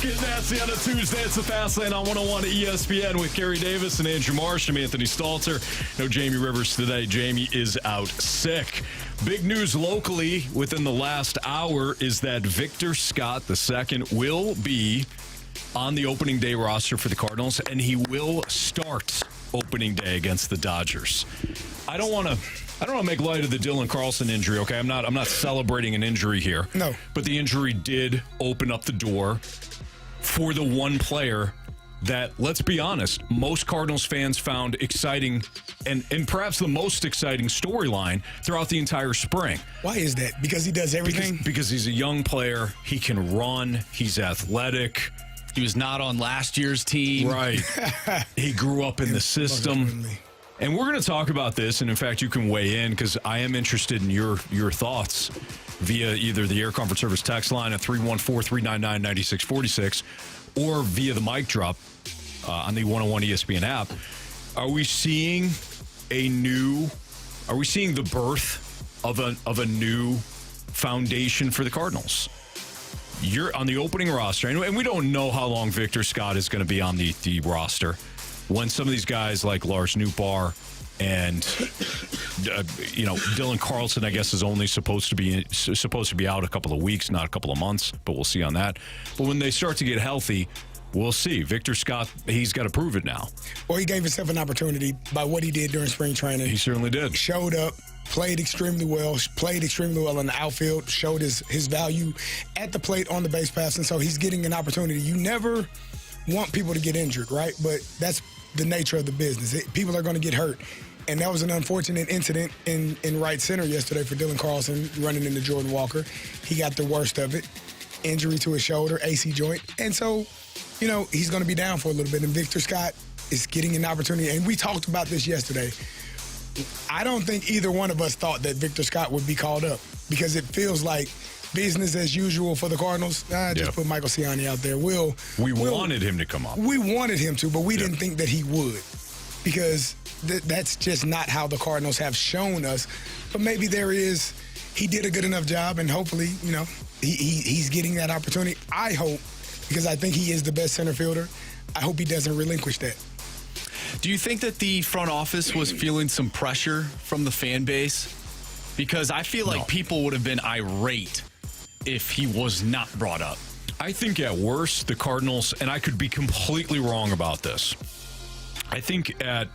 Getting nasty on a Tuesday. It's the Fast Lane on 101 ESPN with Carey Davis and Andrew Marsh. I'm Anthony Stalter. No Jamie Rivers today. Jamie is out sick. Big news locally within the last hour is that Victor Scott II will be on the opening day roster for the Cardinals, and he will start opening day against the Dodgers. I don't want to make light of the Dylan Carlson injury, okay? I'm not celebrating an injury here. No. But the injury did open up the door for the one player that, let's be honest, most Cardinals fans found exciting and perhaps the most exciting storyline throughout the entire spring. Why is that? Because he does everything? Because he's a young player. He can run. He's athletic. He was not on last year's team. Right. He grew up in the system. And we're going to talk about this, and in fact, you can weigh in because I am interested in your thoughts via either the Air Comfort Service text line at 314-399-9646 or via the mic drop on the 101 ESPN app. Are we seeing the birth of a new foundation for the Cardinals? You're on the opening roster, and we don't know how long Victor Scott is going to be on the roster. When some of these guys like Lars Nootbaar and Dylan Carlson, I guess, is only supposed to be out a couple of weeks, not a couple of months, but we'll see on that. But when they start to get healthy, we'll see. Victor Scott, he's got to prove it now. Well, he gave himself an opportunity by what he did during spring training. He certainly did. Showed up, played extremely well in the outfield, showed his value at the plate on the base paths, and so he's getting an opportunity. You never want people to get injured, right? But that's the nature of the business. People are going to get hurt. And that was an unfortunate incident in right center yesterday for Dylan Carlson running into Jordan Walker. He got the worst of it. Injury to his shoulder, AC joint. And so, he's going to be down for a little bit. And Victor Scott is getting an opportunity. And we talked about this yesterday. I don't think either one of us thought that Victor Scott would be called up because it feels like business as usual for the Cardinals. Just put Michael Ciani out there. We wanted him to come up. We wanted him to, but we didn't think that he would because that's just not how the Cardinals have shown us. But maybe he did a good enough job, and hopefully, he's getting that opportunity. I hope, because I think he is the best center fielder, I hope he doesn't relinquish that. Do you think that the front office was feeling some pressure from the fan base? Because I feel like people would have been irate if he was not brought up. I think at worst, the Cardinals, and I could be completely wrong about this, I think at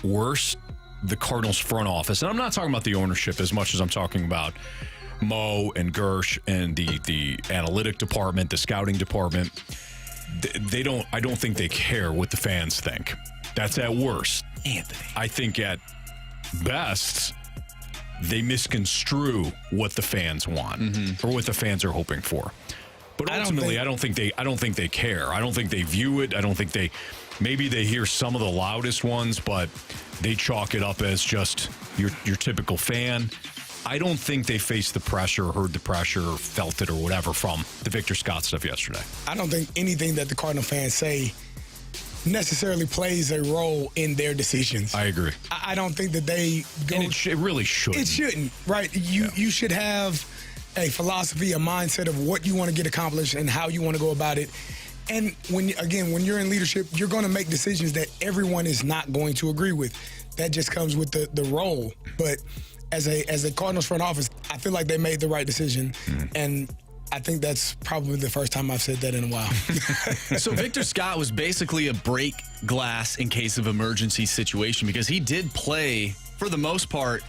worst, the Cardinals front office, and I'm not talking about the ownership as much as I'm talking about Mo and Gersh and the analytic department, the scouting department. I don't think they care what the fans think. That's at worst. Anthony. I think at best, they misconstrue what the fans want or what the fans are hoping for. But ultimately, I don't think they care. I don't think they view it. I don't think maybe they hear some of the loudest ones, but they chalk it up as just your typical fan. I don't think they faced the pressure, heard the pressure, or felt it or whatever from the Victor Scott stuff yesterday. I don't think anything that the Cardinal fans say necessarily plays a role in their decisions. I agree. I don't think that they go... And it really shouldn't. It shouldn't, right? You should have a philosophy, a mindset of what you want to get accomplished and how you want to go about it. And when you're in leadership, you're going to make decisions that everyone is not going to agree with. That just comes with the role. But as a Cardinals front office, I feel like they made the right decision. And I think that's probably the first time I've said that in a while. So Victor Scott was basically a break glass in case of emergency situation because he did play, for the most part,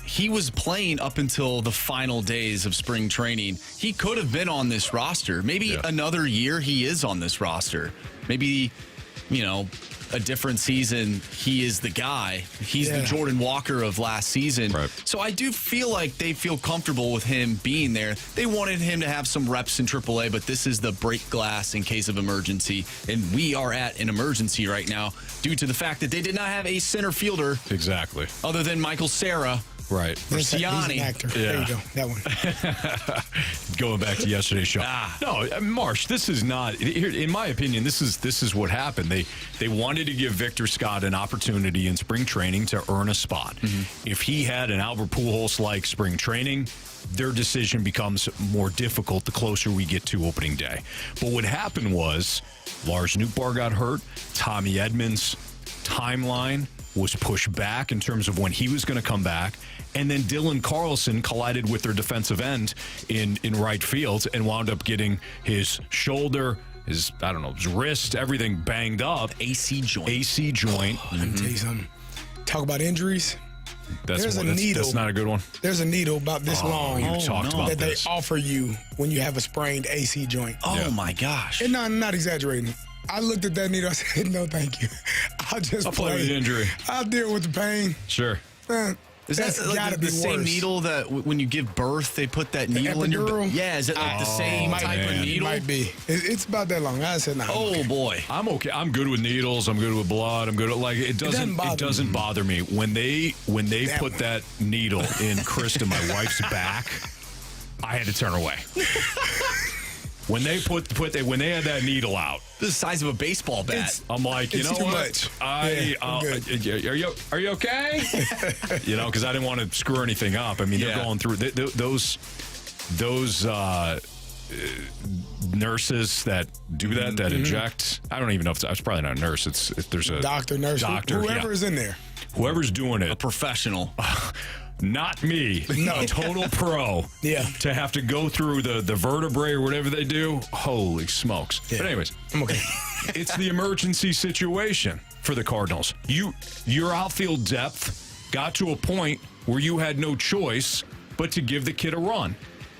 he was playing up until the final days of spring training. He could have been on this roster. Maybe another year he is on this roster. Maybe, a different season, he is the guy. He's the Jordan Walker of last season. Right. So I do feel like they feel comfortable with him being there. They wanted him to have some reps in AAA, but this is the break glass in case of emergency. And we are at an emergency right now due to the fact that they did not have a center fielder. Exactly. Other than Michael Cera, Right. He's an Ciani. actor. Yeah. There you go. That one. Going back to yesterday's show. No, Marsh, this is not. Here, in my opinion, this is what happened. They wanted to give Victor Scott an opportunity in spring training to earn a spot. If he had an Albert Pujols-like spring training, their decision becomes more difficult the closer we get to opening day. But what happened was Lars Nootbaar got hurt. Tommy Edmonds' timeline was pushed back in terms of when he was going to come back. And then Dylan Carlson collided with their defensive end in right field and wound up getting his shoulder, his wrist, everything banged up. AC joint. AC joint. Let me tell you something. Talk about injuries. That's not a good one. There's a needle about this long You talked about that this. they offer you when you have a sprained AC joint. Oh, my gosh. And no, I'm not exaggerating. I looked at that needle. I said, no, thank you. I'll play with the injury. I'll deal with the pain. Sure. Is that That's like gotta the be same worse. needle that when you give birth, they put that needle in your epidural? Yeah, is it like the same Might type be. of needle? Might be. It's about that long. I said, no. Oh, boy. I'm okay. I'm good with needles. I'm good with blood. I'm good at it doesn't bother me. When they put that needle in Krista, my wife's back, I had to turn away. When they when they had that needle out, This is the size of a baseball bat. I'm like, you it's know too what? much. I'm good. Are you okay? Because I didn't want to screw anything up. I mean, they're going through those nurses that do that inject. I don't even know if it's probably not a nurse. If there's a Doctor, nurse, whoever is in there. Whoever's doing it. A professional. Not me. No. Total pro. Yeah. To have to go through the vertebrae or whatever they do. Holy smokes. Yeah. But anyways, I'm okay. it's the emergency situation for the Cardinals. Your outfield depth got to a point where you had no choice but to give the kid a run.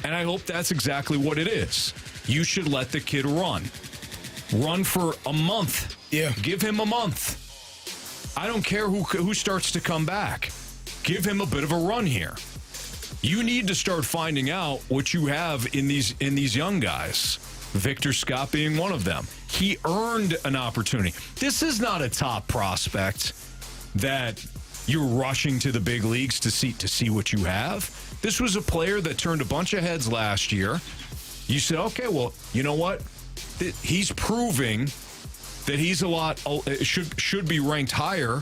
And I hope that's exactly what it is. You should let the kid run. Run for a month. Yeah. Give him a month. I don't care who starts to come back. Give him a bit of a run here. You need to start finding out what you have in these young guys. Victor Scott being one of them. He earned an opportunity. This is not a top prospect that you're rushing to the big leagues to see what you have. This was a player that turned a bunch of heads last year. You said, okay, well, you know what? He's proving that he's should be ranked higher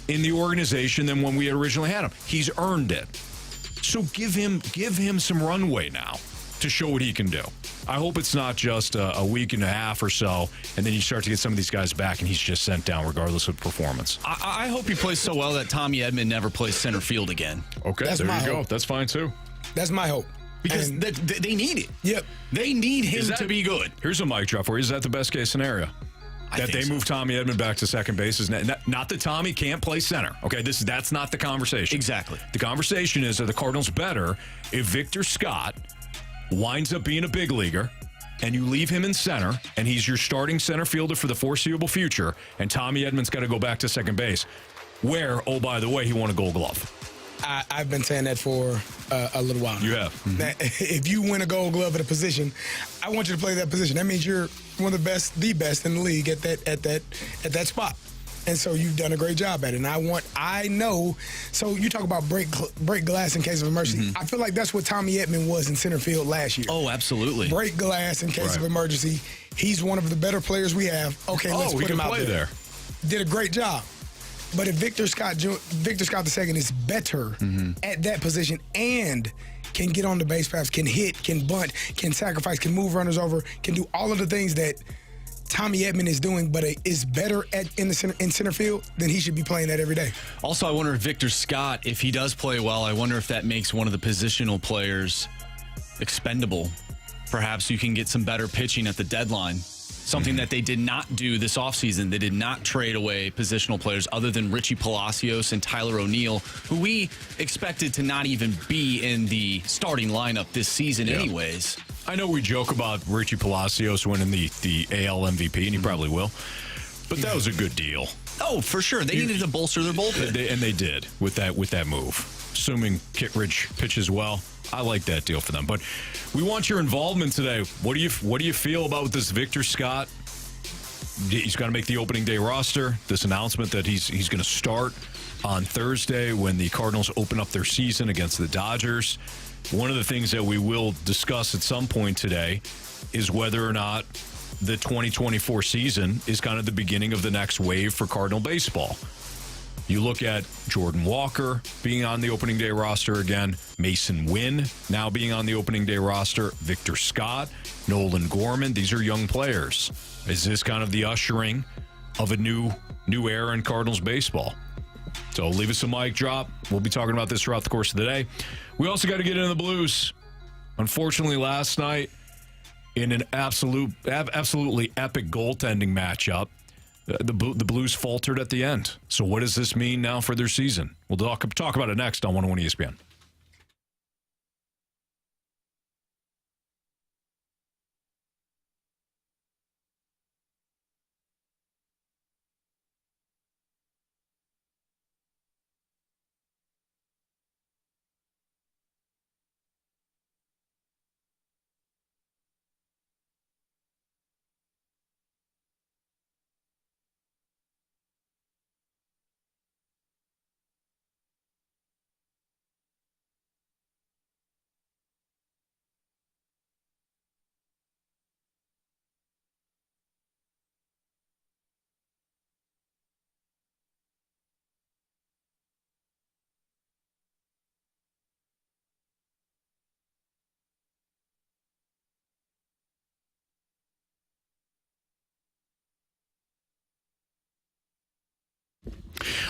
in the organization than when we originally had him. He's earned it. So give him some runway now to show what he can do. I hope it's not just a week and a half or so, and then you start to get some of these guys back, and he's just sent down regardless of performance. I hope he plays so well that Tommy Edman never plays center field again. Okay, That's there my you go. hope. That's fine, too. That's my hope. Because And- they need it. Yep. They need him to be good. Here's a mic drop for you. Is that the best case scenario? That they move Tommy Edman back to second base is not that Tommy can't play center. Okay, that's not the conversation. Exactly. The conversation is, are the Cardinals better if Victor Scott winds up being a big leaguer and you leave him in center and he's your starting center fielder for the foreseeable future, and Tommy Edman's got to go back to second base, where, oh, by the way, he won a Gold Glove. I've been saying that for a little while. You have. That if you win a Gold Glove at a position, I want you to play that position. That means you're one of the best in the league at that spot. And so you've done a great job at it. And I know. So you talk about break glass in case of emergency. I feel like that's what Tommy Edman was in center field last year. Oh, absolutely. Break glass in case of emergency. He's one of the better players we have. Okay, let's put him out there. Did a great job. But if Victor Scott II is better at that position and can get on the base paths, can hit, can bunt, can sacrifice, can move runners over, can do all of the things that Tommy Edman is doing, but is better in center field, then he should be playing that every day. Also, I wonder if Victor Scott, if he does play well, I wonder if that makes one of the positional players expendable. Perhaps you can get some better pitching at the deadline. Something that they did not do this offseason. They did not trade away positional players other than Richie Palacios and Tyler O'Neill, who we expected to not even be in the starting lineup this season anyways. I know we joke about Richie Palacios winning the AL MVP, and he probably will. But that was a good deal. Oh, for sure. They needed to bolster their bullpen. They did with that move. Assuming Kittredge pitches well, I like that deal for them. But we want your involvement today. What do you feel about this Victor Scott? He's got to make the opening day roster. This announcement that he's going to start on Thursday when the Cardinals open up their season against the Dodgers. One of the things that we will discuss at some point today is whether or not the 2024 season is kind of the beginning of the next wave for Cardinal baseball. You look at Jordan Walker being on the opening day roster again, Mason Wynn now being on the opening day roster, Victor Scott, Nolan Gorman. These are young players. Is this kind of the ushering of a new era in Cardinals baseball? So leave us a mic drop. We'll be talking about this throughout the course of the day. We also got to get into the Blues. Unfortunately, last night, in an absolutely epic goaltending matchup, the Blues faltered at the end. So what does this mean now for their season? We'll talk about it next on 101 ESPN.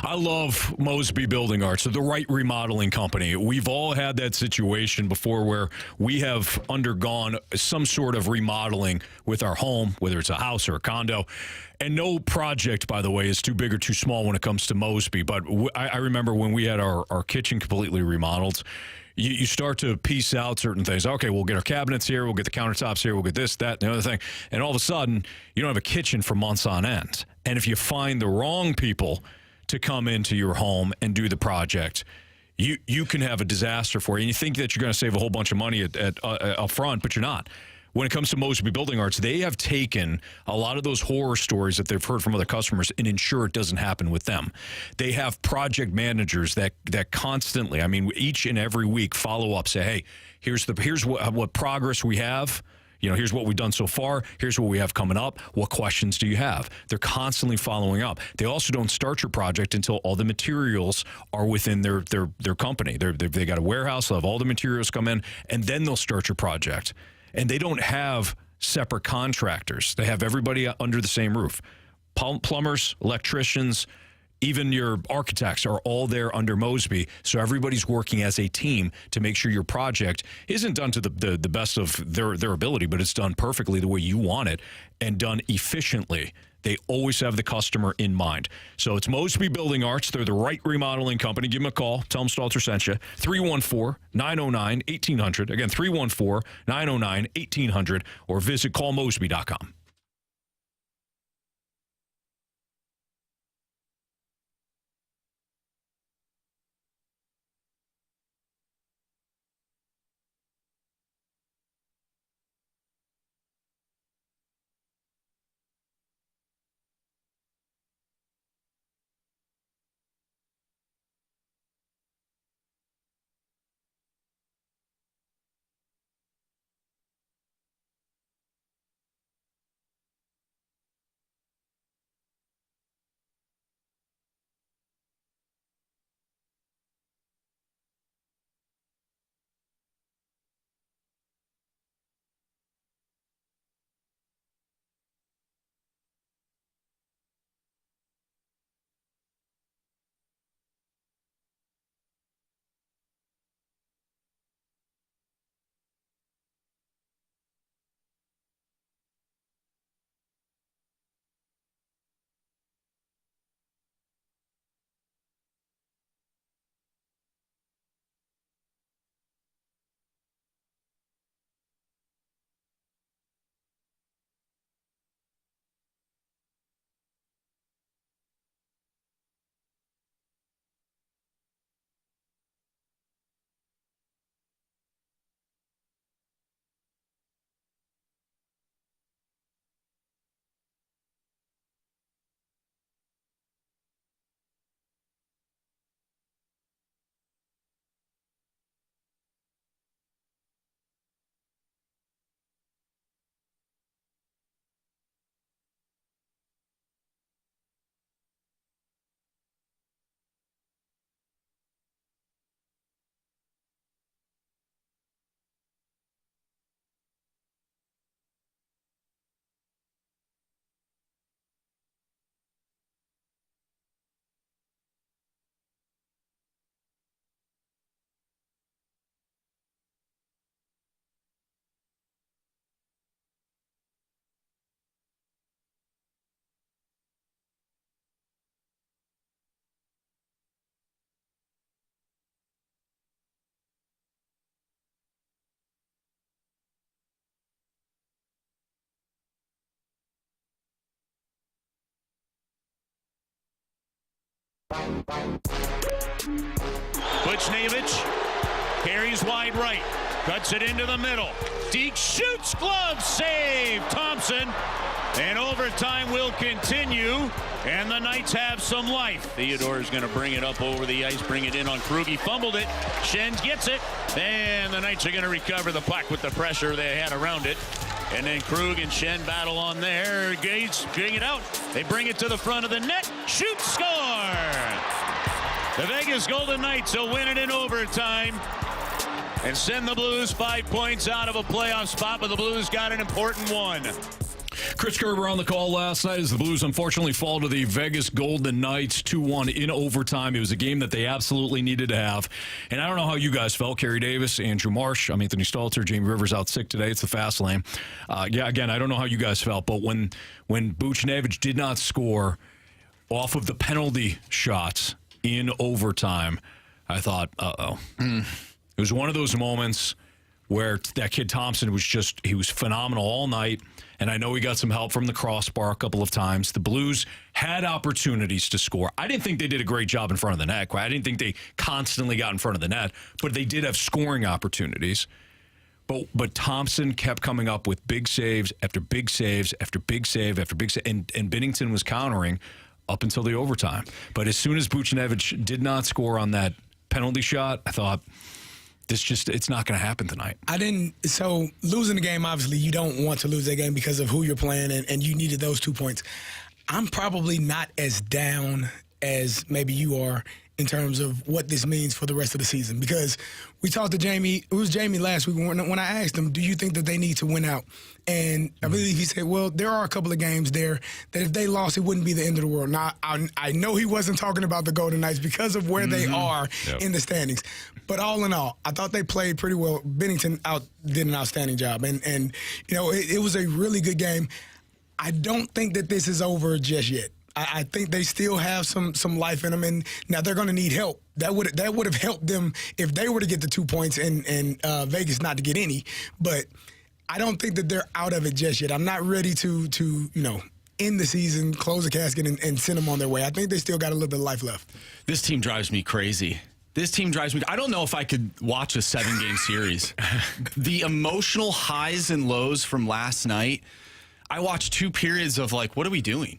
I love Mosby Building Arts, the right remodeling company. We've all had that situation before where we have undergone some sort of remodeling with our home, whether it's a house or a condo. And no project, by the way, is too big or too small when it comes to Mosby. But I remember when we had our kitchen completely remodeled, you start to piece out certain things. Okay, we'll get our cabinets here, we'll get the countertops here, we'll get this, that, and the other thing. And all of a sudden, you don't have a kitchen for months on end. And if you find the wrong people to come into your home and do the project, you can have a disaster for you. And you think that you're going to save a whole bunch of money up front, but you're not. When it comes to Mosby Building Arts, they have taken a lot of those horror stories that they've heard from other customers and ensure it doesn't happen with them. They have project managers that constantly, I mean, each and every week follow up, say, hey, here's what progress we have. You know, here's what we've done so far. Here's what we have coming up. What questions do you have? They're constantly following up. They also don't start your project until all the materials are within their company. They got a warehouse. They'll have all the materials come in, and then they'll start your project. And they don't have separate contractors. They have everybody under the same roof. Plumbers, electricians, even your architects are all there under Mosby, so everybody's working as a team to make sure your project isn't done to the best of their ability, but it's done perfectly the way you want it and done efficiently. They always have the customer in mind. So it's Mosby Building Arts. They're the right remodeling company. Give them a call. Tell them Stalter sent you. 314-909-1800. Again, 314-909-1800, or visit callmosby.com. Buchnevich carries wide right. Cuts it into the middle. Deke shoots, glove save. Thompson. And overtime will continue. And the Knights have some life. Theodore is going to bring it up over the ice, bring it in on Krug. He fumbled it. Schenn gets it. And the Knights are going to recover the puck with the pressure they had around it. And then Krug and Schenn battle on there. Gage bring it out. They bring it to the front of the net. Shoot, score! The Vegas Golden Knights will win it in overtime and send the Blues 5 points out of a playoff spot, but the Blues got an important one. Chris Kerber on the call last night as the Blues unfortunately fall to the Vegas Golden Knights 2-1 in overtime. It was a game that they absolutely needed to have. And I don't know how you guys felt. Carey Davis, Andrew Marsh, I'm Anthony Stalter, Jamie Rivers out sick today. It's the fast lane. Again, I don't know how you guys felt, but when Buchnevich did not score off of the penalty shots in overtime, I thought, uh-oh. It was one of those moments where that kid Thompson he was phenomenal all night. And I know he got some help from the crossbar a couple of times. The Blues had opportunities to score. I didn't think they did a great job in front of the net. I didn't think they constantly got in front of the net, but they did have scoring opportunities. But Thompson kept coming up with big saves after big saves after big save after big save, and Binnington was countering up until the overtime. But as soon as Buchnevich did not score on that penalty shot, I thought, it's not going to happen tonight. So losing the game, obviously, you don't want to lose that game because of who you're playing, and you needed those 2 points. I'm probably not as down as maybe you are in terms of what this means for the rest of the season, because we talked to Jamie. It was Jamie last week when I asked him, do you think that they need to win out? And I believe he said, well, there are a couple of games there that if they lost, it wouldn't be the end of the world. Now, I know he wasn't talking about the Golden Knights because of where they are in the standings. But all in all, I thought they played pretty well. Bennington did an outstanding job. And it was a really good game. I don't think that this is over just yet. I think they still have some life in them, and now they're going to need help. That would have helped them if they were to get the 2 points and Vegas not to get any. But I don't think that they're out of it just yet. I'm not ready to end the season, close the casket, and send them on their way. I think they still got a little bit of life left. This team drives me crazy. I don't know if I could watch a 7-game series. The emotional highs and lows from last night, I watched 2 periods of what are we doing?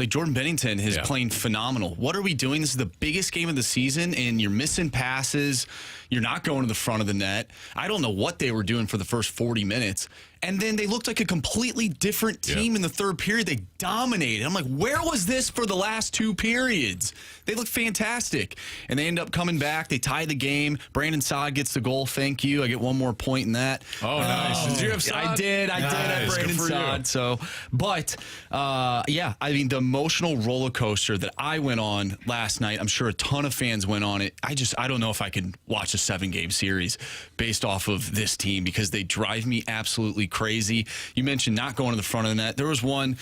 Jordan Binnington is playing phenomenal. What are we doing? This is the biggest game of the season, and you're missing passes. You're not going to the front of the net. I don't know what they were doing for the first 40 minutes. And then they looked like a completely different team in the third period. They dominated. I'm like, where was this for the last 2 periods? They looked fantastic. And they end up coming back. They tie the game. Brandon Saad gets the goal. Thank you. I get 1 more point in that. Oh, nice. Did you have Saad? I did have Brandon Saad. So, but, the emotional roller coaster that I went on last night, I'm sure a ton of fans went on it. I don't know if I can watch a 7-game series based off of this team because they drive me absolutely crazy. You mentioned not going to the front of the net. There was one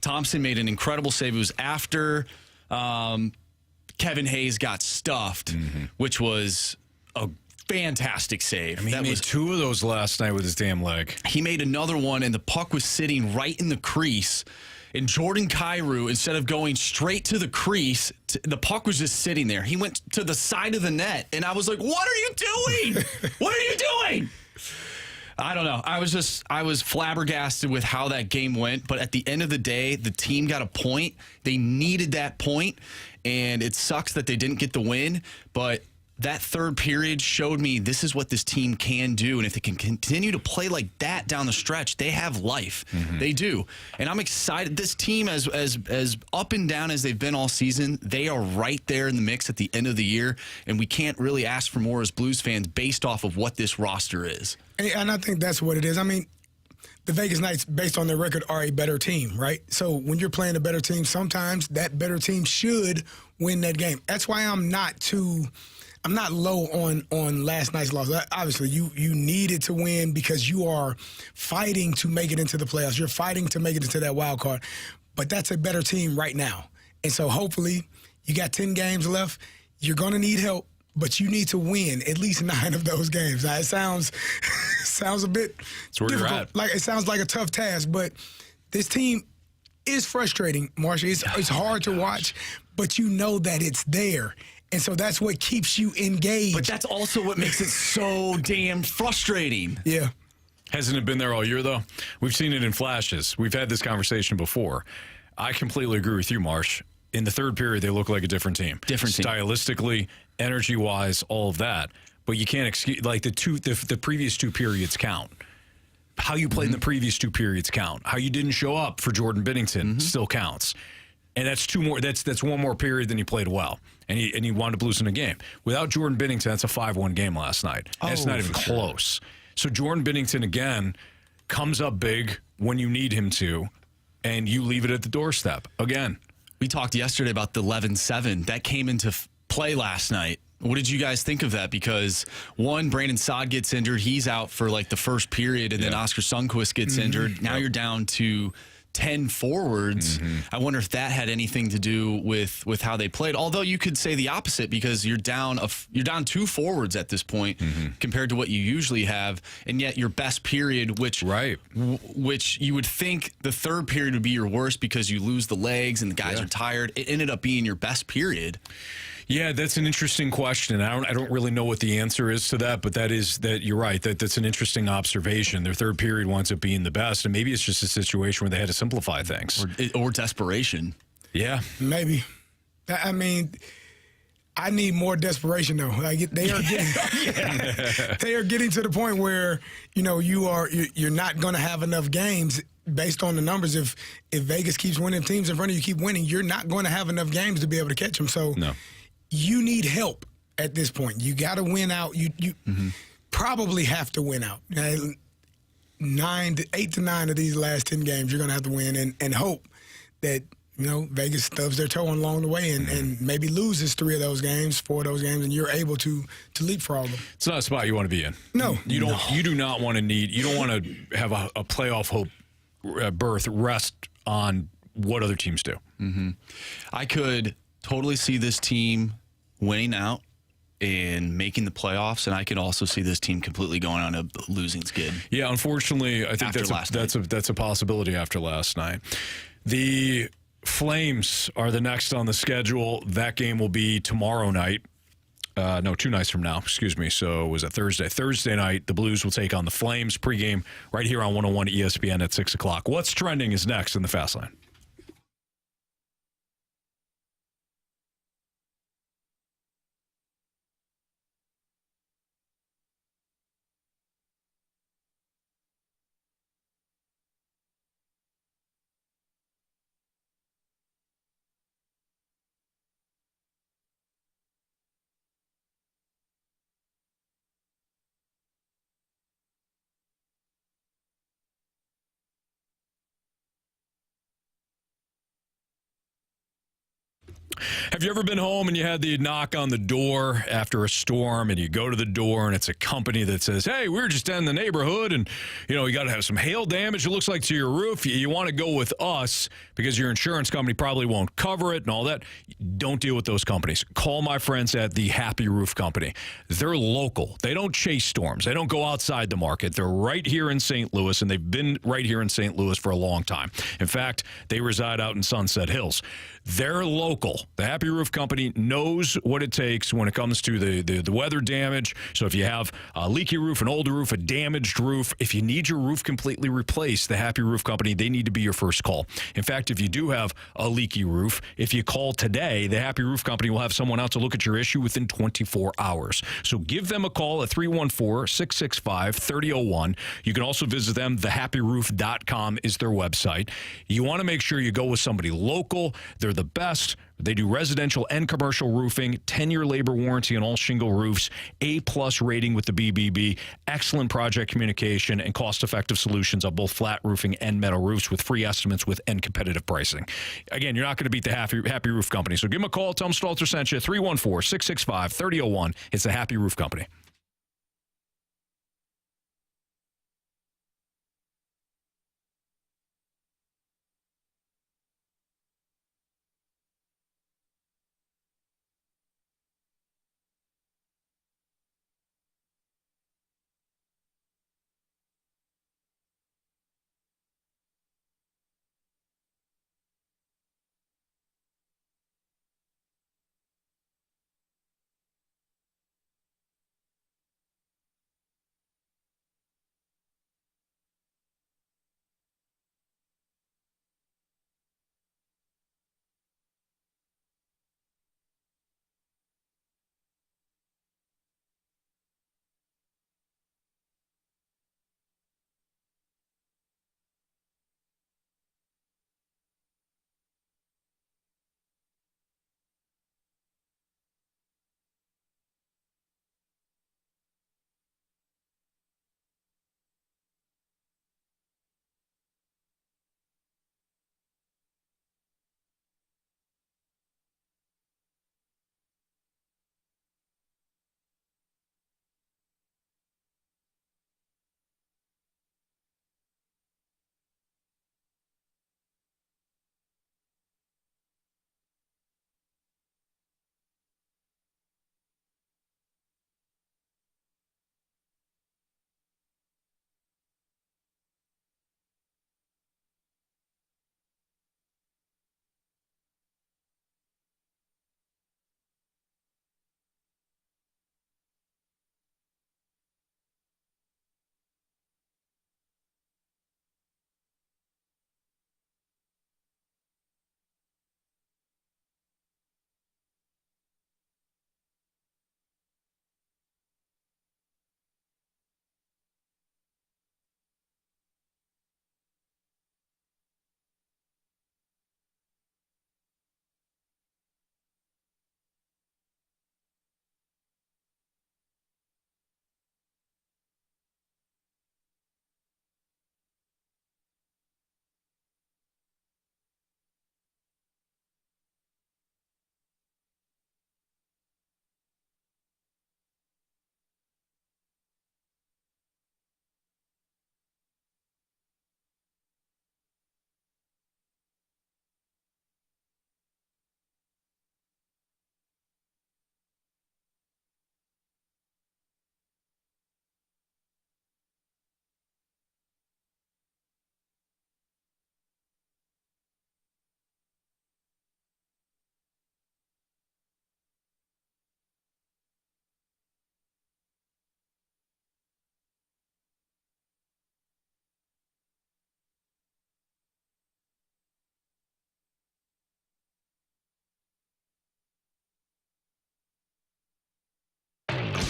Thompson made an incredible save. It was after Kevin Hayes got stuffed, which was a fantastic save. He made 2 of those last night with his damn leg. He made another one, and the puck was sitting right in the crease. And Jordan Kyrou, instead of going straight to the crease, the puck was just sitting there. He went to the side of the net, and I was like, what are you doing? What are you doing? I don't know. I was flabbergasted with how that game went. But at the end of the day, the team got a point. They needed that point, and it sucks that they didn't get the win. But that third period showed me this is what this team can do. And if they can continue to play like that down the stretch, they have life. They do. And I'm excited. This team, as up and down as they've been all season, they are right there in the mix at the end of the year. And we can't really ask for more as Blues fans based off of what this roster is. And I think that's what it is. I mean, the Vegas Knights, based on their record, are a better team, right? So when you're playing a better team, sometimes that better team should win that game. That's why I'm not low on last night's loss. Obviously, you needed to win because you are fighting to make it into the playoffs. You're fighting to make it into that wild card. But that's a better team right now. And so hopefully you got 10 games left. You're going to need help, but you need to win at least 9 of those games. Now, it sounds a bit where difficult. you're at. Like, it sounds like a tough task, but this team is frustrating, Marsha. It's hard to watch, but you know that it's there. And so that's what keeps you engaged. But that's also what makes it so damn frustrating. Yeah. Hasn't it been there all year, though? We've seen it in flashes. We've had this conversation before. I completely agree with you, Marsh. In the third period, they look like a different team. Stylistically, energy-wise, all of that. But you can't excuse, like, the previous two periods count. How you played in the previous two periods count. How you didn't show up for Jordan Binnington still counts. And that's two more. That's one more period than he played well, and he wound up losing a game. Without Jordan Binnington, that's a 5-1 game last night. And it's not even close. So Jordan Binnington again comes up big when you need him to, and you leave it at the doorstep again. We talked yesterday about the 11-7 that came into play last night. What did you guys think of that? Because one, Brandon Saad gets injured. He's out for like the first period, and then Oscar Sundqvist gets injured. Now you're down to 10 forwards. I wonder if that had anything to do with how they played. Although you could say the opposite, because you're down two forwards at this point compared to what you usually have, and yet your best period, which you would think the third period would be your worst because you lose the legs and the guys are tired. It ended up being your best period. Yeah, that's an interesting question. I don't really know what the answer is to that, but you're right. That's an interesting observation. Their third period winds up being the best, and maybe it's just a situation where they had to simplify things. Or desperation. Yeah. Maybe. I mean, I need more desperation though. Like they are getting, they are getting to the point where you're not going to have enough games based on the numbers. If Vegas keeps winning, teams in front of you keep winning, you're not going to have enough games to be able to catch them. So you need help at this point. You got to win out. You probably have to win out. 8 to 9 of these last 10 games, you're going to have to win and hope that Vegas stubs their toe along the way and maybe loses 3 of those games, 4 of those games, and you're able to leapfrog them. It's not a spot you want to be in. No. You don't. You do not want to you don't want to have a playoff hope berth rest on what other teams do. I could totally see this team winning out and making the playoffs, and I could also see this team completely going on a losing skid. Yeah, unfortunately, I think that's a possibility after last night. The Flames are the next on the schedule. That game will be tomorrow night. No, 2 nights from now. Excuse me. So was it Thursday? Thursday night, the Blues will take on the Flames pregame right here on 101 ESPN at 6 o'clock. What's trending is next in the Fast Lane. Have you ever been home and you had the knock on the door after a storm, and you go to the door and it's a company that says, hey, we're just in the neighborhood and, you got to have some hail damage, it looks like, to your roof. You want to go with us because your insurance company probably won't cover it and all that. Don't deal with those companies. Call my friends at the Happy Roof Company. They're local. They don't chase storms. They don't go outside the market. They're right here in St. Louis, and they've been right here in St. Louis for a long time. In fact, they reside out in Sunset Hills. They're local. The Happy Roof Company knows what it takes when it comes to the weather damage. So if you have a leaky roof, an older roof, a damaged roof, if you need your roof completely replaced, the Happy Roof Company, they need to be your first call. In fact, if you do have a leaky roof, if you call today, the Happy Roof Company will have someone out to look at your issue within 24 hours. So give them a call at 314-665-3001. You can also visit them. thehappyroof.com is their website. You want to make sure you go with somebody local. They're the best. They do residential and commercial roofing, 10-year labor warranty on all shingle roofs, A+ rating with the BBB, excellent project communication, and cost-effective solutions on both flat roofing and metal roofs with free estimates and competitive pricing. Again, you're not going to beat the Happy Roof Company. So give them a call. Tell them Stalter sent you. 314-665-3001. It's the Happy Roof Company.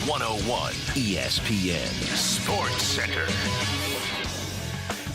101 ESPN Sports Center.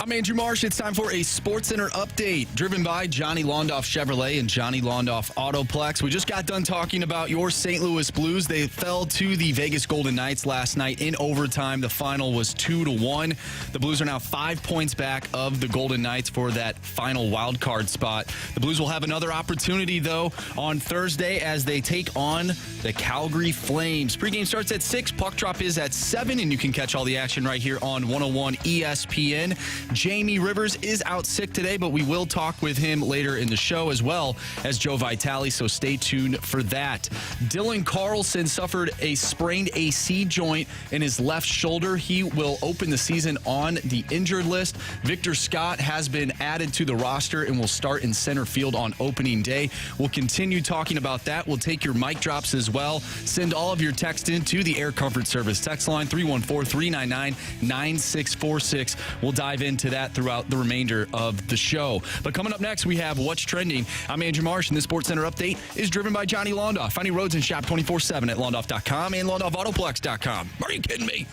I'm Andrew Marsh. It's time for a Sports Center update driven by Johnny Londoff Chevrolet and Johnny Londoff Autoplex. We just got done talking about your St. Louis Blues. They fell to the Vegas Golden Knights last night in overtime. The final was 2-1. The Blues are now 5 points back of the Golden Knights for that final wild card spot. The Blues will have another opportunity, though, on Thursday as they take on the Calgary Flames. Pregame starts at 6. Puck drop is at 7, and you can catch all the action right here on 101 ESPN. Jamie Rivers is out sick today, but we will talk with him later in the show, as well as Joe Vitale, so stay tuned for that. Dylan Carlson suffered a sprained AC joint in his left shoulder. He will open the season on the injured list. Victor Scott has been added to the roster and will start in center field on opening day. We'll continue talking about that. We'll take your mic drops as well. Send all of your text in to the Air Comfort Service text line, 314-399-9646. We'll dive into that throughout the remainder of the show. But coming up next, we have What's Trending. I'm Andrew Marsh, and this Sports Center update is driven by Johnny Londoff. Finding roads and shop 24/7 at londoff.com and londoffAutoplex.com. Are you kidding me?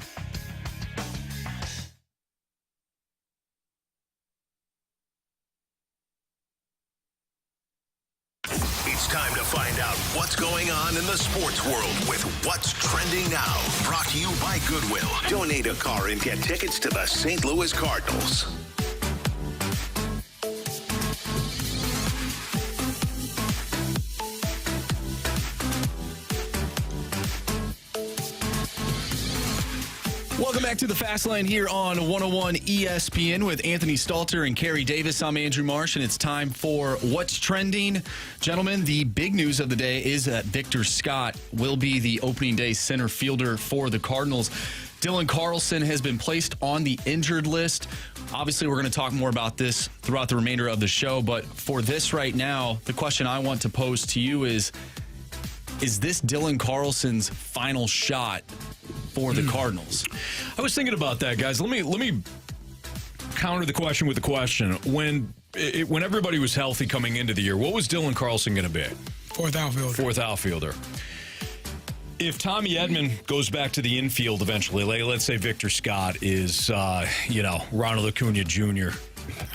It's time to find out what's going on in the sports world with What's Trending Now. Brought to you by Goodwill. Donate a car and get tickets to the St. Louis Cardinals. Welcome back to the Fast Lane here on 101 ESPN with Anthony Stalter and Carey Davis. I'm Andrew Marsh, and it's time for What's Trending. Gentlemen, the big news of the day is that Victor Scott will be the opening day center fielder for the Cardinals. Dylan Carlson has been placed on the injured list. Obviously, we're going to talk more about this throughout the remainder of the show, but for this right now, the question I want to pose to you is this Dylan Carlson's final shot for the Cardinals? I was thinking about that, guys. Let me counter the question with the question. When everybody was healthy coming into the year, what was Dylan Carlson going to be? Fourth outfielder. If Tommy Edman goes back to the infield eventually, let's say Victor Scott is, Ronald Acuna Jr.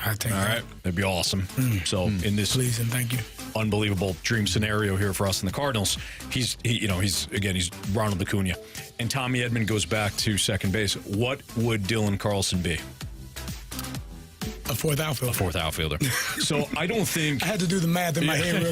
I think. All right, that'd be awesome. So in this, please and thank you. Unbelievable dream scenario here for us in the Cardinals. He's Ronald Acuna, and Tommy Edman goes back to second base. What would Dylan Carlson be? A fourth outfielder. So I don't think... I had to do the math in my head real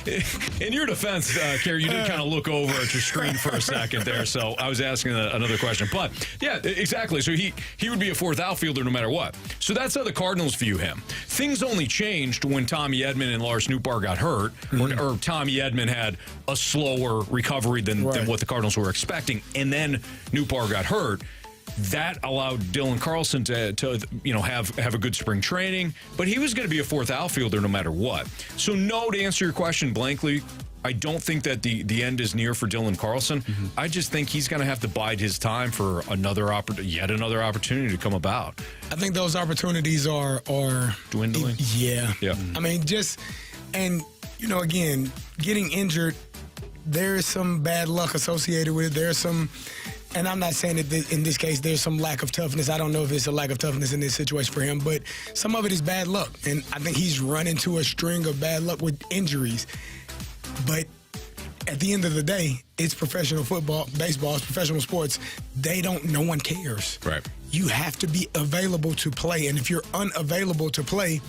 quick. In your defense, Carey, you did kind of look over at your screen for a second there, so I was asking another question. But, yeah, exactly. So he would be a fourth outfielder no matter what. So that's how the Cardinals view him. Things only changed when Tommy Edman and Lars Nootbaar got hurt, or Tommy Edman had a slower recovery than what the Cardinals were expecting, and then Nootbaar got hurt. That allowed Dylan Carlson to have a good spring training, but he was going to be a fourth outfielder no matter what. So no, to answer your question blankly, I don't think that the end is near for Dylan Carlson. I just think he's going to have to bide his time for yet another opportunity to come about. I think those opportunities are dwindling. Yeah. I mean, again, getting injured, there is some bad luck associated with it. There's some. And I'm not saying that in this case there's some lack of toughness. I don't know if it's a lack of toughness in this situation for him, but some of it is bad luck. And I think he's run into a string of bad luck with injuries. But at the end of the day, it's professional football, baseball, it's professional sports. No one cares. Right. You have to be available to play. And if you're unavailable to play,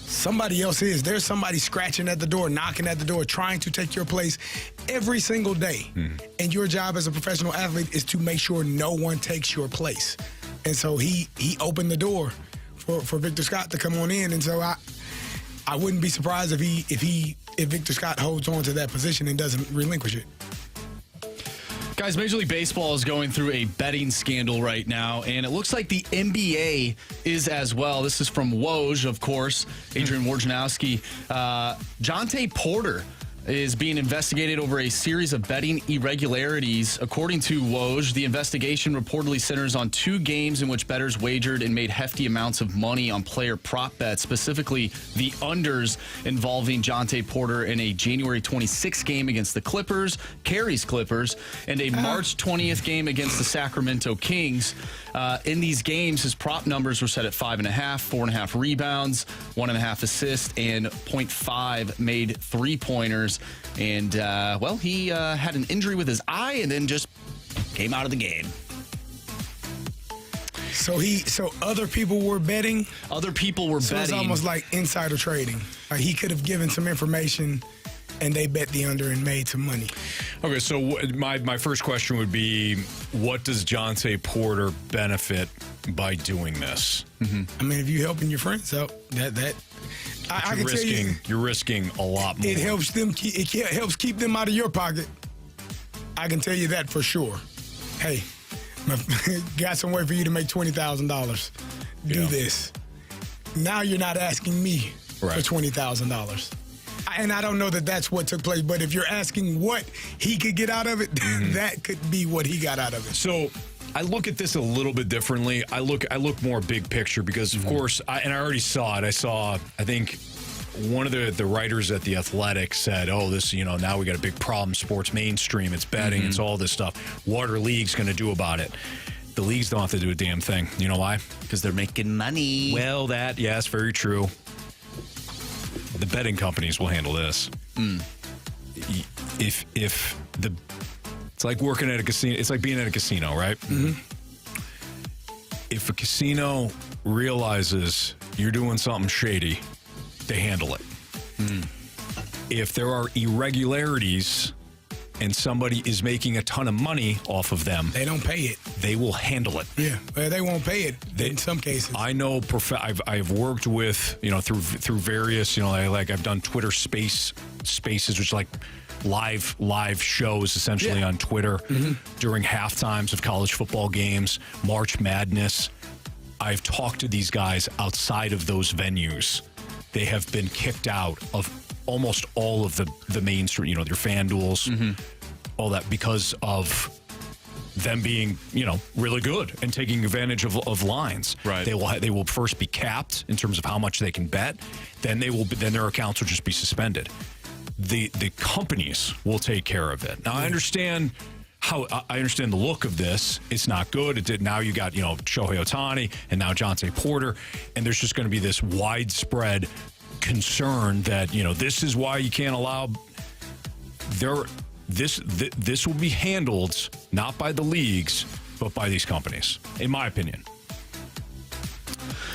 somebody else is. There's somebody scratching at the door, knocking at the door, trying to take your place every single day. And your job as a professional athlete is to make sure no one takes your place. And so he opened the door for Victor Scott to come on in. And so I wouldn't be surprised if Victor Scott holds on to that position and doesn't relinquish it. Guys, Major League Baseball is going through a betting scandal right now, and it looks like the NBA is as well. This is from Woj, of course, Adrian Wojnarowski. Jonte Porter is being investigated over a series of betting irregularities. According to Woj, the investigation reportedly centers on 2 games in which bettors wagered and made hefty amounts of money on player prop bets, specifically the unders involving Jontay Porter in a January 26th game against the Clippers, Carey's Clippers, and a March 20th game against the Sacramento Kings. In these games, his prop numbers were set at 5.5, 4.5 rebounds, 1.5 assists, and 0.5 made three-pointers. And, he had an injury with his eye and then just came out of the game. So other people were betting? Other people were betting. It's almost like insider trading. Like he could have given some information and they bet the under and made some money. Okay, so my first question would be, what does Jontay Porter benefit by doing this? Mm-hmm. I mean, if you're helping your friends out, I can tell you, you're risking a lot more. It helps them. It helps keep them out of your pocket. I can tell you that for sure. Hey, got some way for you to make $20,000. Do this. Now you're not asking me for $20,000. And I don't know that that's what took place, but if you're asking what he could get out of it, that could be what he got out of it. So I look at this a little bit differently. I look more big picture because, of course, I already saw it. I think one of the writers at The Athletic said, this, now we got a big problem. Sports mainstream, it's betting, it's all this stuff. What are leagues going to do about it? The leagues don't have to do a damn thing. You know why? Because they're making money. Well, yes, very true. The betting companies will handle this. It's like working at a casino. It's like being at a casino, right? Mm-hmm. If a casino realizes you're doing something shady, they handle it. If there are irregularities and somebody is making a ton of money off of them, they don't pay it. They will handle it. Yeah, well, they won't pay it in some cases. I know. I've worked with through various I've done Twitter spaces, which like live shows essentially on Twitter during half times of college football games, March Madness. I've talked to these guys outside of those venues. They have been kicked out of almost all of the mainstream, their FanDuels, all that, because of them being, really good and taking advantage of lines. Right. They will first be capped in terms of how much they can bet. Then their accounts will just be suspended. The companies will take care of it. Now I understand the look of this. It's not good. Now you got Shohei Ohtani and now Jontay Porter, and there's just going to be this widespread concern that this is why you can't allow this will be handled not by the leagues but by these companies, in my opinion.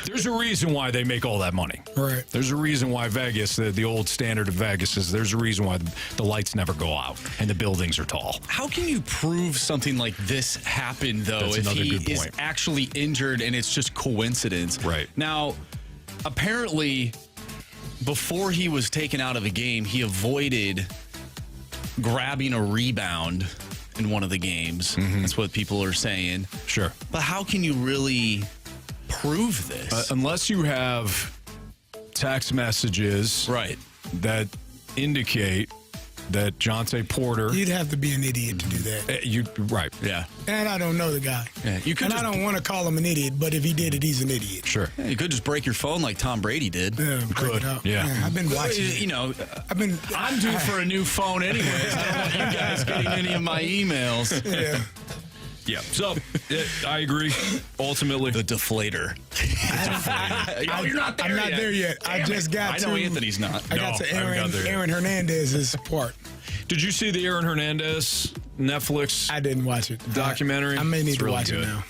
There's a reason why they make all that money. Right. There's a reason why Vegas, the old standard of Vegas, is there's a reason why the lights never go out and the buildings are tall. How can you prove something like this happened, though, That's if another he good is point. actually injured and it's just coincidence? Right. Now, apparently, before he was taken out of the game, he avoided grabbing a rebound in one of the games. That's what people are saying. Sure. But how can you really prove this? Unless you have text messages that indicate that Jontay Porter... You'd have to be an idiot to do that. Right. Yeah. And I don't know the guy. Yeah, I don't want to call him an idiot, but if he did it, he's an idiot. Sure. Yeah, you could just break your phone like Tom Brady did. Yeah, break it up. Yeah. I've been watching it. I'm due for a new phone anyways. I don't want you guys getting any of my emails. Yeah. Yeah. So, I agree. Ultimately. The deflator. You're not there I'm not yet. there yet. I just got to... I know Anthony's not. I got to I haven't got there yet. Aaron Hernandez's part. Did you see the Aaron Hernandez Netflix I didn't watch it. documentary? I may need It's to really watch good. it now.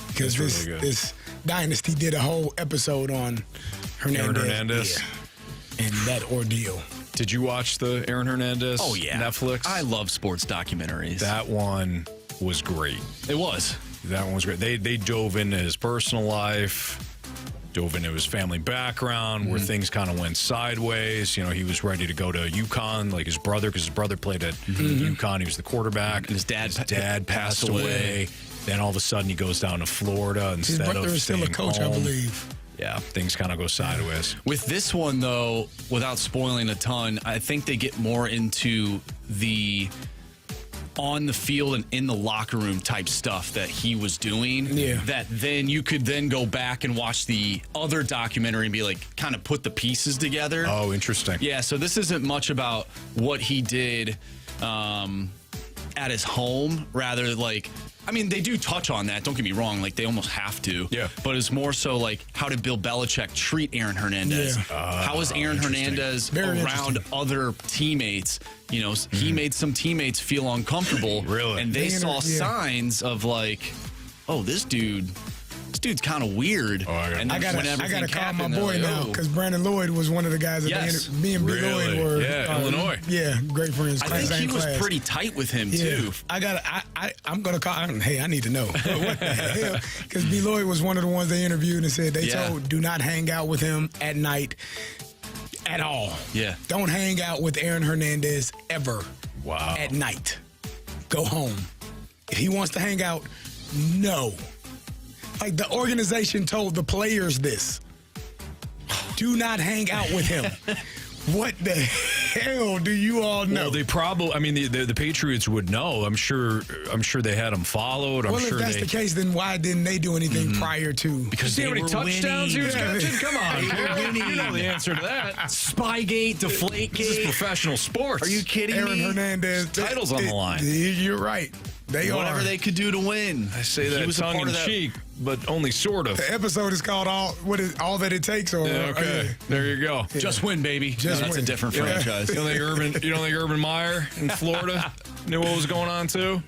Because It's really good. this Dynasty did a whole episode on Hernandez. Aaron Hernandez? Yeah. And that ordeal. Did you watch the Aaron Hernandez Netflix? I love sports documentaries. That one was great. It was. That one was great. They dove into his personal life, dove into his family background, where things kind of went sideways. He was ready to go to UConn, like his brother, because his brother played at UConn. He was the quarterback. And his dad passed away. Then all of a sudden he goes down to Florida His instead brother of is still a staying coach, home. I believe. yeah, things kind of go sideways. With this one, though, without spoiling a ton, I think they get more into the on the field and in the locker room type stuff that he was doing. Yeah. That then you could then go back and watch the other documentary and be like, kind of put the pieces together. Oh, interesting. Yeah, so this isn't much about what he did at his home. Rather, like, I mean, they do touch on that. Don't get me wrong. Like, they almost have to. Yeah. But it's more so like, how did Bill Belichick treat Aaron Hernandez? Yeah. How was Aaron Hernandez Very around other teammates? You know, he made some teammates feel uncomfortable. Really? And they saw Yeah. signs of like, oh, this dude's kind of weird. Oh, and I then when gotta everything call my happened, boy they're like, now oh. because Brandon Lloyd was one of the guys that Yes. me and B. Really? Lloyd were. Yeah, Illinois. Yeah, great friends. I think same he was class. pretty tight with him Yeah, too. I'm gonna call. Hey, I need to know what the hell, because B. Lloyd was one of the ones they interviewed and said they told do not hang out with him at night at all. Yeah. Don't hang out with Aaron Hernandez ever. Wow. At night, go home. If he wants to hang out, no. Like the organization told the players this. Do not hang out with him. What the hell do you all know? Well, they probably. I mean, the Patriots would know. I'm sure they had them followed. I'm Well, sure if that's they. the case, then why didn't they do anything prior to? Because See they how many were touchdowns he was winning. catching? Come on, They were dude. You know winning. the answer to that. Spygate, Deflategate. This is professional sports. Are you kidding Aaron me? Hernandez. Titles on the line. You're right. They Whatever are. they could do to win. I say He that was a tongue part in of that. cheek, but only sort of. The episode is called All That It Takes. Or Yeah, okay, there you go. Just win, baby. Just That's win. a different Yeah. franchise. You don't think Urban Meyer in Florida knew what was going on too?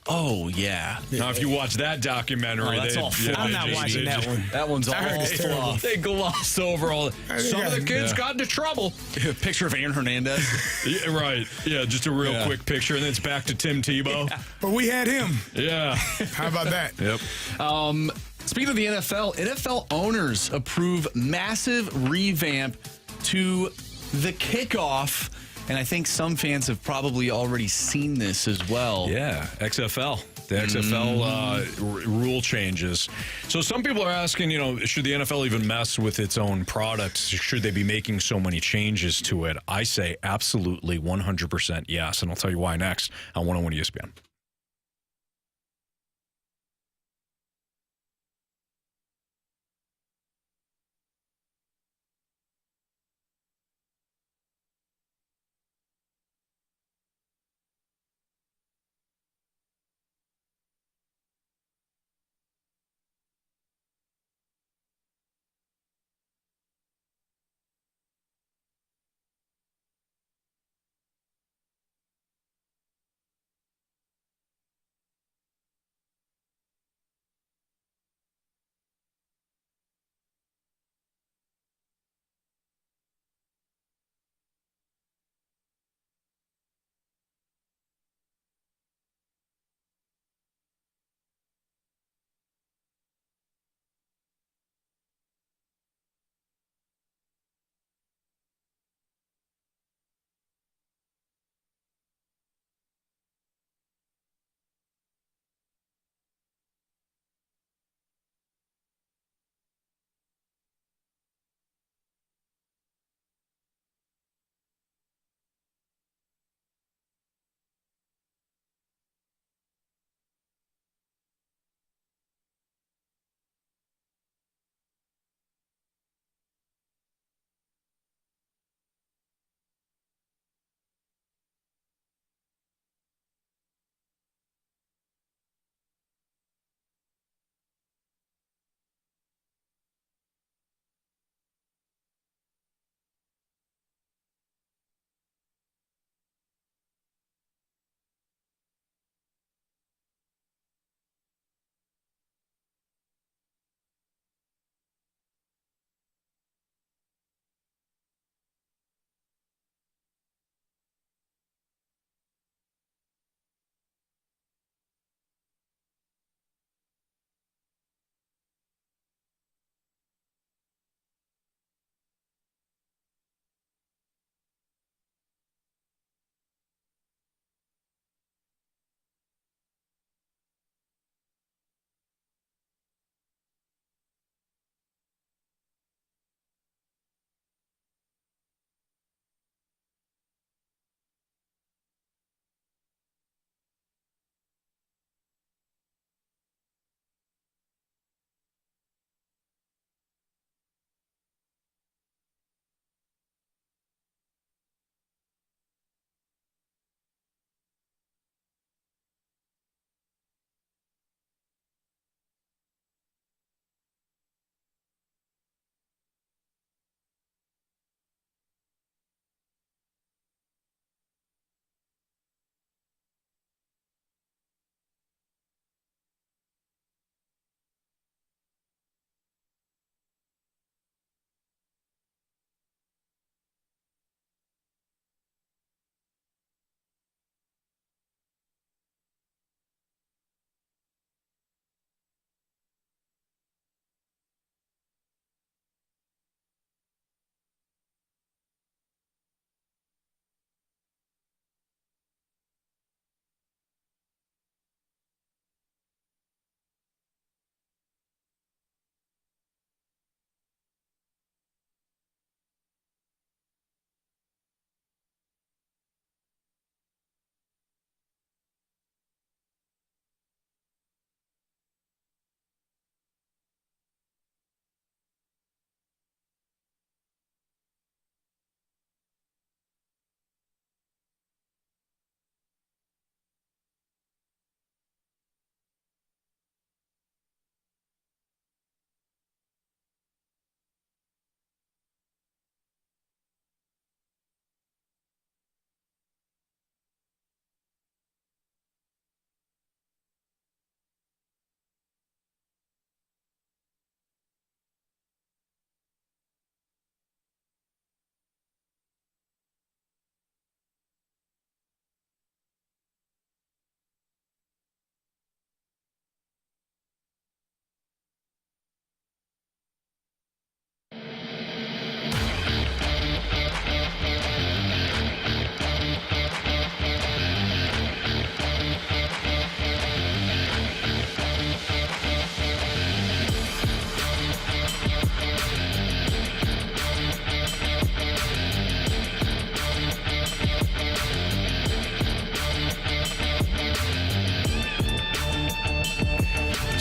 Oh, yeah. Now, if you watch that documentary, Oh, that's they- all fluff. I'm not watching that one. That one's all heard it's terrible. fluff. They gloss over all. Some of the kids got into trouble. Picture of Aaron Hernandez. Yeah, right. Yeah, just a real Yeah. quick picture, and then it's back to Tim Tebow. But we had him. Yeah. How about that? Yep. Speaking of the NFL owners approve massive revamp to the kickoff. And I think some fans have probably already seen this as well. Yeah, XFL. The XFL rule changes. So some people are asking, should the NFL even mess with its own products? Should they be making so many changes to it? I say absolutely 100% yes. And I'll tell you why next on 101 ESPN.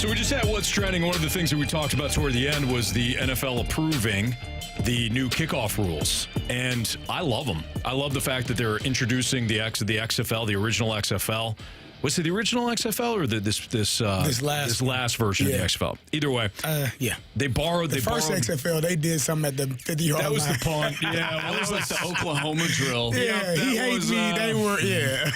So we just had What's Trending. One of the things that we talked about toward the end was the NFL approving the new kickoff rules. And I love them. I love the fact that they're introducing the XFL, the original XFL. Was it the original XFL or this last version of the XFL? Either way. Yeah. They borrowed the first XFL, they did something at the 50-yard line. That was the punt. Yeah. That was like the Oklahoma drill. Yeah, he hates me. They were, yeah.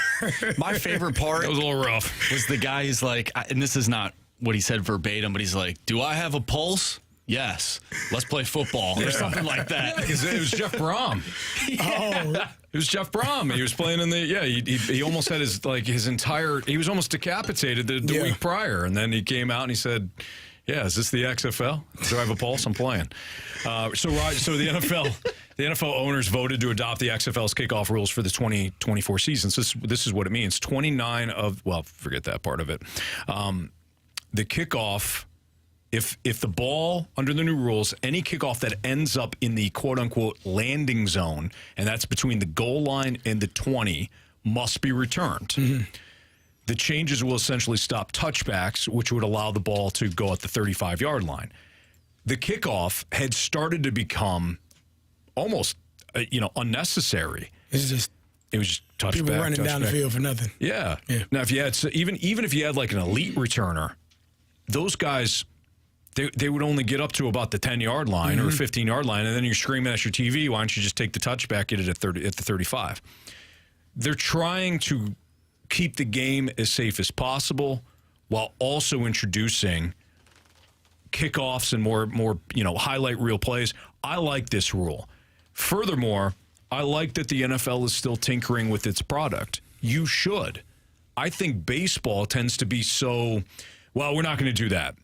My favorite part that was a little rough. Was the guy who's like, and this is not what he said verbatim, but he's like, do I have a pulse? Yes. Let's play football or something like that. Yeah, it was Jeff Brom. Oh. It was Jeff Brom. He was playing in the, he almost had his entire, he was almost decapitated the week prior. And then he came out and he said, yeah, is this the XFL? Do I have a pulse? I'm playing. So the NFL owners voted to adopt the XFL's kickoff rules for the 2024 season. So this is what it means. 29 of, well, forget that part of it. The kickoff, if the ball, under the new rules, any kickoff that ends up in the quote-unquote landing zone, and that's between the goal line and the 20, must be returned. Mm-hmm. The changes will essentially stop touchbacks, which would allow the ball to go at the 35-yard line. The kickoff had started to become almost, unnecessary. It was just touchback. People running down the field for nothing. Yeah. Now, if you had even if you had like an elite returner, those guys, they would only get up to about the 10-yard line or 15-yard line, and then you're screaming at your TV, why don't you just take the touchback, get it at the 35? They're trying to keep the game as safe as possible while also introducing kickoffs and more highlight reel plays. I like this rule. Furthermore, I like that the NFL is still tinkering with its product. You should. I think baseball tends to be so, well, we're not going to do that.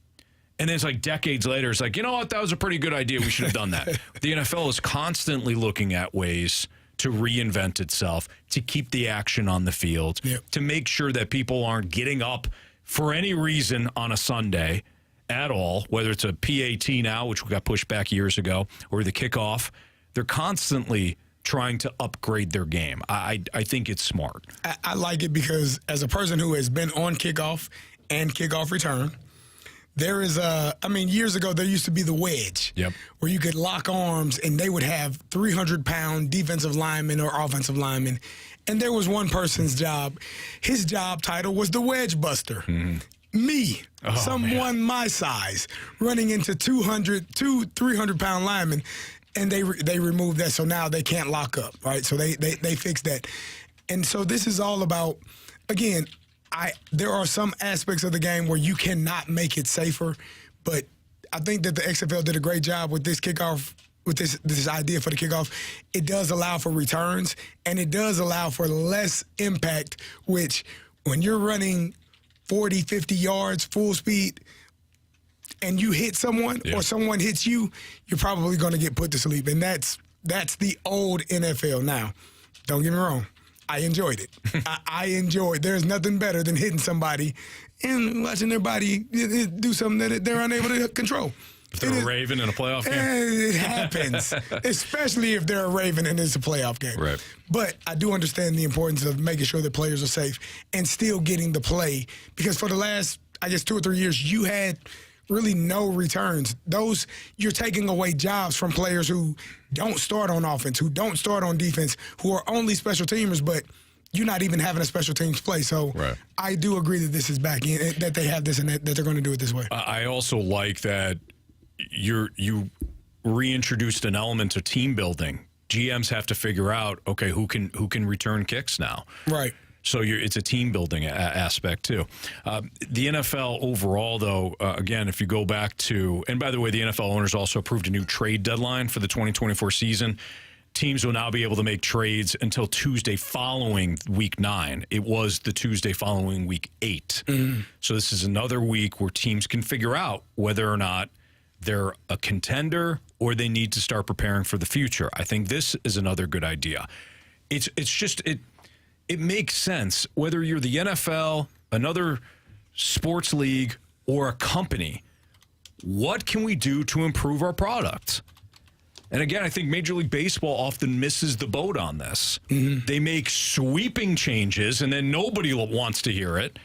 And then it's like decades later, it's like, you know what, that was a pretty good idea. We should have done that. The NFL is constantly looking at ways to reinvent itself, to keep the action on the field, to make sure that people aren't getting up for any reason on a Sunday at all, whether it's a PAT now, which got pushed back years ago, or the kickoff. They're constantly trying to upgrade their game. I think it's smart. I like it because as a person who has been on kickoff and kickoff return, there is years ago there used to be the wedge where you could lock arms and they would have 300-pound defensive linemen or offensive linemen. And there was one person's job. His job title was the wedge buster. Mm-hmm. Me, someone my size, running into 300-pound linemen. And they removed that, so now they can't lock up, right? So they fixed that. And so this is all about, again, there are some aspects of the game where you cannot make it safer, but I think that the XFL did a great job with this kickoff, with this idea for the kickoff. It does allow for returns, and it does allow for less impact, which when you're running 40, 50 yards full speed and you hit someone or someone hits you, you're probably going to get put to sleep. And that's the old NFL. Now, don't get me wrong. I enjoyed it. I enjoyed. There's nothing better than hitting somebody and watching their body do something that they're unable to control. If they're a Raven in a playoff game? It happens, especially if they're a Raven and it's a playoff game. Right. But I do understand the importance of making sure that players are safe and still getting the play, because for the last, 2 or 3 years, you had really no returns. You're taking away jobs from players who don't start on offense, who don't start on defense, who are only special teamers, but you're not even having a special teams play. So I do agree that this is back in, that they have this and that they're going to do it this way. I also like that you reintroduced an element of team building. GMs have to figure out, okay, who can return kicks now. Right. So it's a team building aspect too. The NFL overall, though, again, if you go back to, and by the way, the NFL owners also approved a new trade deadline for the 2024 season. Teams will now be able to make trades until Tuesday following week 9. It was the Tuesday following week 8. Mm-hmm. So this is another week where teams can figure out whether or not they're a contender or they need to start preparing for the future. I think this is another good idea. It makes sense whether you're the NFL, another sports league, or a company. What can we do to improve our product? And again, I think Major League Baseball often misses the boat on this. Mm-hmm. They make sweeping changes, and then nobody wants to hear it.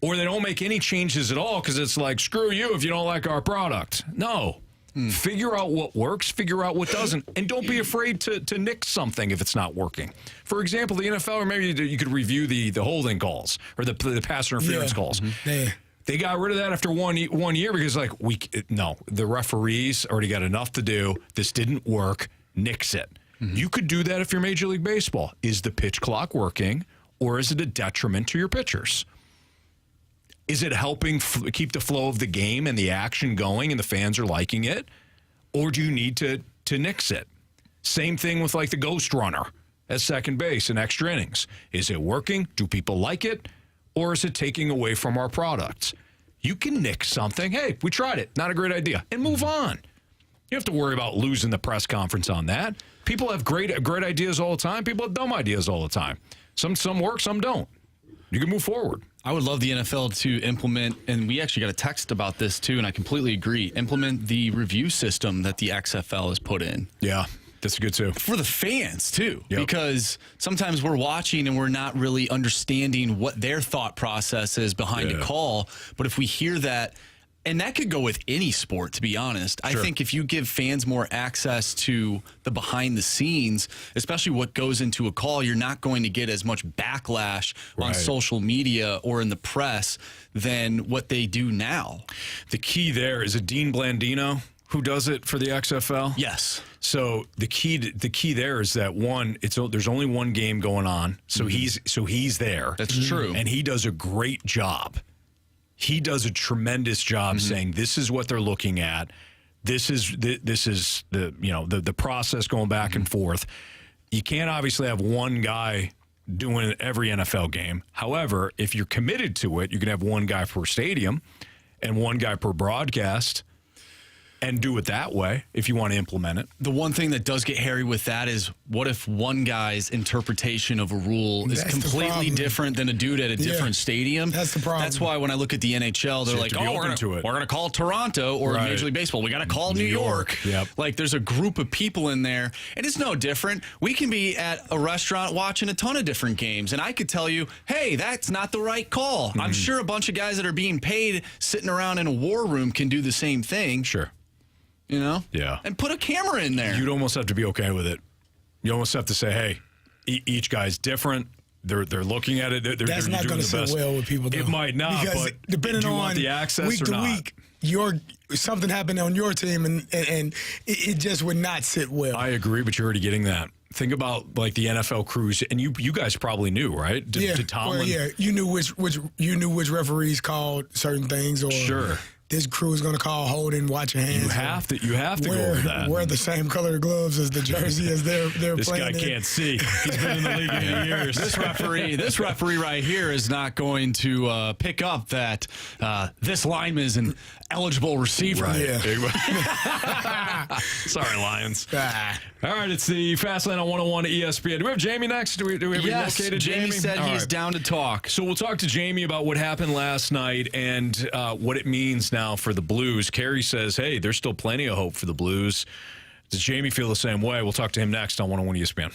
Or they don't make any changes at all because it's like, screw you if you don't like our product. No. Figure out what works, figure out what doesn't, and don't be afraid to nix something if it's not working. For example, the NFL, or maybe you could review the holding calls or the pass interference calls. Yeah. They got rid of that after one year because, like, the referees already got enough to do. This didn't work. Nix it. You could do that if you're Major League Baseball. Is the pitch clock working, or is it a detriment to your pitchers? Is it helping keep the flow of the game and the action going and the fans are liking it? Or do you need to nix it? Same thing with, like, the ghost runner at second base in extra innings. Is it working? Do people like it? Or is it taking away from our products? You can nix something. Hey, we tried it. Not a great idea. And move on. You have to worry about losing the press conference on that. People have great ideas all the time. People have dumb ideas all the time. Some work, some don't. You can move forward. I would love the NFL to implement, and we actually got a text about this too, and I completely agree, implement the review system that the XFL has put in. Yeah, that's good too. For the fans too, Yep. because sometimes we're watching and we're not really understanding what their thought process is behind a call. But if we hear that, and that could go with any sport, to be honest. Sure. I think if you give fans more access to the behind the scenes, especially what goes into a call, you're not going to get as much backlash on Right. social media or in the press than what they do now. The key there is it Dean Blandino who does it for the XFL. Yes. So the key there is that there's only one game going on, so he's there. That's true. And he does a great job. He does a tremendous job saying this is what they're looking at. This is the process going back and forth. You can't obviously have one guy doing every NFL game. However, if you're committed to it, you can have one guy per stadium and one guy per broadcast and do it that way if you want to implement it. The one thing that does get hairy with that is what if one guy's interpretation of a rule is That's the completely problem. different than a dude at a different stadium? That's the problem. That's why when I look at the NHL, they're you have like, to be oh, open to it. we're going to call Toronto or Right. Major League Baseball. We got to call New York. Yep. Like there's a group of people in there, and it's no different. We can be at a restaurant watching a ton of different games, and I could tell you, hey, that's not the right call. I'm sure a bunch of guys that are being paid sitting around in a war room can do the same thing. Sure. You know? Yeah. And put a camera in there. You'd almost have to be okay with it. You almost have to say, hey, each guy's different. They're looking at it. That's not going to sit well with people, though. It might not, because but depending do you on want the access week or to not? week, something happened on your team, and it just would not sit well. I agree, but you're already getting that. Think about like the NFL crews, and you guys probably knew, right? Did Tomlin? Well, yeah, you knew which referees called certain things, or Sure. this crew is going to call holding, watch your hands. You have to go over that. Wear the same color gloves as the jersey as they're This playing. guy can't see. He's been in the league 8 years. This referee right here is not going to pick up that this lineman is an eligible receiver. Right. Yeah. Sorry, Lions. Ah. All right, it's the Fastlane on 101 at ESPN. Do we have Jamie next? Do we have Yes, relocated Jamie said All he's right. down to talk. So we'll talk to Jamie about what happened last night and what it means now for the Blues. Carey says, hey, there's still plenty of hope for the Blues. Does Jamie feel the same way? We'll talk to him next on 101 ESPN.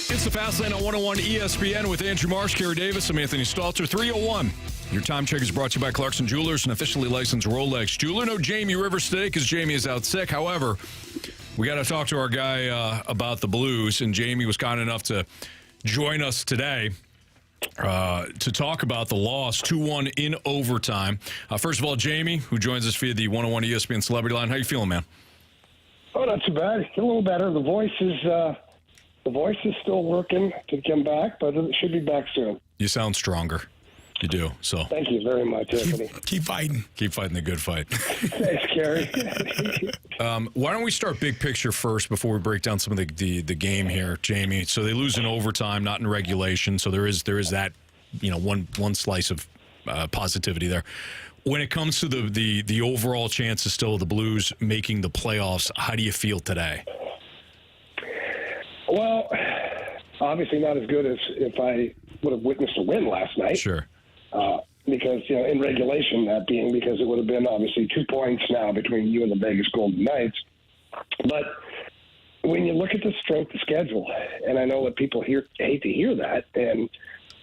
It's the Fast Lane on 101 ESPN with Andrew Marsh, Carey Davis. I'm Anthony Stalter. 301. Your time check is brought to you by Clarkson Jewelers, an officially licensed Rolex jeweler. No Jamie Rivers today because Jamie is out sick. However, we got to talk to our guy about the Blues, and Jamie was kind enough to join us today to talk about the loss 2-1 in overtime. First of all, Jamie, who joins us via the 101 ESPN Celebrity Line. How you feeling, man? Oh, not too bad. A little better. The voice is still working to come back, but it should be back soon. You sound stronger. You do. So thank you very much, Anthony. Keep fighting. Keep fighting the good fight. Thanks, Carey. Why don't we start big picture first before we break down some of the game here, Jamie? So they lose in overtime, not in regulation. So there is that, one slice of positivity there. When it comes to the overall chances still of the Blues making the playoffs, how do you feel today? Well, obviously not as good as if I would have witnessed a win last night. Sure. Because, in regulation, that being because it would have been obviously 2 points now between you and the Vegas Golden Knights. But when you look at the strength of schedule, and I know that people hate to hear that, and,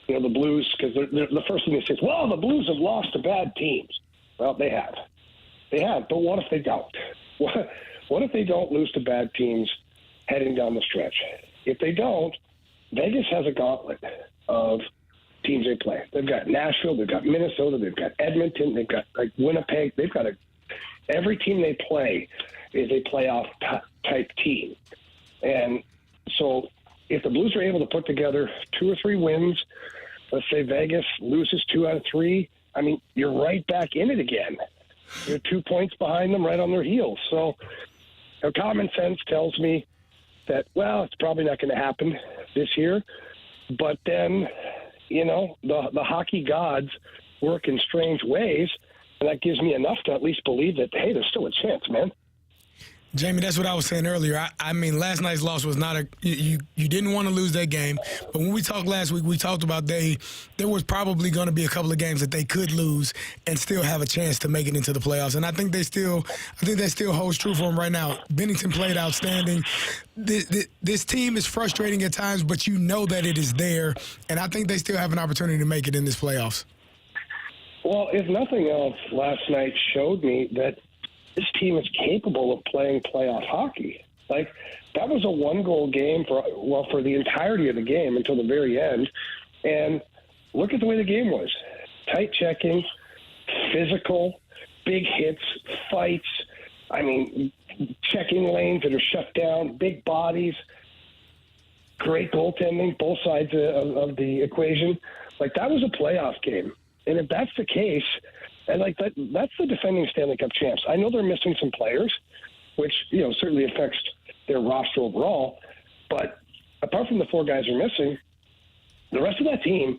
the Blues, because the first thing they say is, well, the Blues have lost to bad teams. Well, they have. They have, but what if they don't? What if they don't lose to bad teams heading down the stretch? If they don't, Vegas has a gauntlet of teams they play. They've got Nashville, they've got Minnesota, they've got Edmonton, they've got Winnipeg. They've got every team they play is a playoff type team. And so if the Blues are able to put together 2 or 3 wins, let's say Vegas loses 2 out of 3, I mean, you're right back in it again. You're 2 points behind them, right on their heels. So common sense tells me that, well, it's probably not going to happen this year. But then, the hockey gods work in strange ways, and that gives me enough to at least believe that, hey, there's still a chance, man. Jamie, that's what I was saying earlier. I mean, last night's loss was not you didn't want to lose that game. But when we talked last week, we talked about there was probably going to be a couple of games that they could lose and still have a chance to make it into the playoffs. And I think that still holds true for them right now. Binnington played outstanding. This team is frustrating at times, but you know that it is there. And I think they still have an opportunity to make it in this playoffs. Well, if nothing else, last night showed me that this team is capable of playing playoff hockey. Like, that was a 1-goal game for the entirety of the game until the very end. And look at the way the game was. Tight checking, physical, big hits, fights. I mean, checking lanes that are shut down, big bodies, great goaltending, both sides of the equation. Like, that was a playoff game. And if that's the case, and that's the defending Stanley Cup champs. I know they're missing some players, which certainly affects their roster overall. But apart from the 4 guys who are missing, the rest of that team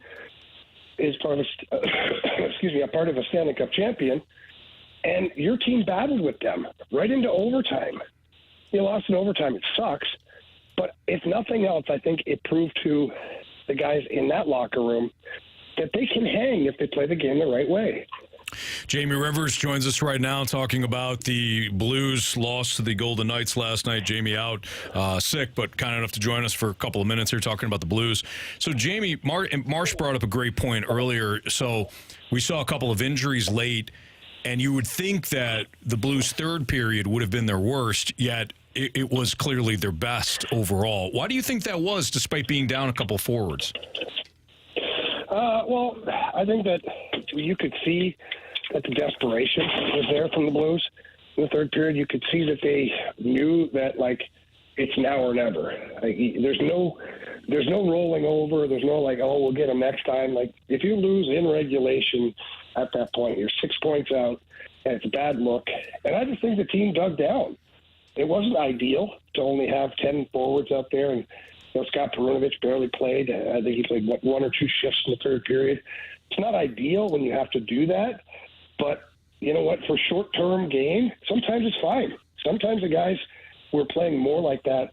is part of a Stanley Cup champion. And your team battled with them right into overtime. You lost in overtime. It sucks. But if nothing else, I think it proved to the guys in that locker room that they can hang if they play the game the right way. Jamie Rivers joins us right now talking about the Blues loss to the Golden Knights last night. Jamie out sick, but kind enough to join us for a couple of minutes here talking about the Blues. So, Jamie, Marsh brought up a great point earlier. So we saw a couple of injuries late, and you would think that the Blues' third period would have been their worst, yet it was clearly their best overall. Why do you think that was, despite being down a couple forwards? Well, I think that you could see that the desperation was there from the Blues in the third period. You could see that they knew that, it's now or never. There's no rolling over. There's no we'll get them next time. If you lose in regulation at that point, you're 6 points out, and it's a bad look. And I just think the team dug down. It wasn't ideal to only have 10 forwards out there, and Scott Perunovich barely played. I think he played 1 or 2 shifts in the third period. It's not ideal when you have to do that, but you know what? For short-term game, sometimes it's fine. Sometimes the guys who are playing more like that,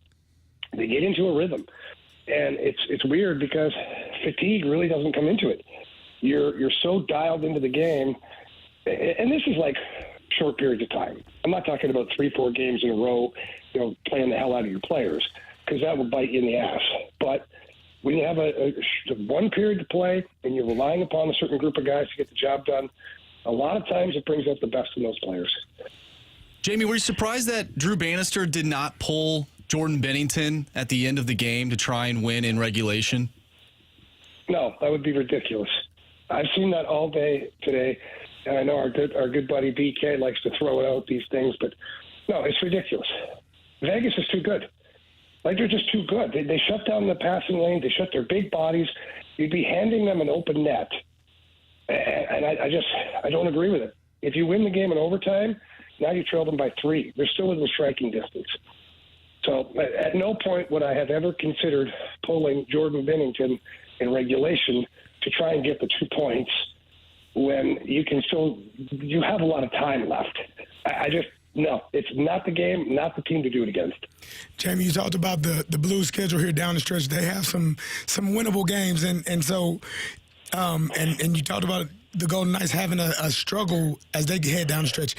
they get into a rhythm. And it's weird because fatigue really doesn't come into it. you're so dialed into the game, and this is like short periods of time. I'm not talking about 3-4 games in a row, playing the hell out of your players, because that will bite you in the ass. But when you have a one period to play and you're relying upon a certain group of guys to get the job done, a lot of times it brings out the best in those players. Jamie, were you surprised that Drew Bannister did not pull Jordan Bennington at the end of the game to try and win in regulation? No, that would be ridiculous. I've seen that all day today, and I know our good buddy BK likes to throw out these things, but no, it's ridiculous. Vegas is too good. They're just too good. They shut down the passing lane. They shut their big bodies. You'd be handing them an open net. And I don't agree with it. If you win the game in overtime, now you trail them by 3. They're still within striking distance. So at no point would I have ever considered pulling Jordan Bennington in regulation to try and get the 2 points when you have a lot of time left. No, it's not the game, not the team to do it against. Jamie, you talked about the Blues schedule here down the stretch. They have some winnable games, and so and you talked about the Golden Knights having a struggle as they head down the stretch.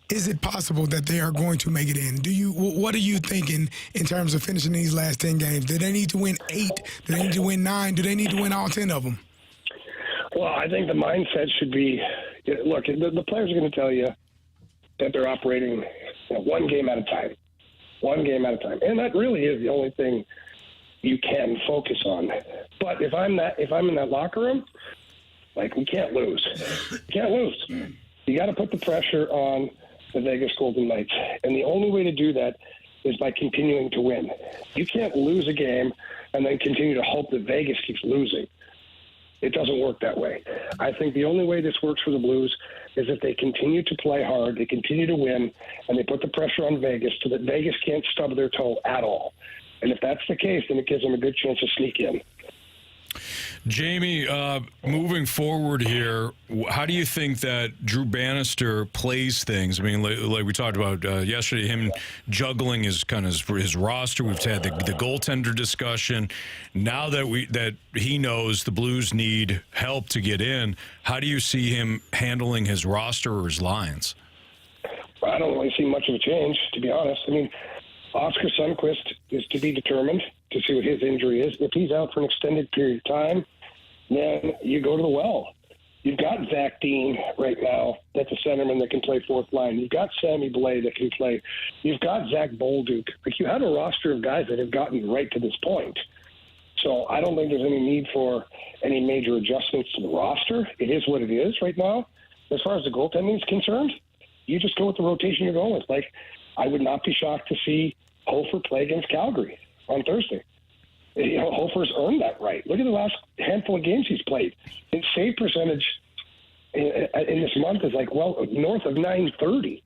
Is it possible that they are going to make it in? What are you thinking in terms of finishing these last 10 games? Do they need to win 8? Do they need to win 9? Do they need to win all 10 of them? Well, I think the mindset should be, look, the players are going to tell you that they're operating one game at a time. One game at a time. And that really is the only thing you can focus on. But if I'm in that locker room, we can't lose. You can't lose. You got to put the pressure on the Vegas Golden Knights. And the only way to do that is by continuing to win. You can't lose a game and then continue to hope that Vegas keeps losing. It doesn't work that way. I think the only way this works for the Blues is if they continue to play hard, they continue to win, and they put the pressure on Vegas so that Vegas can't stub their toe at all. And if that's the case, then it gives them a good chance to sneak in. Jamie, moving forward here, how do you think that Drew Bannister plays things? I mean, like we talked about yesterday, him juggling his roster. We've had the goaltender discussion. Now that he knows the Blues need help to get in, how do you see him handling his roster or his lines? I don't really see much of a change, to be honest. I mean, Oscar Sundqvist is to be determined to see what his injury is. If he's out for an extended period of time, then you go to the well. You've got Zach Dean right now. That's a centerman that can play fourth line. You've got Sammy Blais that can play. You've got Zach Bolduc. You have a roster of guys that have gotten right to this point. So I don't think there's any need for any major adjustments to the roster. It is what it is right now. As far as the goaltending is concerned, you just go with the rotation you're going with. I would not be shocked to see Hofer play against Calgary on Thursday. Hofer's earned that right. Look at the last handful of games he's played. His save percentage in this month is north of 930.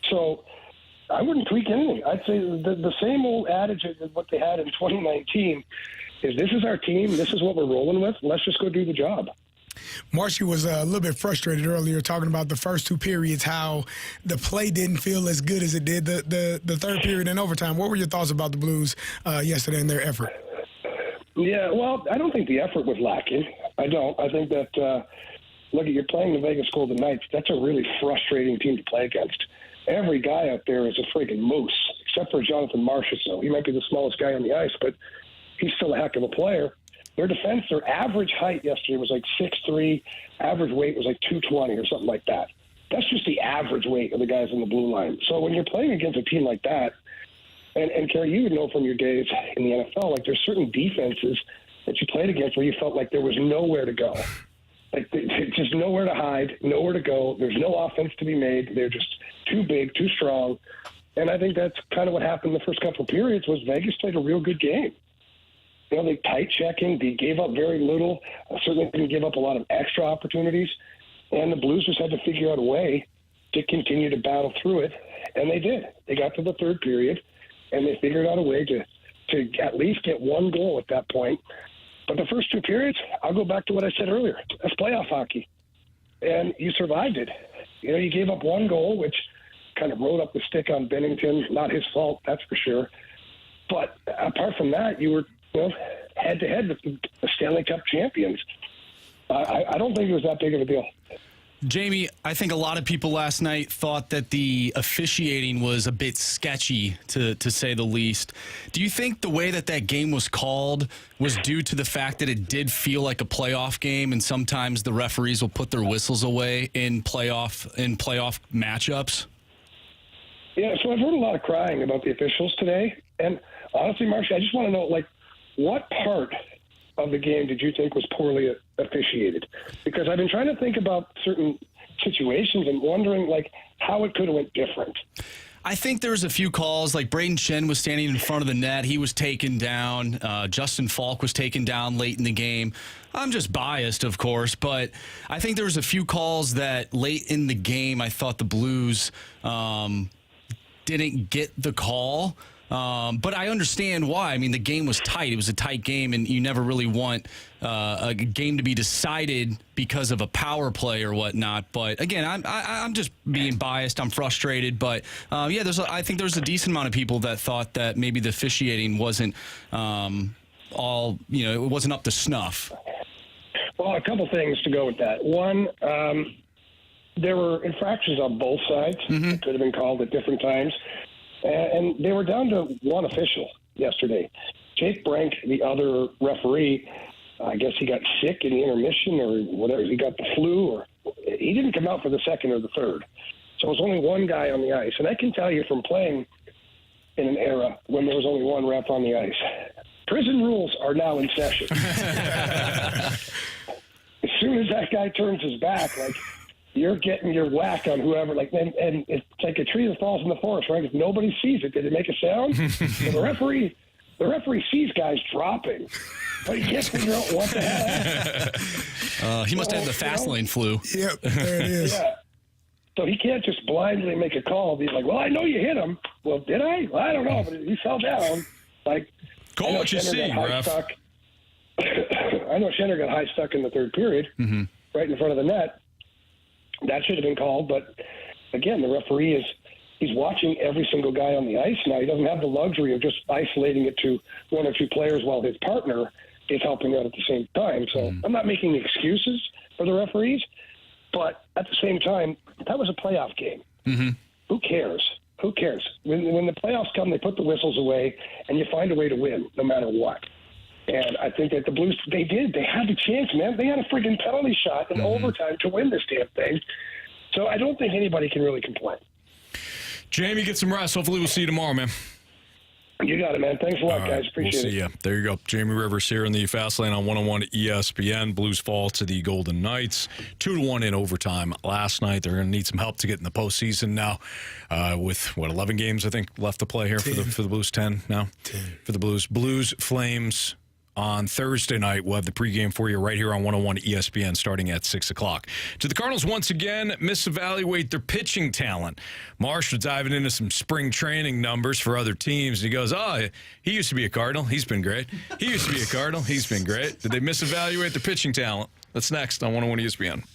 So I wouldn't tweak anything. I'd say the same old adage of what they had in 2019 is this is our team, this is what we're rolling with, let's just go do the job. Marshy was a little bit frustrated earlier talking about the first 2 periods, how the play didn't feel as good as it did the third period in overtime. What were your thoughts about the Blues yesterday and their effort? Yeah, well, I don't think the effort was lacking. I don't. I think that, you're playing the Vegas Golden Knights. That's a really frustrating team to play against. Every guy out there is a freaking moose, except for Jonathan Marchessault. He might be the smallest guy on the ice, but he's still a heck of a player. Their defense, their average height yesterday was 6'3", average weight was 220 or something like that. That's just the average weight of the guys on the blue line. So when you're playing against a team like that, and Carey, you would know from your days in the NFL, there's certain defenses that you played against where you felt like there was nowhere to go. Just nowhere to hide, nowhere to go. There's no offense to be made. They're just too big, too strong. And I think that's kind of what happened the first couple of periods was Vegas played a real good game. They tight checking. They gave up very little. Certainly didn't give up a lot of extra opportunities. And the Blues just had to figure out a way to continue to battle through it. And they did. They got to the third period, and they figured out a way to at least get one goal at that point. But the first 2 periods, I'll go back to what I said earlier. That's playoff hockey. And you survived it. You gave up 1 goal, which kind of rode up the stick on Bennington. Not his fault, that's for sure. But apart from that, you were head-to-head with the Stanley Cup champions. I don't think it was that big of a deal. Jamie, I think a lot of people last night thought that the officiating was a bit sketchy, to say the least. Do you think the way that game was called was due to the fact that it did feel like a playoff game, and sometimes the referees will put their whistles away in playoff matchups? Yeah, so I've heard a lot of crying about the officials today. And honestly, Marcia, I just want to know, what part of the game did you think was poorly officiated? Because I've been trying to think about certain situations and wondering, how it could have went different. I think there was a few calls, like Braden Shen was standing in front of the net. He was taken down. Justin Falk was taken down late in the game. I'm just biased, of course, but I think there was a few calls that late in the game I thought the Blues didn't get the call. But I understand why. I mean, the game was tight. It was a tight game, and you never really want a game to be decided because of a power play or whatnot. But again, I'm just being biased. I'm frustrated. But I think there's a decent amount of people that thought that maybe the officiating wasn't it wasn't up to snuff. Well, a couple things to go with that. One, there were infractions on both sides. Mm-hmm. It could have been called at different times. And they were down to one official yesterday. Jake Brank, the other referee, I guess he got sick in the intermission or whatever. He got the flu, or he didn't come out for the second or the third. So it was only one guy on the ice. And I can tell you from playing in an era when there was only one ref on the ice, prison rules are now in session. As soon as that guy turns his back, you're getting your whack on whoever, and it's like a tree that falls in the forest, right? If nobody sees it, did it make a sound? So the referee sees guys dropping, but he can't figure out what the hell. He must have the fast lane flu. Yep, there it is. Yeah. So he can't just blindly make a call. Be like, well, I know you hit him. Well, did I? Well, I don't know, but he fell down. Call what you see, ref. I know Schenner got high stuck in the third period, right in front of the net. That should have been called, but again, the referee he's watching every single guy on the ice now. He doesn't have the luxury of just isolating it to one or two players while his partner is helping out at the same time. So I'm not making excuses for the referees, but at the same time, that was a playoff game. Mm-hmm. Who cares? Who cares? When the playoffs come, they put the whistles away, and you find a way to win no matter what. And I think that the Blues, they did. They had the chance, man. They had a friggin' penalty shot in overtime to win this damn thing. So I don't think anybody can really complain. Jamie, get some rest. Hopefully we'll see you tomorrow, man. You got it, man. Thanks a lot, guys. Appreciate we'll see you. There you go. Jamie Rivers here in the Fast Lane on 101 ESPN. Blues fall to the Golden Knights. 2-1 in overtime last night. They're going to need some help to get in the postseason now with, 11 games, I think, left to play here for the Blues. 10 now 10. For the Blues. Blues, Flames on Thursday night. We'll have the pregame for you right here on 101 ESPN starting at 6 o'clock. To the Cardinals once again misevaluate their pitching talent. Marsh was diving into some spring training numbers for other teams. And he goes, he used to be a Cardinal. He's been great. He used to be a Cardinal. He's been great. Did they misevaluate their pitching talent? That's next on 101 ESPN.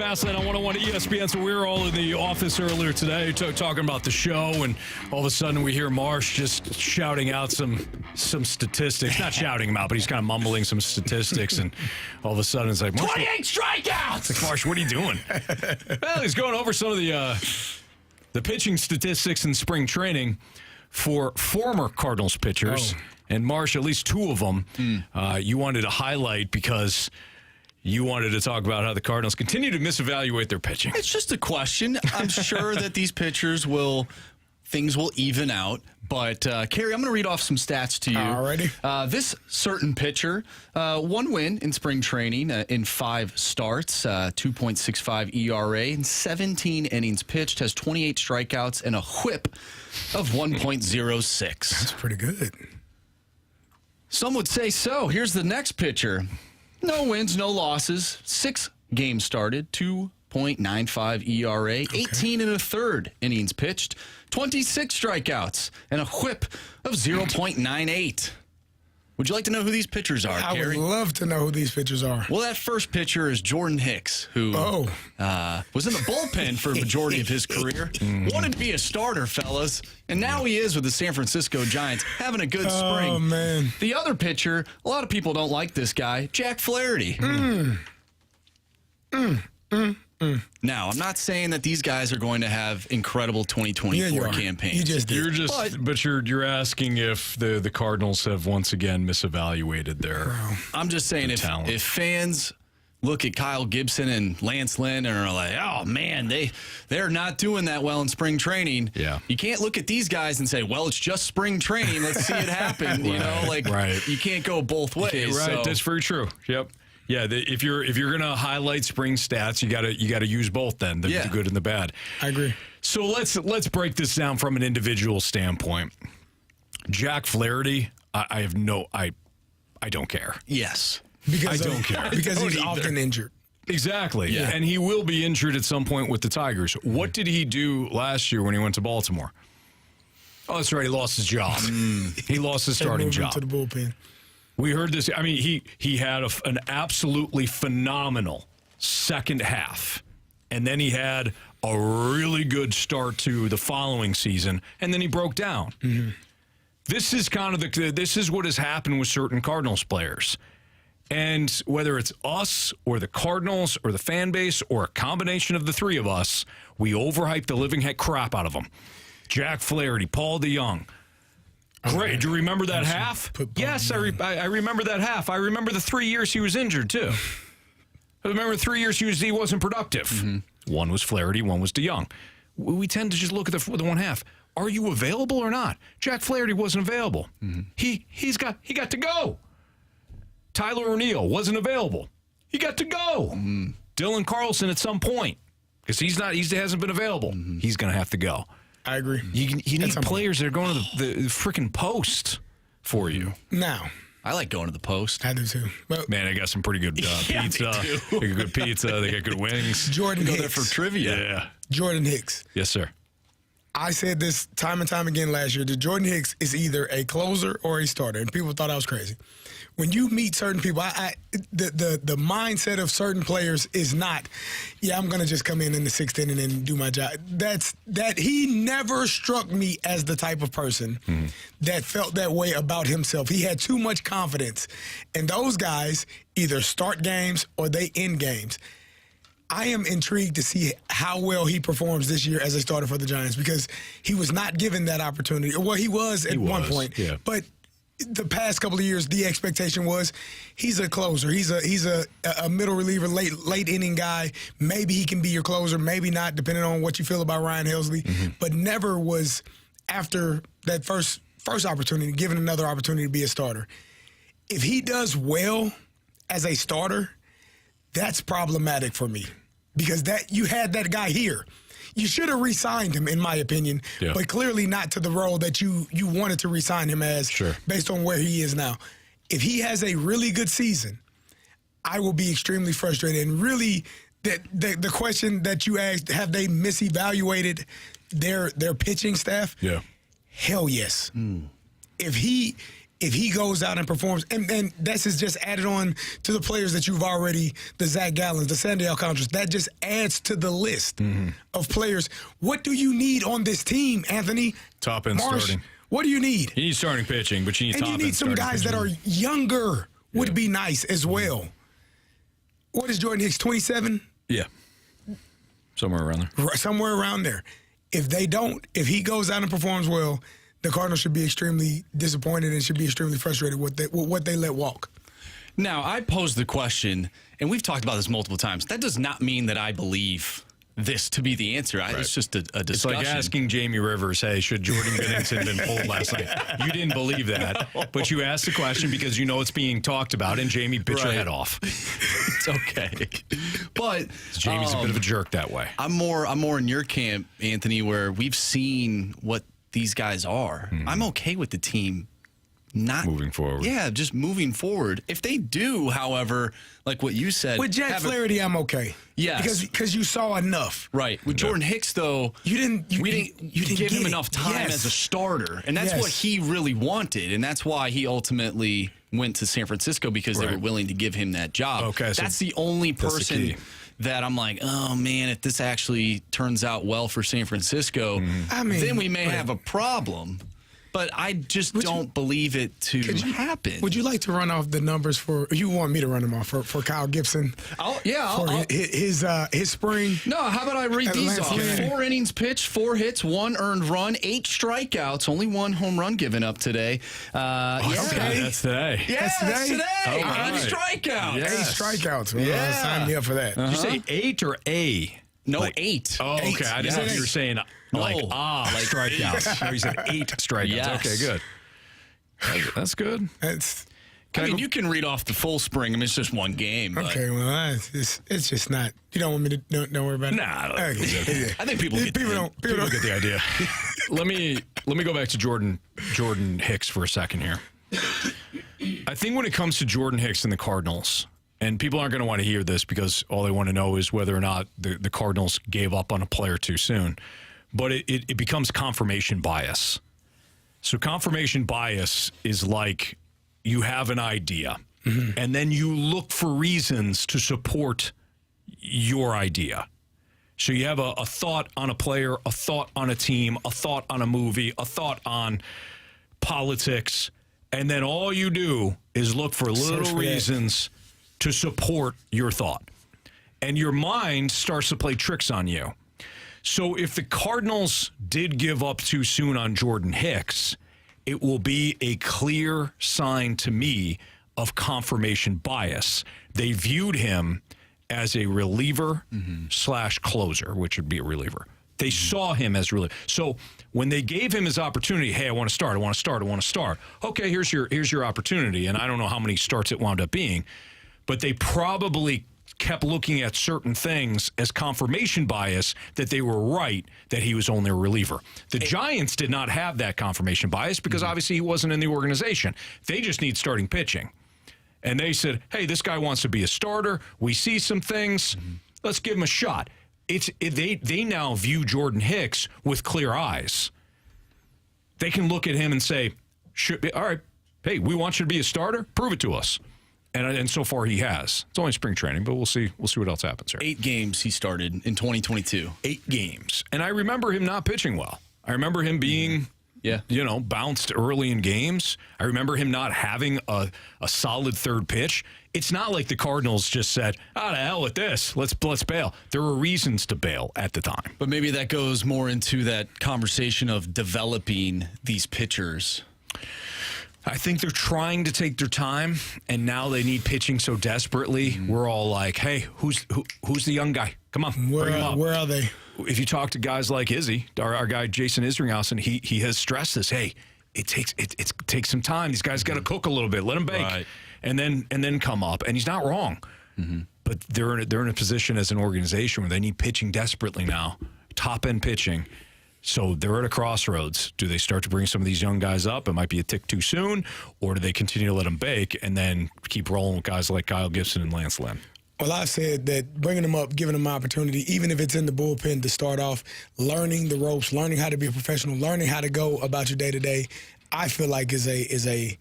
Fastlane on 101 ESPN. So we were all in the office earlier today talking about the show, and all of a sudden we hear Marsh just shouting out some statistics. Not shouting them out, but he's kind of mumbling some statistics, and all of a sudden it's like, 28 strikeouts! It's like, Marsh, what are you doing? Well, he's going over some of the pitching statistics in spring training for former Cardinals pitchers. Oh. And Marsh, at least two of them, you wanted to highlight because you wanted to talk about how the Cardinals continue to misevaluate their pitching. It's just a question. I'm sure that these pitchers things will even out. But, Carey, I'm going to read off some stats to you. Alrighty. This certain pitcher, 1 win in spring training in 5 starts, 2.65 ERA, and 17 innings pitched, has 28 strikeouts and a whip of 1.06. That's pretty good. Some would say so. Here's the next pitcher. No wins, no losses. 6 games started, 2.95 ERA, 18 and a third innings pitched, 26 strikeouts, and a whip of 0.98. Would you like to know who these pitchers are, I Carey? would love to know who these pitchers are. Well, that first pitcher is Jordan Hicks, who was in the bullpen for a majority of his career. Wanted to be a starter, fellas, and now he is with the San Francisco Giants, having a good spring. Oh, man. The other pitcher, a lot of people don't like this guy, Jack Flaherty. Now, I'm not saying that these guys are going to have incredible 2024 campaigns. You just did. But you're asking if the Cardinals have once again misevaluated their. I'm just saying if fans look at Kyle Gibson and Lance Lynn and are like, oh man, they're not doing that well in spring training. Yeah. You can't look at these guys and say, well, it's just spring training. Let's see it happen. You know, you can't go both ways. Right, so. that's very true. Yep. Yeah, if you're gonna highlight spring stats, you gotta use both then, the good and the bad. I agree. So let's break this down from an individual standpoint. Jack Flaherty, I don't care. Yes. Because I don't care. Because I don't he's either. often injured. Exactly. Yeah. And he will be injured at some point with the Tigers. What did he do last year when he went to Baltimore? Oh, that's right. He lost his job. He lost his starting job. To the bullpen. We heard this. I mean, he had an absolutely phenomenal second half, and then he had a really good start to the following season, and then he broke down. Mm-hmm. This is kind of this is what has happened with certain Cardinals players, and whether it's us or the Cardinals or the fan base or a combination of the three of us, we overhype the living crap out of them. Jack Flaherty, Paul DeYoung. Great. Do you remember that half? Yes, I remember that half. I remember the 3 years he was injured, too. I remember 3 years he wasn't productive. Mm-hmm. One was Flaherty, one was DeYoung. We tend to just look at the one half. Are you available or not? Jack Flaherty wasn't available. Mm-hmm. He got to go. Tyler O'Neill wasn't available. He got to go. Mm-hmm. Dylan Carlson at some point, because he hasn't been available. Mm-hmm. He's going to have to go. I agree. You need players that are going to the freaking post for you. Now, I like going to the post. I do too. Well, man, they got some pretty good pizza. They got good pizza. They got good wings. Jordan Hicks. Hicks. Go there for trivia. Yeah. Jordan Hicks. Yes, sir. I said this time and time again last year that Jordan Hicks is either a closer or a starter, and people thought I was crazy. When you meet certain people, the mindset of certain players is not, I'm going to just come in the sixth inning and do my job. That he never struck me as the type of person that felt that way about himself. He had too much confidence, and those guys either start games or they end games. I am intrigued to see how well he performs this year as a starter for the Giants because he was not given that opportunity. Well, he was at one point, but the past couple of years, the expectation was he's a closer. He's a middle reliever, late inning guy. Maybe he can be your closer, maybe not, depending on what you feel about Ryan Helsley. Mm-hmm. But never was, after that first opportunity, given another opportunity to be a starter. If he does well as a starter, that's problematic for me because you had that guy here. You should have re-signed him, in my opinion, but clearly not to the role that you wanted to re-sign him as based on where he is now. If he has a really good season, I will be extremely frustrated. And really, the question that you asked, have they misevaluated their pitching staff? Yeah. Hell yes. If he if he goes out and performs, and this is just added on to the players that you've already, the Zach Gallens, the Sandy Alcantara's, that just adds to the list of players. What do you need on this team, Anthony? Top end Marsh, starting. What do you need? You need starting pitching, but you need And top you end need some guys pitching. that are younger would be nice as well. What is Jordan Hicks, 27? Yeah. Somewhere around there. Somewhere around there. If he goes out and performs well, the Cardinals should be extremely disappointed and should be extremely frustrated with what they let walk. Now, I posed the question, and we've talked about this multiple times. That does not mean that I believe this to be the answer. It's just a discussion. It's like asking Jamie Rivers, hey, should Jordan Bennington been pulled last night? You didn't believe that, but you asked the question because you know it's being talked about, and Jamie bit your head off. It's okay. But Jamie's a bit of a jerk that way. I'm more in your camp, Anthony, where we've seen what these guys are. I'm okay with the team not moving forward. Yeah, just moving forward. If they do, however, like what you said, With Jack Flaherty, I'm okay. Yes. Because you saw enough. Right. With Jordan Hicks, though, You didn't give him enough time as a starter. And that's what he really wanted. And that's why he ultimately went to San Francisco, because they were willing to give him that job. Okay, so that's the only person that I'm like, oh, man, if this actually turns out well for San Francisco, then we may have a problem. But I just don't believe it to happen. Would you like to run off the numbers for? You want me to run them off for Kyle Gibson? His spring. No, how about I read these off? 4 innings pitched, 4 hits, 1 earned run, 8 strikeouts, only 1 home run given up today. That's today. Yeah, that's today. Oh, 8 right. strikeouts. Yes. 8 strikeouts. Well, sign me up for that. Did you say 8 or A? No, 8. Oh, okay. 8. I didn't know if you were saying like strikeouts. No, you said 8 strikeouts. Yes. Okay, good. That's good. You can read off the full spring. I mean, it's just one game. But Okay, well, it's just not. You don't want me to don't worry about it. Nah, Okay. I think people get People get the idea. let me go back to Jordan Hicks for a second here. I think when it comes to Jordan Hicks and the Cardinals, and people aren't going to want to hear this because all they want to know is whether or not the Cardinals gave up on a player too soon. But it becomes confirmation bias. So confirmation bias is like you have an idea, and then you look for reasons to support your idea. So you have a thought on a player, a thought on a team, a thought on a movie, a thought on politics, and then all you do is look for little reasons to support your thought. And your mind starts to play tricks on you. So if the Cardinals did give up too soon on Jordan Hicks, it will be a clear sign to me of confirmation bias. They viewed him as a reliever / closer, which would be a reliever. They saw him as reliever. So when they gave him his opportunity, hey, I want to start. Okay, here's your opportunity. And I don't know how many starts it wound up being, but they probably kept looking at certain things as confirmation bias that they were right that he was only a reliever. The Giants did not have that confirmation bias because obviously he wasn't in the organization. They just need starting pitching. And they said, hey, this guy wants to be a starter. We see some things. Let's give him a shot. They now view Jordan Hicks with clear eyes. They can look at him and say, all right, hey, we want you to be a starter. Prove it to us. And so far he has. It's only spring training, but we'll see what else happens here. 8 games he started in 2022. 8 games. And I remember him not pitching well. I remember him being, bounced early in games. I remember him not having a solid third pitch. It's not like the Cardinals just said, to hell with this. Let's bail. There were reasons to bail at the time. But maybe that goes more into that conversation of developing these pitchers. I think they're trying to take their time, and now they need pitching so desperately. We're all like, hey, who's the young guy? Come on, bring him up. Where are they? If you talk to guys like Izzy, our guy Jason Isringhausen, he has stressed this. Hey, it takes some time. These guys got to cook a little bit. Let them bake, and then come up. And he's not wrong. But they're in a position as an organization where they need pitching desperately now, top end pitching. So they're at a crossroads. Do they start to bring some of these young guys up? It might be a tick too soon, or do they continue to let them bake and then keep rolling with guys like Kyle Gibson and Lance Lynn? Well, I said that bringing them up, giving them an opportunity, even if it's in the bullpen to start off, learning the ropes, learning how to be a professional, learning how to go about your day-to-day, I feel like is a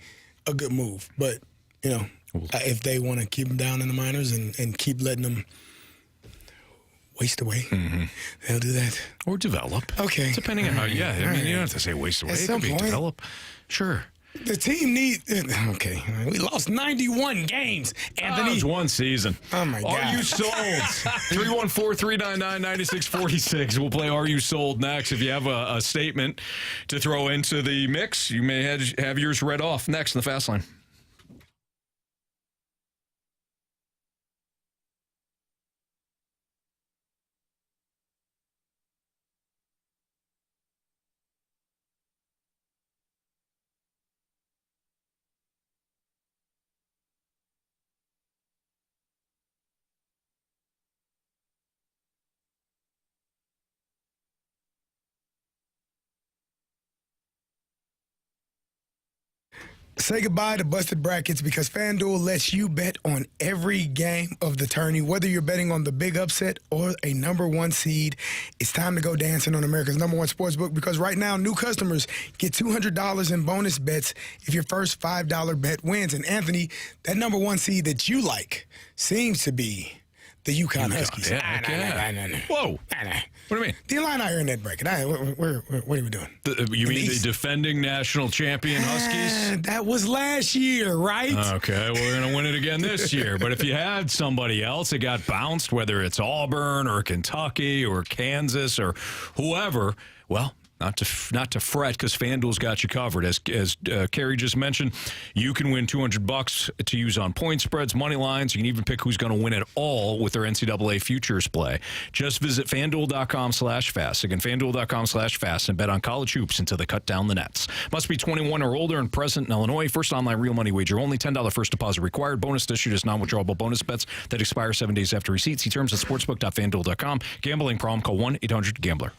a good move. But, if they want to keep him down in the minors and keep letting them waste away, they'll do that. Or develop. Okay. Depending on how, you don't have to say waste away. At It some could be point. develop. Sure. The team needs. Okay, we lost 91 games, Anthony. That was one season. Oh, my God. Are you sold? 314-399-9646. We'll play Are You Sold next. If you have a statement to throw into the mix, you may have yours read off next in the Fast Line. Say goodbye to busted brackets because FanDuel lets you bet on every game of the tourney. Whether you're betting on the big upset or a number one seed, it's time to go dancing on America's number one sportsbook because right now, new customers get $200 in bonus bets if your first $5 bet wins. And Anthony, that number one seed that you like seems to be the UConn Huskies. Yeah. Whoa. What do you mean? The Illini are in that bracket. What are we doing? You mean the defending national champion Huskies? That was last year, right? Okay, well, we're going to win it again this year. But if you had somebody else that got bounced, whether it's Auburn or Kentucky or Kansas or whoever, well, not to fret because FanDuel's got you covered. As Carey just mentioned, you can win $200 to use on point spreads, money lines. You can even pick who's going to win it all with their NCAA futures play. Just visit FanDuel.com/fast. Again, FanDuel.com/fast and bet on college hoops until they cut down the nets. Must be 21 or older and present in Illinois. First online real money wager only. $10 first deposit required. Bonus issued as non-withdrawable bonus bets that expire 7 days after receipt. See terms at sportsbook.fanduel.com. Gambling problem? Call 1-800-GAMBLER.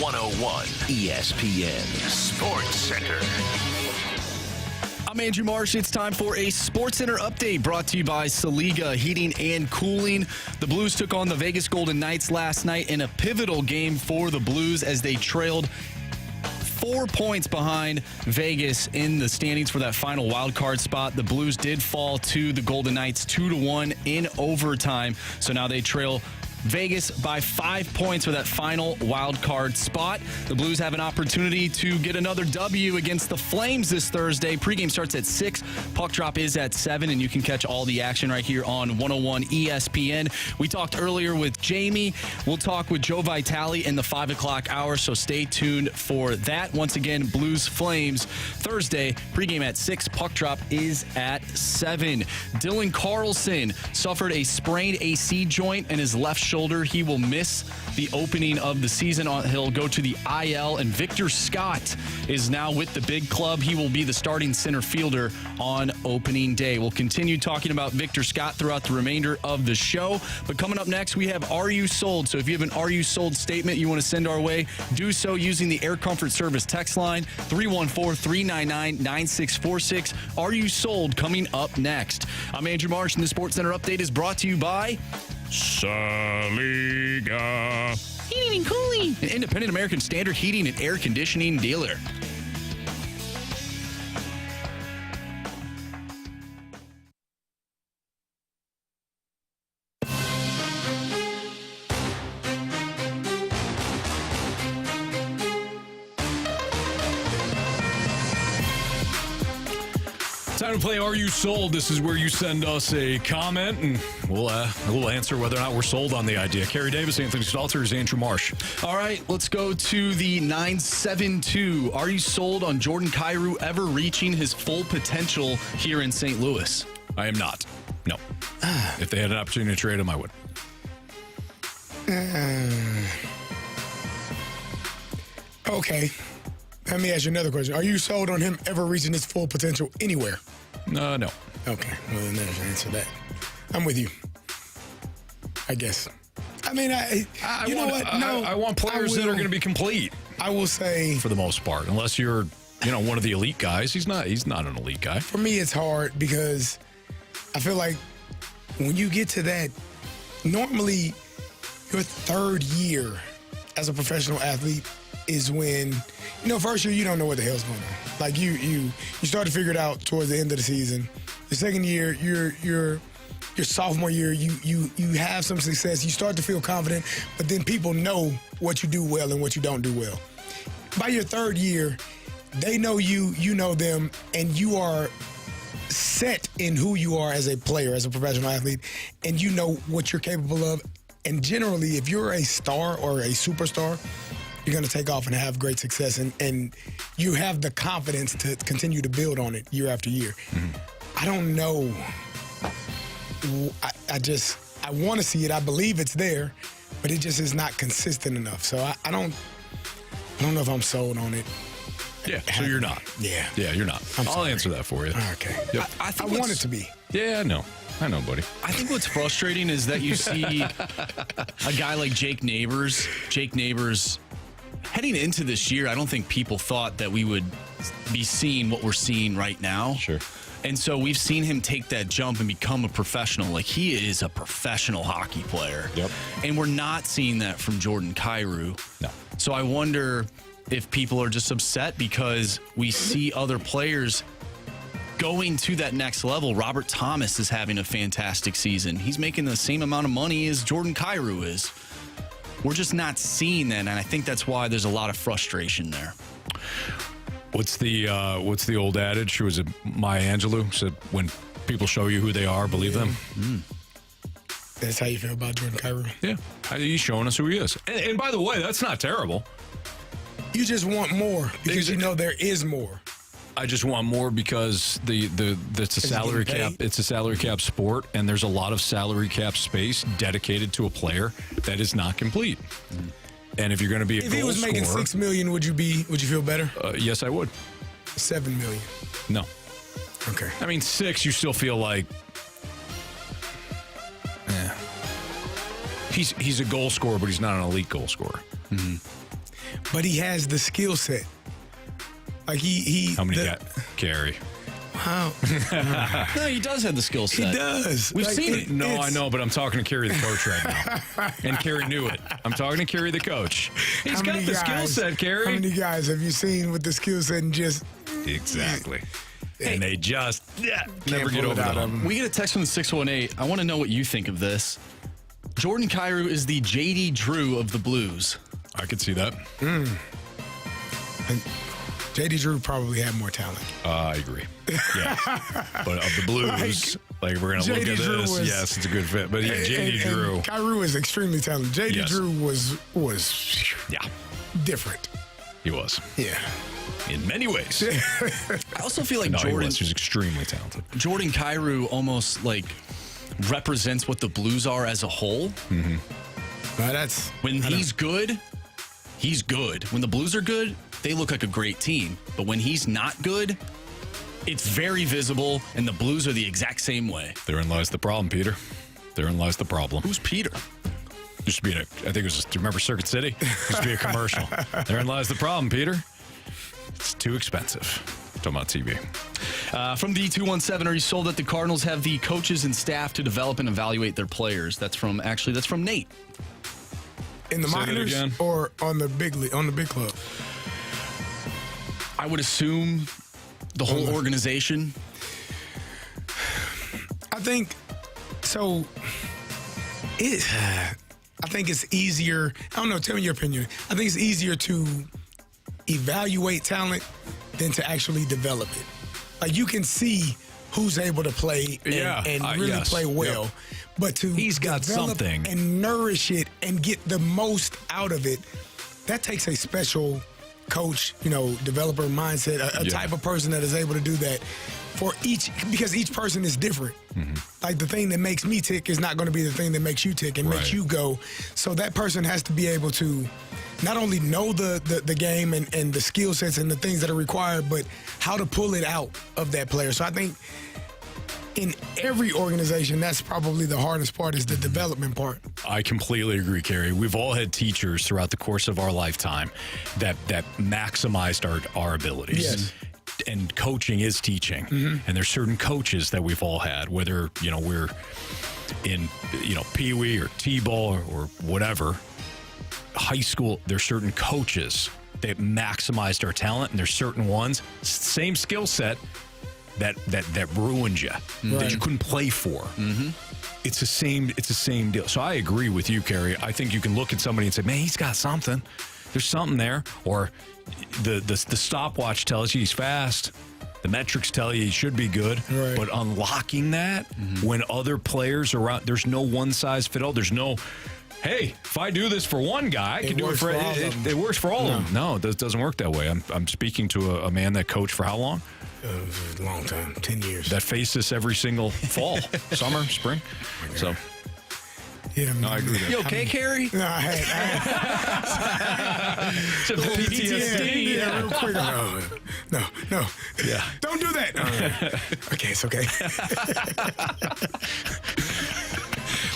101 ESPN Sports Center. I'm Andrew Marsh. It's time for a Sports Center update brought to you by Saliga Heating and Cooling. The Blues took on the Vegas Golden Knights last night in a pivotal game for the Blues as they trailed 4 points behind Vegas in the standings for that final wild card spot. The Blues did fall to the Golden Knights 2-1 in overtime. So now they trail Vegas by 5 points for that final wild card spot. The Blues have an opportunity to get another W against the Flames this Thursday. Pregame starts at 6. Puck drop is at 7, and you can catch all the action right here on 101 ESPN. We talked earlier with Jamie. We'll talk with Joe Vitale in the 5 o'clock hour, so stay tuned for that. Once again, Blues Flames Thursday. Pregame at 6. Puck drop is at 7. Dylan Carlson suffered a sprained AC joint in his left shoulder. He will miss the opening of the season. He'll go to the IL, and Victor Scott is now with the big club. He will be the starting center fielder on opening day. We'll continue talking about Victor Scott throughout the remainder of the show. But coming up next, we have Are You Sold? So if you have an Are You Sold statement you want to send our way, do so using the Air Comfort Service text line 314-399-9646. Are You Sold? Coming up next. I'm Andrew Marsh, and the Sports Center update is brought to you by Saliga Heating and Cooling, an independent American Standard heating and air conditioning dealer. Time to play Are You Sold? This is where you send us a comment, and we'll answer whether or not we're sold on the idea. Carey Davis, Anthony Stalter, is Andrew Marsh. All right, let's go to the 972. Are you sold on Jordan Kyrou ever reaching his full potential here in St. Louis? I am not. No. If they had an opportunity to trade him, I would. Okay. Let me ask you another question. Are you sold on him ever reaching his full potential anywhere? No. Okay. Well, then there's the answer to that. I'm with you. I guess. I mean, you know what? No. I want players that are going to be complete. I will say, for the most part, unless you're, one of the elite guys. He's not an elite guy. For me, it's hard because I feel like when you get to that, normally your third year as a professional athlete is when, first year you don't know what the hell's going on. Like you start to figure it out towards the end of the season. The second year, your sophomore year, you have some success. You start to feel confident, but then people know what you do well and what you don't do well. By your third year, they know you know them, and you are set in who you are as a player, as a professional athlete, and you know what you're capable of. And generally, if you're a star or a superstar, you're going to take off and have great success, and you have the confidence to continue to build on it year after year. Mm-hmm. I don't know. I want to see it. I believe it's there, but it just is not consistent enough. So I don't know if I'm sold on it. Yeah, so you're not. Yeah. Yeah, you're not. I'll answer that for you. Okay. Yep. I want it to be. Yeah, I know, buddy. I think what's frustrating is that you see a guy like Jake Neighbors. Heading into this year, I don't think people thought that we would be seeing what we're seeing right now. Sure. And so we've seen him take that jump and become a professional. Like, he is a professional hockey player. Yep. And we're not seeing that from Jordan Kyrou. No. So I wonder if people are just upset because we see other players going to that next level. Robert Thomas is having a fantastic season. He's making the same amount of money as Jordan Kyrou is. We're just not seeing that, and I think that's why there's a lot of frustration there. What's the old adage? Was it Maya Angelou said, "When people show you who they are, believe them." That's how you feel about Jordan Kyrou? Yeah, he's showing us who he is. And by the way, that's not terrible. You just want more because you know there is more. I just want more because it's a salary cap. It's a salary cap sport, and there's a lot of salary cap space dedicated to a player that is not complete. And if you're going to be a goal scorer, if he was making $6 million, would you feel better? Yes, I would. $7 million. No. Okay. I mean, 6, you still feel like, he's a goal scorer, but he's not an elite goal scorer. Mm-hmm. but he has the skill set. Like he How many got Carey? Wow. No, he does have the skill set. He does. We've seen it. No, I know, but I'm talking to Carey the coach right now. And Carey knew it. I'm talking to Carey the coach. He's got the skill set, Carey. How many guys have you seen with the skill set and just... Exactly. And they just never pull get it over out that of hump. them. We get a text from the 618. I want to know what you think of this. Jordan Kyrou is the J.D. Drew of the Blues. I could see that. And J.D. Drew probably had more talent. I agree. Yeah. But of the Blues, like we're going to look J.D. at Drew this. was- Yes, it's a good fit. But yeah, J.D. Drew. And Kyrou is extremely talented. J.D. Yes. Drew was Yeah, different. he was. Yeah. In many ways. I also feel like No, he Jordan was extremely talented. Jordan Kyrou almost like represents what the Blues are as a whole. But that's... When he's good, he's good. When the Blues are good, they look like a great team. But when he's not good, it's very visible, and the Blues are the exact same way. Therein lies the problem, Peter. Therein lies the problem. Who's Peter? Used to be I think it was, do you remember Circuit City? Used to be a commercial. Therein lies the problem, Peter. It's too expensive. Talking about TV. From the 217, are you sold that the Cardinals have the coaches and staff to develop and evaluate their players? That's from Nate. In the Say that minors again. or on the big league, on the big club? I would assume the whole organization. I think so. I think it's easier. I don't know. Tell me your opinion. I think it's easier to evaluate talent than to actually develop it. Like you can see who's able to play and really yes. play well, Yep. but to He's got develop something. and nourish it and get the most out of it, that takes a special coach, developer mindset, a type of person that is able to do that for because each person is different. Like the thing that makes me tick is not going to be the thing that makes you tick and makes you go. So that person has to be able to not only know the game and the skill sets and the things that are required, but how to pull it out of that player. So I think in every organization, that's probably the hardest part is the development part. I completely agree, Carey. We've all had teachers throughout the course of our lifetime that maximized our abilities. Yes. And coaching is teaching. And there's certain coaches that we've all had, whether, we're in, Pee-wee or T-ball or whatever, high school, there's certain coaches that maximized our talent, and there's certain ones, same skill set, that ruined you, that you couldn't play for. It's the same deal. So I agree with you, Carey. I think you can look at somebody and say, man, he's got something. There's something there. Or the stopwatch tells you he's fast. The metrics tell you he should be good. Right. But unlocking that when other players are out, there's no one size fit all. There's no, hey, if I do this for one guy, I can do it for all of them. it works for all of them. No, it doesn't work that way. I'm speaking to a man that coached for how long? A long time, 10 years. That face this every single fall, summer, spring. So, Yeah, no, I agree with that. You okay, Carey? No, I had PTSD. Yeah, real quick. No. Yeah. Don't do that. Okay, it's okay.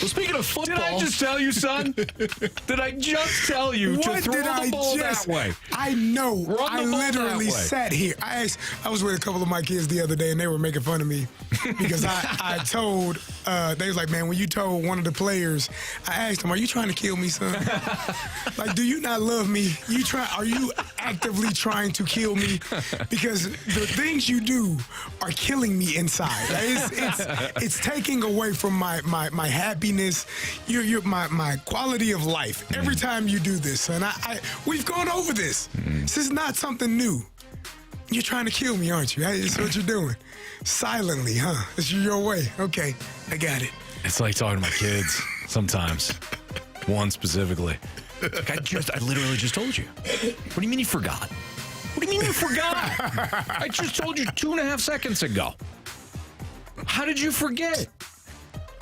Well, speaking of football, Did I just tell you, son? Did I just tell you to What throw did the I ball just? that way? I know. Run the I ball literally that way. sat here. I was with a couple of my kids the other day, and they were making fun of me because I told. They was like, "Man, when you told one of the players, I asked him, are you trying to kill me, son? Like, do you not love me? Are you actively trying to kill me? Because the things you do are killing me inside. Like, it's taking away from my happiness, my quality of life. Every time you do this, son, we've gone over this. This is not something new. You're trying to kill me, aren't you? That's what you're doing. Silently, huh? It's your way. Okay, I got it. It's like talking to my kids sometimes. One specifically. Like I literally just told you. What do you mean you forgot? What do you mean you forgot? I just told you 2.5 seconds ago. How did you forget?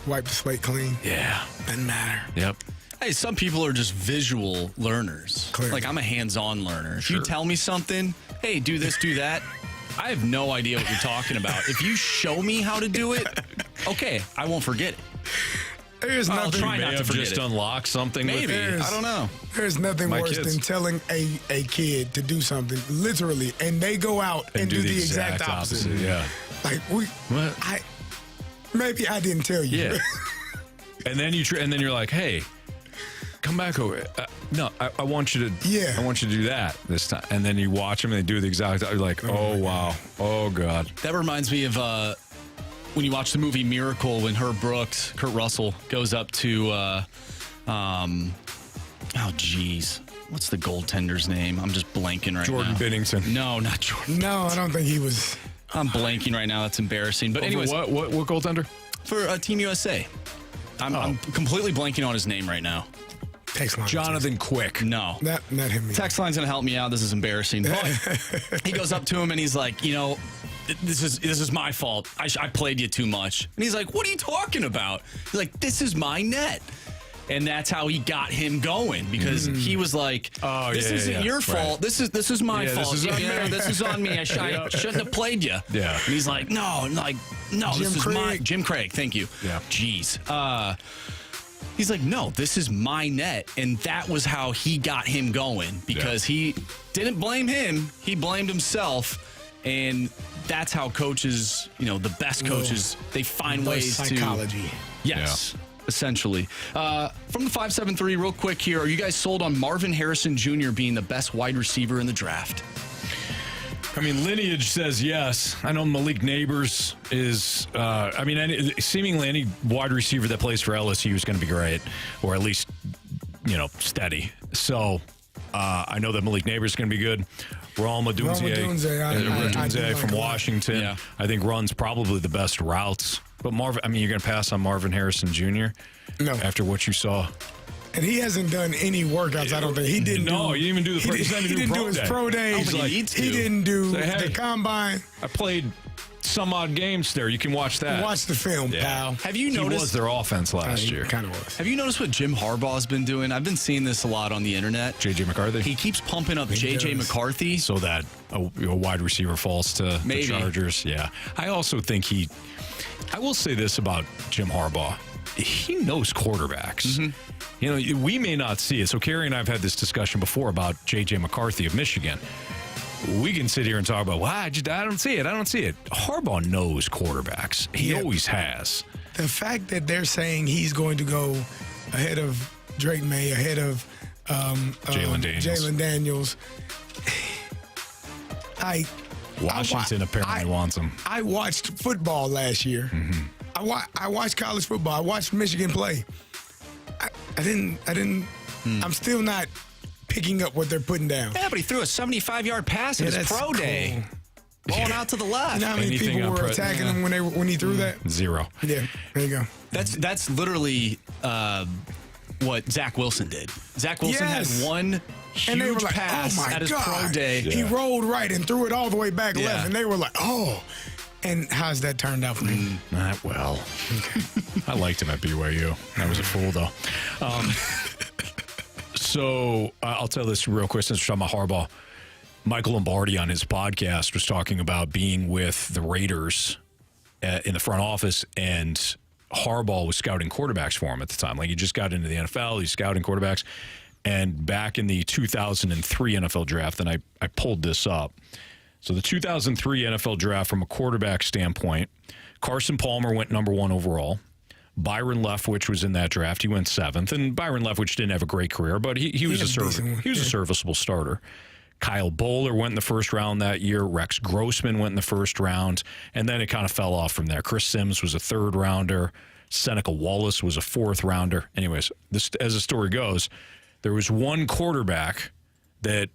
Wipe the slate clean. Yeah. Doesn't matter. Yep. hey, some people are just visual learners. Clearly. Like I'm a hands-on learner. If you tell me something, hey, do this, do that, I have no idea what you're talking about. If you show me how to do it, okay, I won't forget it. There's I'll nothing. try May not to have forget just it. unlocked something. Maybe. With I don't know. There's nothing My worse kids. than telling a kid to do something, literally, and they go out and do the exact opposite. Yeah. Like What? maybe I didn't tell you. Yeah. and then you're like, hey, come back over. No, I want you to. Yeah. I want you to do that this time. And then you watch them and they do the exact. You're like, oh wow, oh god. That reminds me of when you watch the movie Miracle, when Kurt Russell goes up to, what's the goaltender's name? I'm just blanking right Jordan now. Binnington. No, not Jordan. No, I don't think he was. I'm blanking right now. That's embarrassing. But anyways, what goaltender? for Team USA, I'm completely blanking on his name right now. Text line. Jonathan Quick. No. Not him. Either. Text line's gonna help me out. This is embarrassing. But he goes up to him and he's like, this is my fault. I played you too much. And he's like, what are you talking about? He's like, this is my net. And that's how he got him going, because he was like, this isn't your fault. Right. This is my fault. This is on me. I shouldn't have played you. Yeah. And he's like, no, this is my Jim Craig. Thank you. Yeah. Jeez. He's like, no, this is my net. And that was how he got him going, because he didn't blame him. He blamed himself. And that's how coaches, the best coaches, they find ways psychology. to. Yes, essentially. From the 573, real quick here, are you guys sold on Marvin Harrison Jr. being the best wide receiver in the draft? I mean, Lineage says yes. I know Malik Neighbors is, seemingly any wide receiver that plays for LSU is going to be great, or at least, steady. So I know that Malik Neighbors is going to be good. Raul Madunze from Washington, I think runs probably the best routes. But you're going to pass on Marvin Harrison Jr.? No. After what you saw? And he hasn't done any workouts, I don't think. He didn't he didn't even do the he didn't do his pro day. He didn't do the combine. I played some odd games there. You can watch that. Watch the film, pal. Have you noticed? He was their offense last year. Kind of was. Have you noticed what Jim Harbaugh's been doing? I've been seeing this a lot on the internet. J.J. McCarthy? He keeps pumping up J.J. McCarthy. So that a wide receiver falls to the Chargers. Yeah. I also think I will say this about Jim Harbaugh. He knows quarterbacks. Mm-hmm. We may not see it. So Carey and I have had this discussion before about J.J. McCarthy of Michigan. We can sit here and talk about, I don't see it. Harbaugh knows quarterbacks. He always has. The fact that they're saying he's going to go ahead of Drake May, ahead of Jalen Daniels. Washington apparently wants him. I watched football last year. Mm-hmm. I watched college football. I watched Michigan play. I didn't. I'm still not picking up what they're putting down. Yeah, but he threw a 75-yard pass in his pro day. Rolling out to the left. You know how many people were attacking him when he threw that? Zero. Yeah, there you go. That's literally what Zach Wilson did. Zach Wilson had one huge pass at his pro day. He rolled right and threw it all the way back left, and they were like, oh. And how's that turned out for him? Not well. Okay. I liked him at BYU. I was a fool, though. So I'll tell this real quick since we're talking about Harbaugh. Michael Lombardi on his podcast was talking about being with the Raiders in the front office, and Harbaugh was scouting quarterbacks for him at the time. Like, he just got into the NFL. He's scouting quarterbacks. And back in the 2003 NFL draft, and I pulled this up. So the 2003 NFL draft, from a quarterback standpoint, Carson Palmer went number 1 overall. Byron Leftwich was in that draft. He went 7th. And Byron Leftwich didn't have a great career, but he was a serviceable starter. Kyle Bowler went in the first round that year. Rex Grossman went in the first round. And then it kind of fell off from there. Chris Sims was a 3rd rounder. Seneca Wallace was a 4th rounder. Anyways, as the story goes, there was one quarterback that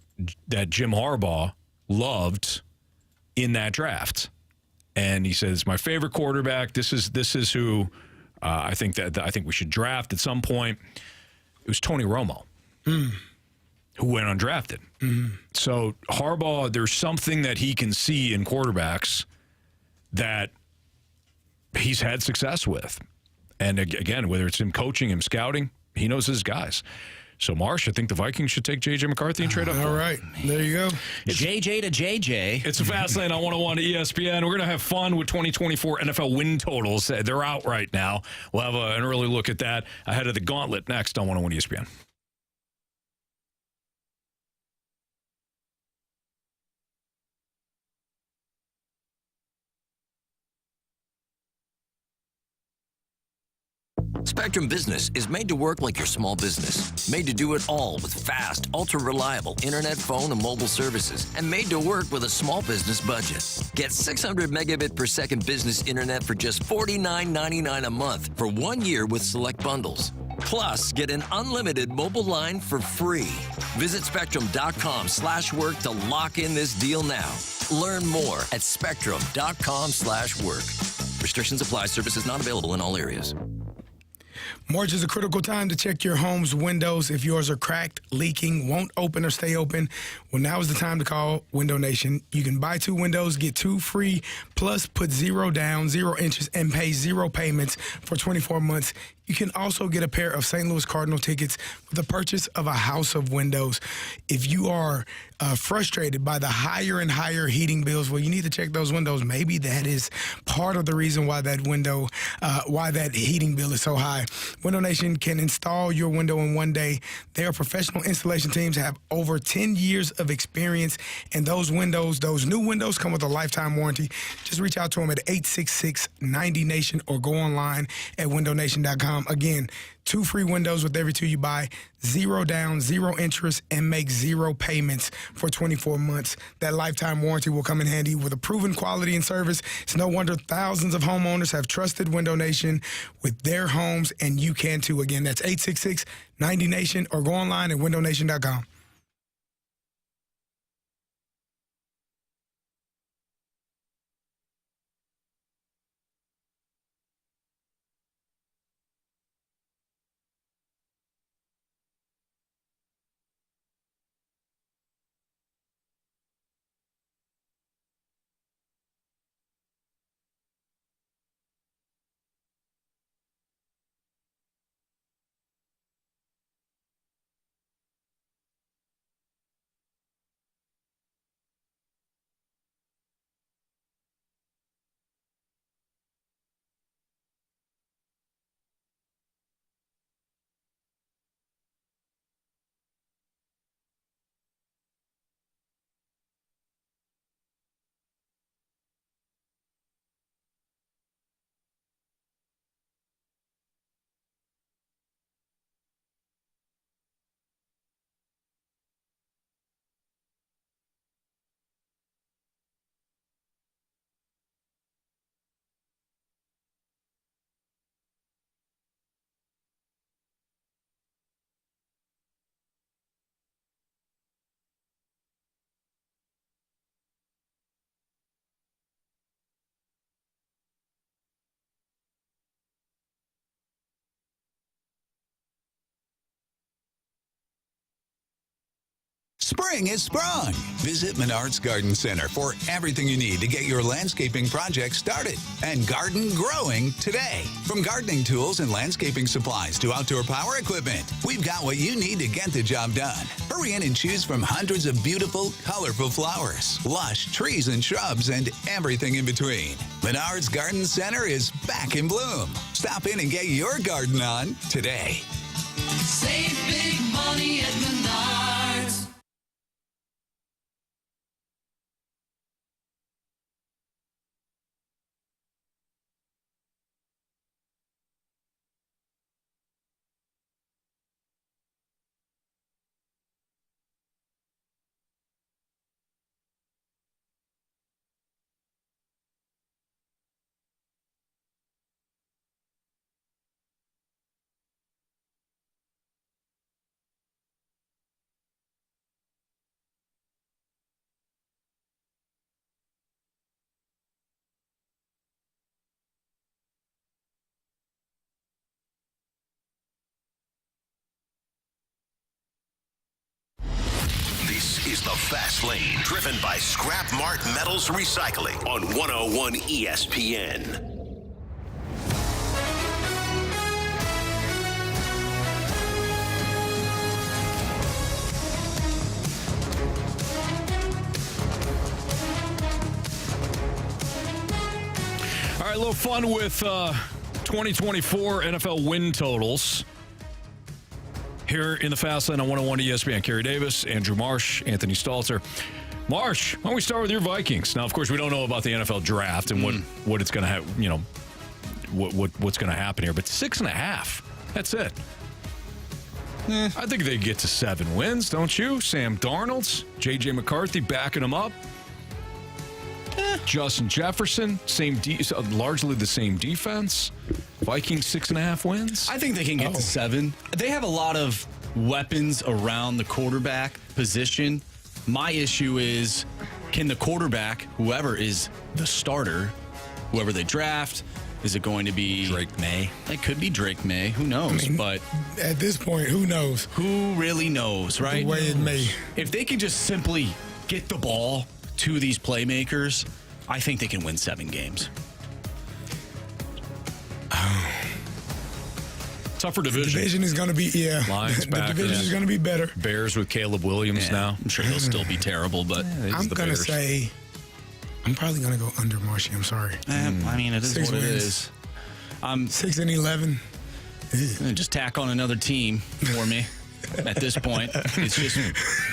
Jim Harbaugh loved in that draft, and he says, my favorite quarterback, this is who I think we should draft at some point. It was Tony Romo, who went undrafted. So Harbaugh, there's something that he can see in quarterbacks that he's had success with, and again, whether it's him coaching, him scouting, he knows his guys. So, Marsh, I think the Vikings should take J.J. McCarthy and trade up. All right. There you go. JJ to JJ. It's a fast lane on 101 ESPN. We're going to have fun with 2024 NFL win totals. They're out right now. We'll have an early look at that ahead of the Gauntlet next on 101 ESPN. Spectrum Business is made to work like your small business. Made to do it all with fast, ultra-reliable internet, phone, and mobile services. And made to work with a small business budget. Get 600 megabit per second business internet for just $49.99 a month for 1 year with select bundles. Plus, get an unlimited mobile line for free. Visit spectrum.com/work to lock in this deal now. Learn more at spectrum.com/work. Restrictions apply. Services not available in all areas. March is a critical time to check your home's windows. If yours are cracked, leaking, won't open or stay open, well, now is the time to call Window Nation. You can buy 2 windows, get 2 free, plus put 0 down, 0 interest, and pay 0 payments for 24 months. You can also get a pair of St. Louis Cardinal tickets with the purchase of a house of windows. If you are frustrated by the higher and higher heating bills, well, you need to check those windows. Maybe that is part of the reason why that heating bill is so high. Window Nation can install your window in 1 day. Their professional installation teams have over 10 years of experience, and those new windows come with a lifetime warranty. Just reach out to them at 866-90-NATION or go online at windownation.com. Again, 2 free windows with every 2 you buy, 0 down, 0 interest, and make 0 payments for 24 months. That lifetime warranty will come in handy with a proven quality and service. It's no wonder thousands of homeowners have trusted Window Nation with their homes, and you can too. Again, that's 866-90-NATION or go online at windownation.com. Spring is sprung. Visit Menards Garden Center for everything you need to get your landscaping project started and garden growing today. From gardening tools and landscaping supplies to outdoor power equipment, we've got what you need to get the job done. Hurry in and choose from hundreds of beautiful, colorful flowers, lush trees and shrubs, and everything in between. Menards Garden Center is back in bloom. Stop in and get your garden on today. Save big money at Menards. This is the Fast Lane, driven by Scrap Mart Metals Recycling on 101 ESPN. little fun with 2024 NFL win totals. Here in the Fast Lane on 101 ESPN, Carey Davis, Andrew Marsh, Anthony Stalter. Marsh, why don't we start with your Vikings? Now, of course, we don't know about the NFL draft and what it's going to have, what's going to happen here, but 6.5. That's it. I think they get to 7 wins, don't you? Sam Darnold's, J.J. McCarthy backing them up. Justin Jefferson, largely the same defense. Vikings 6.5 wins. I think they can get to 7. They have a lot of weapons around the quarterback position. My issue is, can the quarterback, whoever is the starter, whoever they draft, is it going to be Drake May? It could be Drake May. Who knows? But at this point, who knows? Who really knows, right? The way it may. If they can just simply get the ball to these playmakers, I think they can win 7 games. Tougher division. The division is going to be, Lions, the Packers. division is going to be better. Bears with Caleb Williams now. I'm sure they'll still be terrible, but I'm going to say, I'm probably going to go under Marshy. I'm sorry. I mean, it is 6 what it wins. is. 6-11. Just tack on another team for me at this point. It's just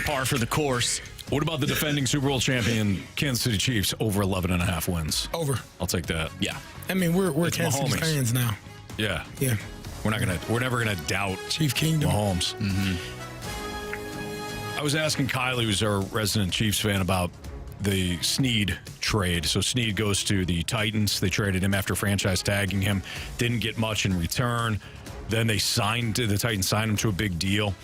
par for the course. What about the defending Super Bowl champion Kansas City Chiefs over 11.5 wins? Over. I'll take that. Yeah. I mean, we're It's Kansas City Mahomes. fans now. Yeah. Yeah. We're never gonna doubt Chief Kingdom. Mahomes. I was asking Kylie, who's our resident Chiefs fan, about the Snead trade. So Snead goes to the Titans. They traded him after franchise tagging him. Didn't get much in return. Then the Titans signed him to a big deal.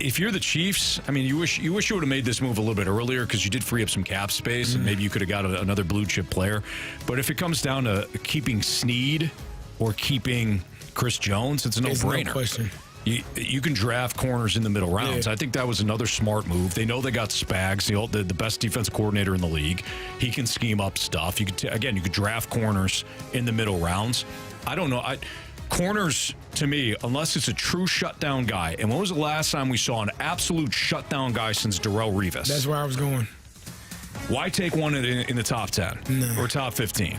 If you're the Chiefs, I mean, you wish you would have made this move a little bit earlier because you did free up some cap space and maybe you could have got another blue chip player. But if it comes down to keeping Snead or keeping Chris Jones, it's a no-brainer. No question. You can draft corners in the middle rounds. Yeah. I think that was another smart move. They know they got Spags, the best defensive coordinator in the league. He can scheme up stuff. You could draft corners in the middle rounds. I don't know. Corners, to me, unless it's a true shutdown guy. And when was the last time we saw an absolute shutdown guy since Darrelle Revis? That's where I was going. Why take one in the top 10 or top 15?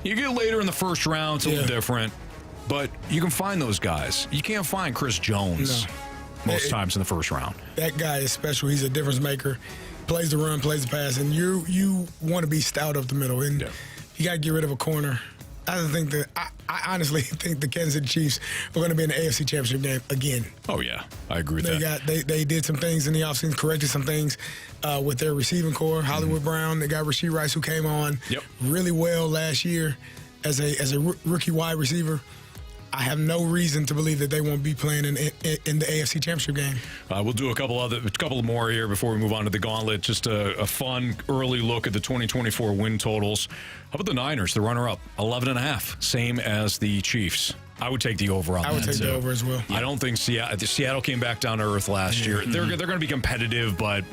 You get later in the first round, it's a little different. But you can find those guys. You can't find Chris Jones most times in the first round. That guy is special. He's a difference maker. Plays the run, plays the pass, and you want to be stout up the middle. And you got to get rid of a corner. I honestly think the Kansas City Chiefs are going to be in the AFC Championship game again. Oh, yeah. I agree with that. They did some things in the offseason, corrected some things with their receiving core. Hollywood Brown, they got Rashee Rice, who came on really well last year as a rookie wide receiver. I have no reason to believe that they won't be playing in the AFC Championship game. We'll do a couple more here before we move on to the Gauntlet. Just a fun early look at the 2024 win totals. How about the Niners, the runner-up, 11.5, same as the Chiefs. I would take the over on that. I would take the over as well. I don't think Seattle came back down to earth last year. They're going to be competitive, but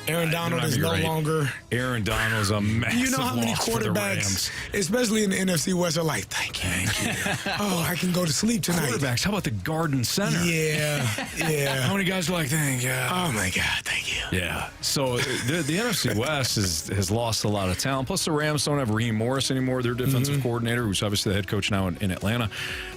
Aaron Donald is no longer. Aaron Donald is a massive You know how many loss for the quarterbacks, Rams. especially in the NFC West, are like, thank you. Oh, I can go to sleep tonight. Quarterbacks, how about the Garden Center? Yeah. How many guys are like, thank you? Oh, my God, thank you. Yeah. So the NFC West has lost a lot of talent. Plus, the Rams don't have Raheem Morris anymore, their defensive coordinator, who's obviously the head coach now in Atlanta.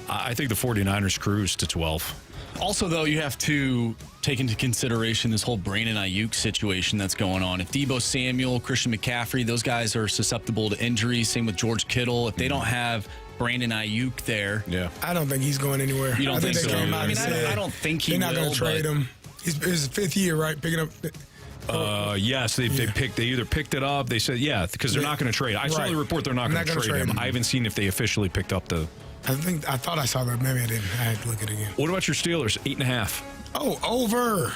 I think the 49ers cruise to 12. Also, though, you have to take into consideration this whole Brandon Ayuk situation that's going on. If Deebo Samuel, Christian McCaffrey, those guys are susceptible to injuries. Same with George Kittle. If they don't have Brandon Ayuk there, I don't think he's going anywhere. You don't think so? I mean, I don't think he they're not will. going to trade him. It's his 5th year, right? Picking up. Yes, they either picked it up. They said because they're not going to trade. I saw the report they're not going to trade him. I haven't seen if they officially picked up the. I thought I saw that. Maybe I didn't. I had to look at it again. What about your Steelers? 8.5. Oh, over.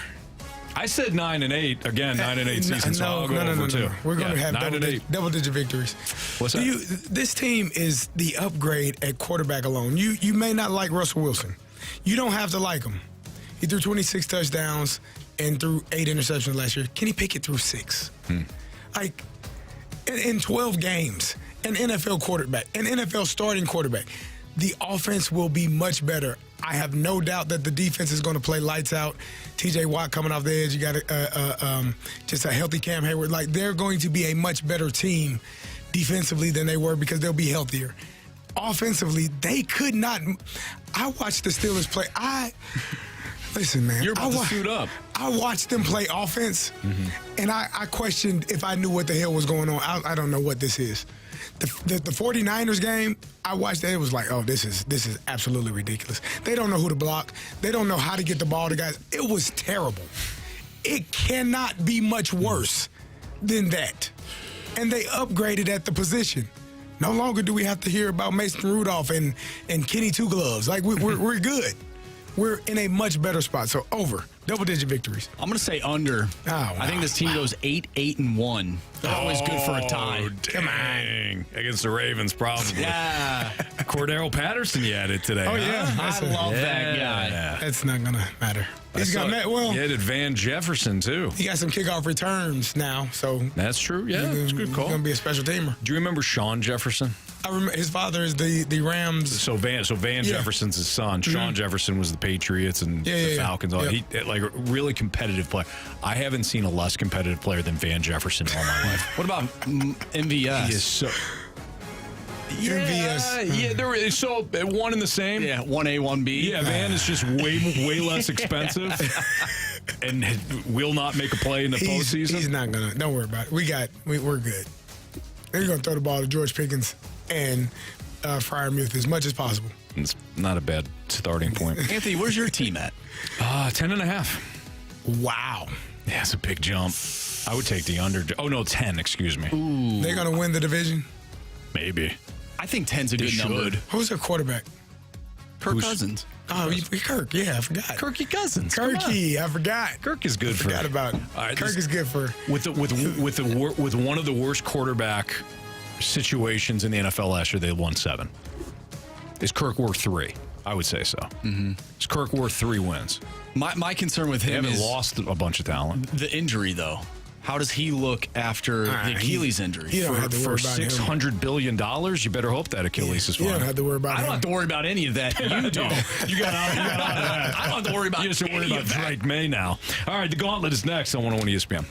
I said 9-8. Again, 9-8 season. So I'll go over too. We're going to have double-digit victories. What's that? This team is the upgrade at quarterback alone. You may not like Russell Wilson. You don't have to like him. He threw 26 touchdowns and threw 8 interceptions last year. Kenny Pickett threw 6. Like in 12 games, an NFL quarterback, an NFL starting quarterback. The offense will be much better. I have no doubt that the defense is going to play lights out. T.J. Watt coming off the edge. You got just a healthy Cam Hayward. Like, they're going to be a much better team defensively than they were because they'll be healthier. Offensively, they could not. I watched the Steelers play. Listen, man. You're about to suit up. I watched them play offense, and I questioned if I knew what the hell was going on. I don't know what this is. The 49ers game, I watched that. It was like, oh, this is absolutely ridiculous. They don't know who to block. They don't know how to get the ball to guys. It was terrible. It cannot be much worse than that. And they upgraded at the position. No longer do we have to hear about Mason Rudolph and Kenny Two Gloves. Like, we're good. We're in a much better spot. So over. Double-digit victories. I'm going to say under. Oh, wow. I think this team goes 8-1. Always good for a tie. Come on. Against the Ravens, probably. Yeah. Cordero Patterson, you had it today. Oh, yeah. I love that guy. That's not going to matter. He's got You added Van Jefferson, too. He got some kickoff returns now, so That's true. Yeah, it's a good call. He's going to be a special teamer. Do you remember Sean Jefferson? I remember his father is the Rams. So Van Jefferson's his son. Sean Jefferson was the Patriots and the Falcons. Yeah. He like a really competitive player. I haven't seen a less competitive player than Van Jefferson in all my life. What about MVS? He is so. MVS. Yeah, there is so one and the same. Yeah, 1A, 1B. Yeah, Van is just way less expensive, and will not make a play in the postseason. He's not gonna. Don't worry about it. We're good. They're gonna throw the ball to George Pickens and Freiermuth as much as possible. It's not a bad starting point. Anthony, where's your team at? 10.5. Wow. Yeah, it's a big jump. I would take the under. Oh no, 10. Excuse me. Ooh. They're gonna win the division. Maybe. I think 10's a good number. Who's their quarterback? Kirk Cousins. Oh, Kirk. Yeah, I forgot. Kirky Cousins. Kirky. I forgot. Kirk is good for. Forgot about it. All right, Kirk is good for. With one of the worst quarterback situations in the NFL last year, they won 7. Is Kirk worth 3? I would say so. Mm-hmm. Is Kirk worth 3 wins? My concern with him is lost a bunch of talent. The injury, though. How does he look after the Achilles injury? You don't have to worry about $600 billion, you better hope that Achilles is fine. You don't have to worry about I don't have to worry about any of that. You do. You got out of that. I don't have to worry about You just have to worry about Drake May now. All right, the Gauntlet is next on 101 ESPN.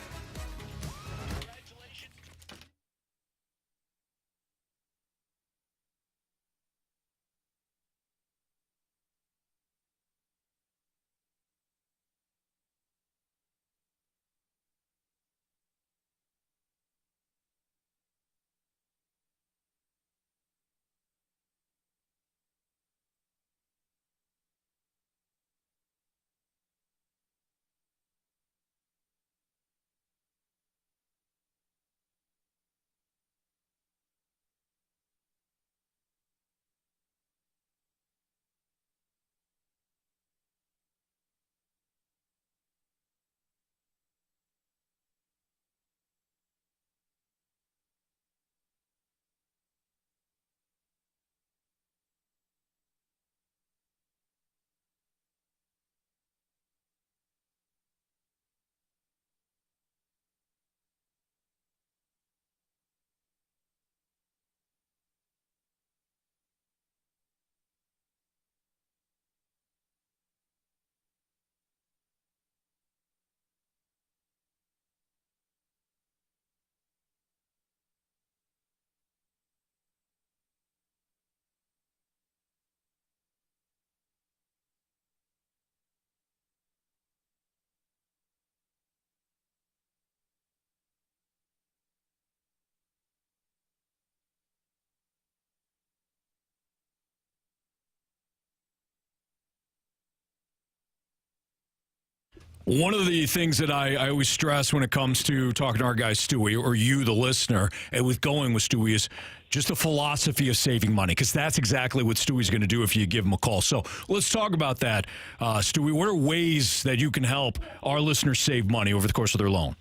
One of the things that I always stress when it comes to talking to our guy Stewie, or you, the listener, and with going with Stewie, is just a philosophy of saving money, because that's exactly what Stewie's going to do if you give him a call. So let's talk about that. Stewie, what are ways that you can help our listeners save money over the course of their loan?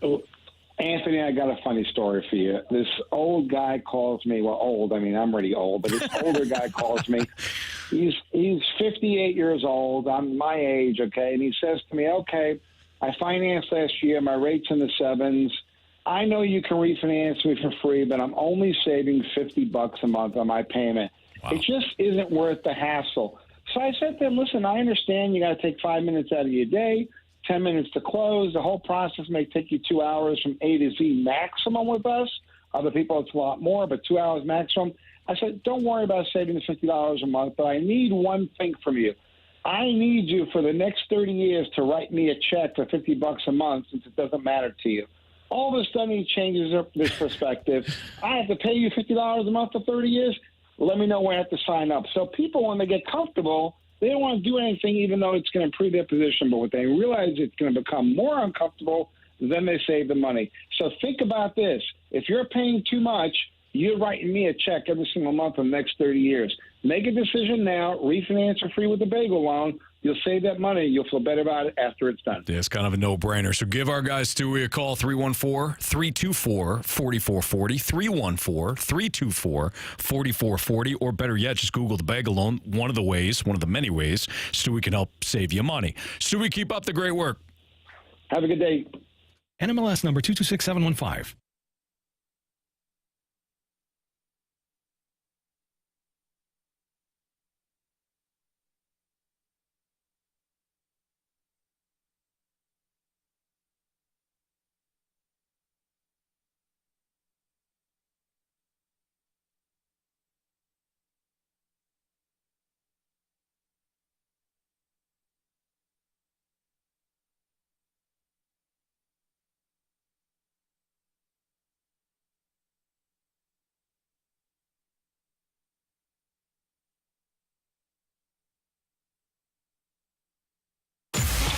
Anthony, I got a funny story for you. This old guy calls me. Well, old. I mean, I'm already old, but this older guy calls me. He's 58 years old. I'm my age, okay? And he says to me, okay, I financed last year. My rate's in the 7s. I know you can refinance me for free, but I'm only saving $50 a month on my payment. Wow. It just isn't worth the hassle. So I said to him, listen, I understand you got to take 5 minutes out of your day, 10 minutes to close. The whole process may take you 2 hours from A to Z maximum with us. Other people, it's a lot more, but 2 hours maximum. I said, don't worry about saving the $50 a month, but I need one thing from you. I need you for the next 30 years to write me a check for $50 a month since it doesn't matter to you. All of a sudden, he changes this perspective. I have to pay you $50 a month for 30 years? Let me know when I have to sign up. So people, when they get comfortable, they don't want to do anything even though it's going to improve their position. But when they realize it's going to become more uncomfortable, then they save the money. So think about this. If you're paying too much, you're writing me a check every single month for the next 30 years. Make a decision now. Refinance for free with the bagel loan. You'll save that money. You'll feel better about it after it's done. Yeah, it's kind of a no-brainer. So give our guy Stewie a call, 314-324-4440, 314-324-4440, or better yet, just Google the bagel loan. One of the many ways Stewie can help save you money. Stewie, keep up the great work. Have a good day. NMLS number 226715.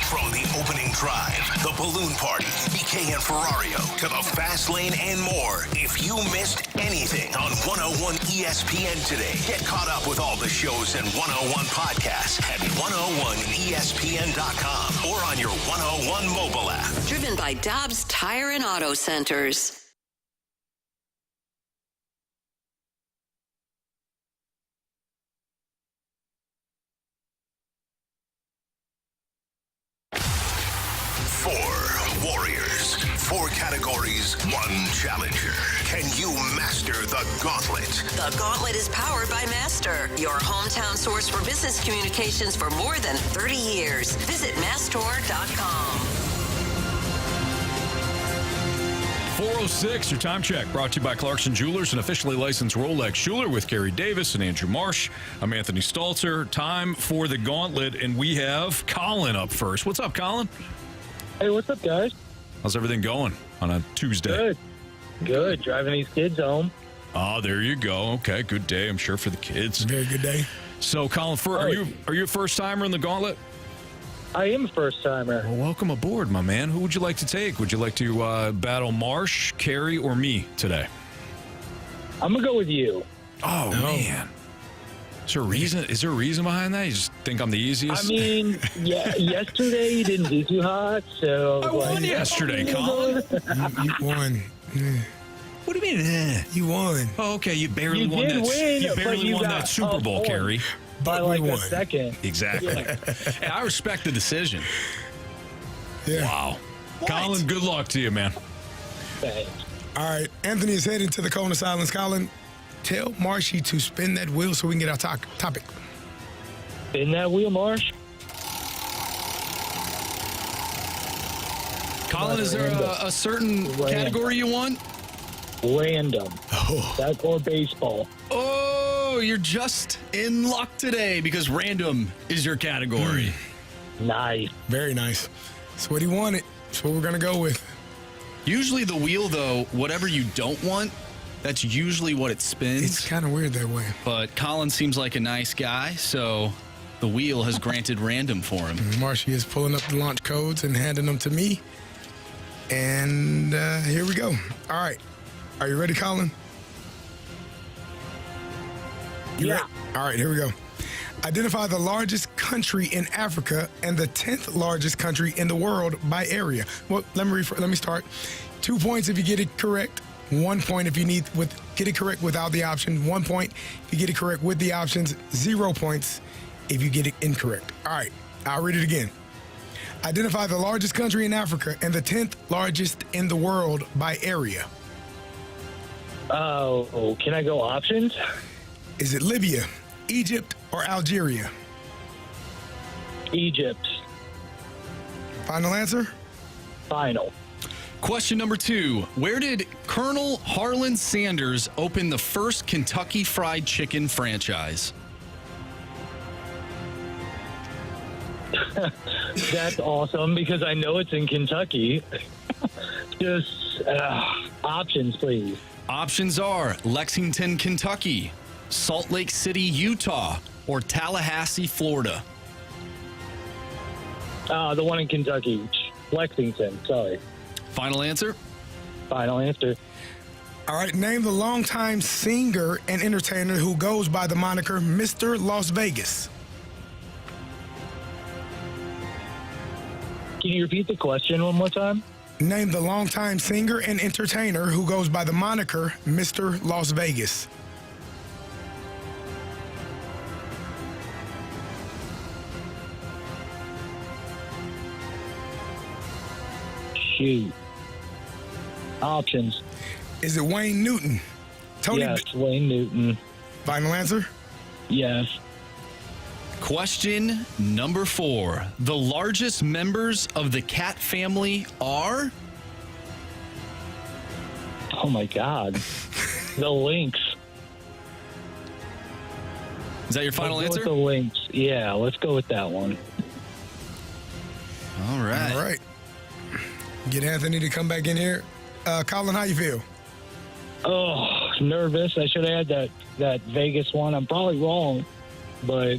From the opening drive, the balloon party, BK and Ferrario, to the fast lane and more. If you missed anything on 101 ESPN today, get caught up with all the shows and 101 podcasts at 101ESPN.com or on your 101 mobile app. Driven by Dobbs Tire and Auto Centers. Warriors, 4 categories, 1 challenger. Can you master the Gauntlet? The Gauntlet is powered by Master, your hometown source for business communications for more than 30 years. Visit Mastor.com. 4:06, your time check, brought to you by Clarkson Jewelers, an officially licensed Rolex jeweler, with Carey Davis and Andrew Marsh. I'm Anthony Stalter. Time for the Gauntlet, and we have Colin up first. What's up, Colin? Hey, what's up, guys? How's everything going on a Tuesday? Good. Driving these kids home. Oh, there you go. Okay, good day, I'm sure, for the kids. Very good day. So, Colin, are you a first-timer in the Gauntlet? I am a first-timer. Well, welcome aboard, my man. Who would you like to take? Would you like to battle Marsh, Carey, or me today? I'm going to go with you. Oh, man. Is there a reason behind that? You just think I'm the easiest? I mean, yeah, yesterday you didn't do too hot, so... I won yesterday, Colin. You won. Yeah. What do you mean? You won. Oh, okay. You barely won did that. win, You barely but won you that got Super Bowl, up Carey. by But like we a won. second. Exactly. Hey, I respect the decision. Yeah. Wow. Colin, good luck to you, man. Thanks. All right. Anthony is heading to the cone of silence. Colin, tell Marshy to spin that wheel so we can get our topic. Spin that wheel, Marsh. Colin, is there a certain category you want? Random. Oh. That or baseball. Oh, you're just in luck today because random is your category. Nice. Very nice. That's what he wanted. That's what we're going to go with. Usually the wheel, though, whatever you don't want, that's usually what it spins. It's kind of weird that way. But Colin seems like a nice guy, so the wheel has granted random for him. Marshy is pulling up the launch codes and handing them to me. And here we go. All right. Are you ready, Colin? You ready? All right, here we go. Identify the largest country in Africa and the 10th largest country in the world by area. Well, let me start. 2 points if you get it correct. 1 point if you get it correct without the option. 1 point if you get it correct with the options. 0 points if you get it incorrect. All right, I'll read it again. Identify the largest country in Africa and the 10th largest in the world by area. Oh, can I go options? Is it Libya, Egypt, or Algeria? Egypt. Final answer? Final. Question number 2. Where did Colonel Harlan Sanders open the first Kentucky Fried Chicken franchise? That's awesome because I know it's in Kentucky. Just options, please. Options are Lexington, Kentucky, Salt Lake City, Utah, or Tallahassee, Florida. The one in Kentucky. Lexington, sorry. Final answer? Final answer. All right, name the longtime singer and entertainer who goes by the moniker Mr. Las Vegas. Can you repeat the question one more time? Name the longtime singer and entertainer who goes by the moniker Mr. Las Vegas. Shoot. Options. Is it Wayne Newton? Yes, Wayne Newton. Final answer? Yes. Question number 4. The largest members of the cat family are? Oh, my God. The Lynx. Is that your final Let's go answer? with the Lynx. Yeah, let's go with that one. All right. All right. Get Anthony to come back in here. Colin, how you feel? Oh, nervous. I should have had that Vegas one. I'm probably wrong, but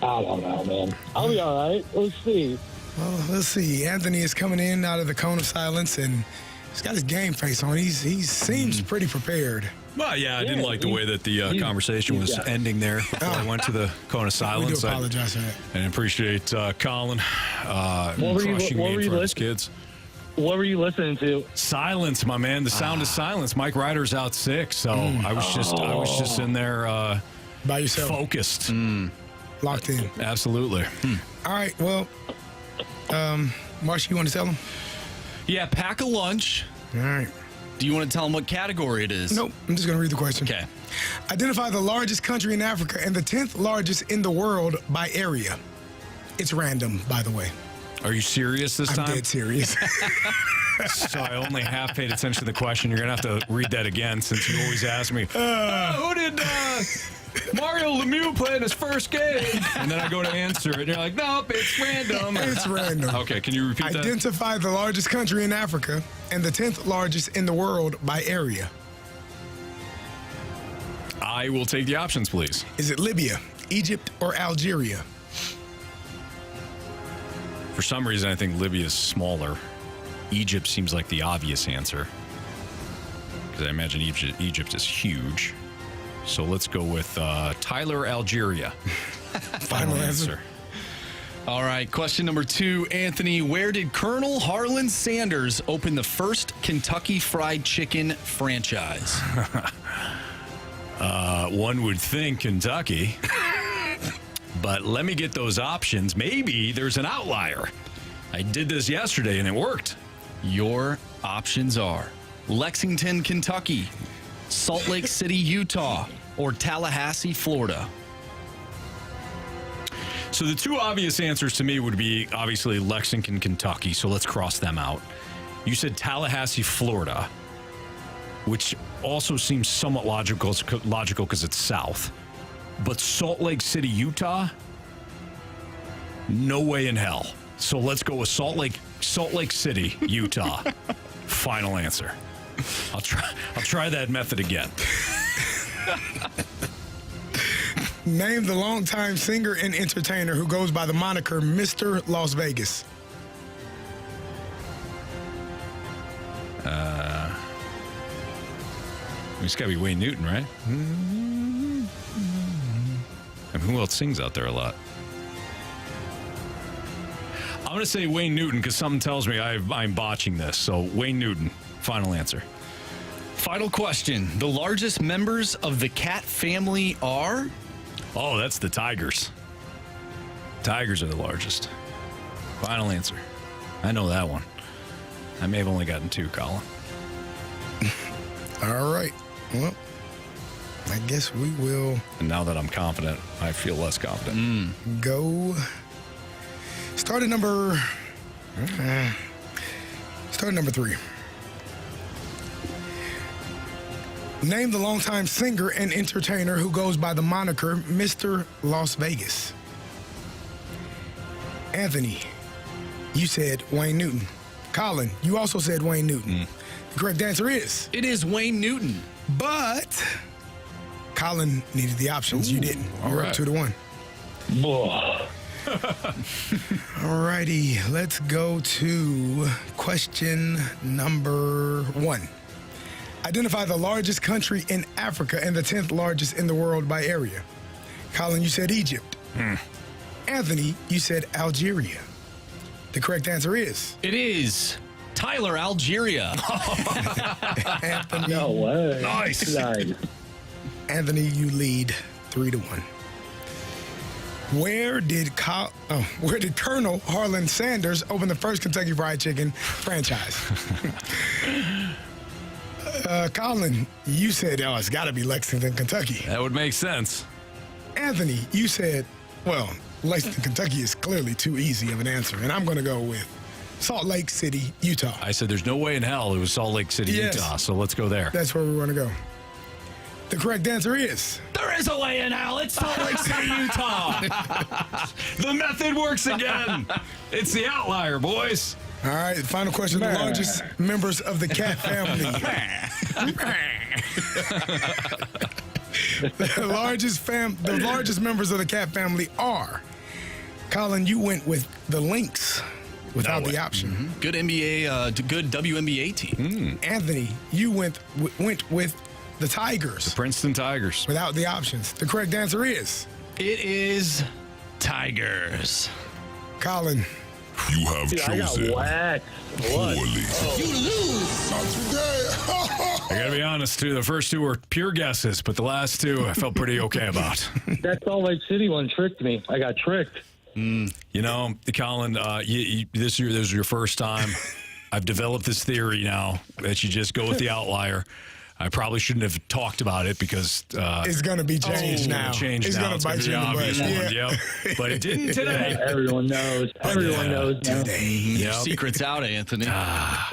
I don't know, man. I'll be all right. Let's see. Well, let's see. Anthony is coming in out of the cone of silence, and he's got his game face on. He seems pretty prepared. Well, yeah, I didn't like the way that the conversation was ending there before I went to the cone of silence. We do apologize for that. And appreciate Colin What were you crushing me in front of his kids. What were you listening to? Silence, my man. The sound of silence. Mike Ryder's out sick, so I was just in there by yourself, focused, locked in. Absolutely. All right. Well, Marsha, you want to tell him? Yeah, pack a lunch. All right. Do you want to tell him what category it is? Nope. I'm just going to read the question. Okay. Identify the largest country in Africa and the 10th largest in the world by area. It's random, by the way. Are you serious this time? I'm dead serious. So I only half paid attention to the question. You're going to have to read that again since you always ask me, who did Mario Lemieux play in his first game? And then I go to answer it, and you're like, nope, it's random. It's random. Okay, can you repeat that? Identify the largest country in Africa and the 10th largest in the world by area. I will take the options, please. Is it Libya, Egypt, or Algeria? For some reason, I think Libya is smaller. Egypt seems like the obvious answer, because I imagine Egypt is huge. So let's go with Tyler, Algeria. Final answer. All right, question number 2. Anthony, where did Colonel Harlan Sanders open the first Kentucky Fried Chicken franchise? One would think Kentucky. But let me get those options. Maybe there's an outlier. I did this yesterday and it worked. Your options are Lexington, Kentucky, Salt Lake City, Utah, or Tallahassee, Florida. So the two obvious answers to me would be obviously Lexington, Kentucky. So let's cross them out. You said Tallahassee, Florida, which also seems somewhat logical because it's south. But Salt Lake City, Utah? No way in hell. So let's go with Salt Lake City, Utah. Final answer. I'll try that method again. Name the longtime singer and entertainer who goes by the moniker Mr. Las Vegas. It's got to be Wayne Newton, right? I mean, who else sings out there a lot? I'm going to say Wayne Newton because something tells me I'm botching this. So Wayne Newton, final answer. Final question. The largest members of the cat family are? Oh, that's the Tigers. Tigers are the largest. Final answer. I know that one. I may have only gotten 2, Colin. All right. Well, I guess we will. And now that I'm confident, I feel less confident. Go. Start at number 3. Name the longtime singer and entertainer who goes by the moniker Mr. Las Vegas. Anthony, you said Wayne Newton. Colin, you also said Wayne Newton. The correct answer is... It is Wayne Newton. But Colin needed the options. You didn't. You're up 2-1. All righty. Let's go to question number 1. Identify the largest country in Africa and the 10th largest in the world by area. Colin, you said Egypt. Anthony, you said Algeria. The correct answer is... It is Tyler, Algeria. Anthony. No way. Nice. Anthony, you lead 3-1. Where did Colonel Harlan Sanders open the first Kentucky Fried Chicken franchise? Colin, you said, it's got to be Lexington, Kentucky. That would make sense. Anthony, you said, Lexington, Kentucky is clearly too easy of an answer, and I'm going to go with Salt Lake City, Utah. I said there's no way in hell it was Salt Lake City, Utah, so let's go there. That's where we want to go. The correct answer is... There is a way in hell. It's Salt Lake City, Utah. The method works again. It's the outlier, boys. All right, final question. The largest members of the cat family. The largest members of the cat family are... Colin, you went with the Lynx without the option. Good NBA, good WNBA team. Anthony, you went with the Tigers. The Princeton Tigers. Without the options. The correct answer is... It is Tigers. Colin. You have chosen poorly. You lose. Not today. I gotta be honest, too. The first two were pure guesses, but the last two I felt pretty okay about. That Salt Lake City one tricked me. I got tricked. You know, Colin, this is your first time. I've developed this theory now that you just go with the outlier. I probably shouldn't have talked about it because it's going to be changed now. It's going to bite you in the butt. Yeah. But it didn't today. Everyone knows. Everyone knows now. Your secret's out, Anthony. Yeah.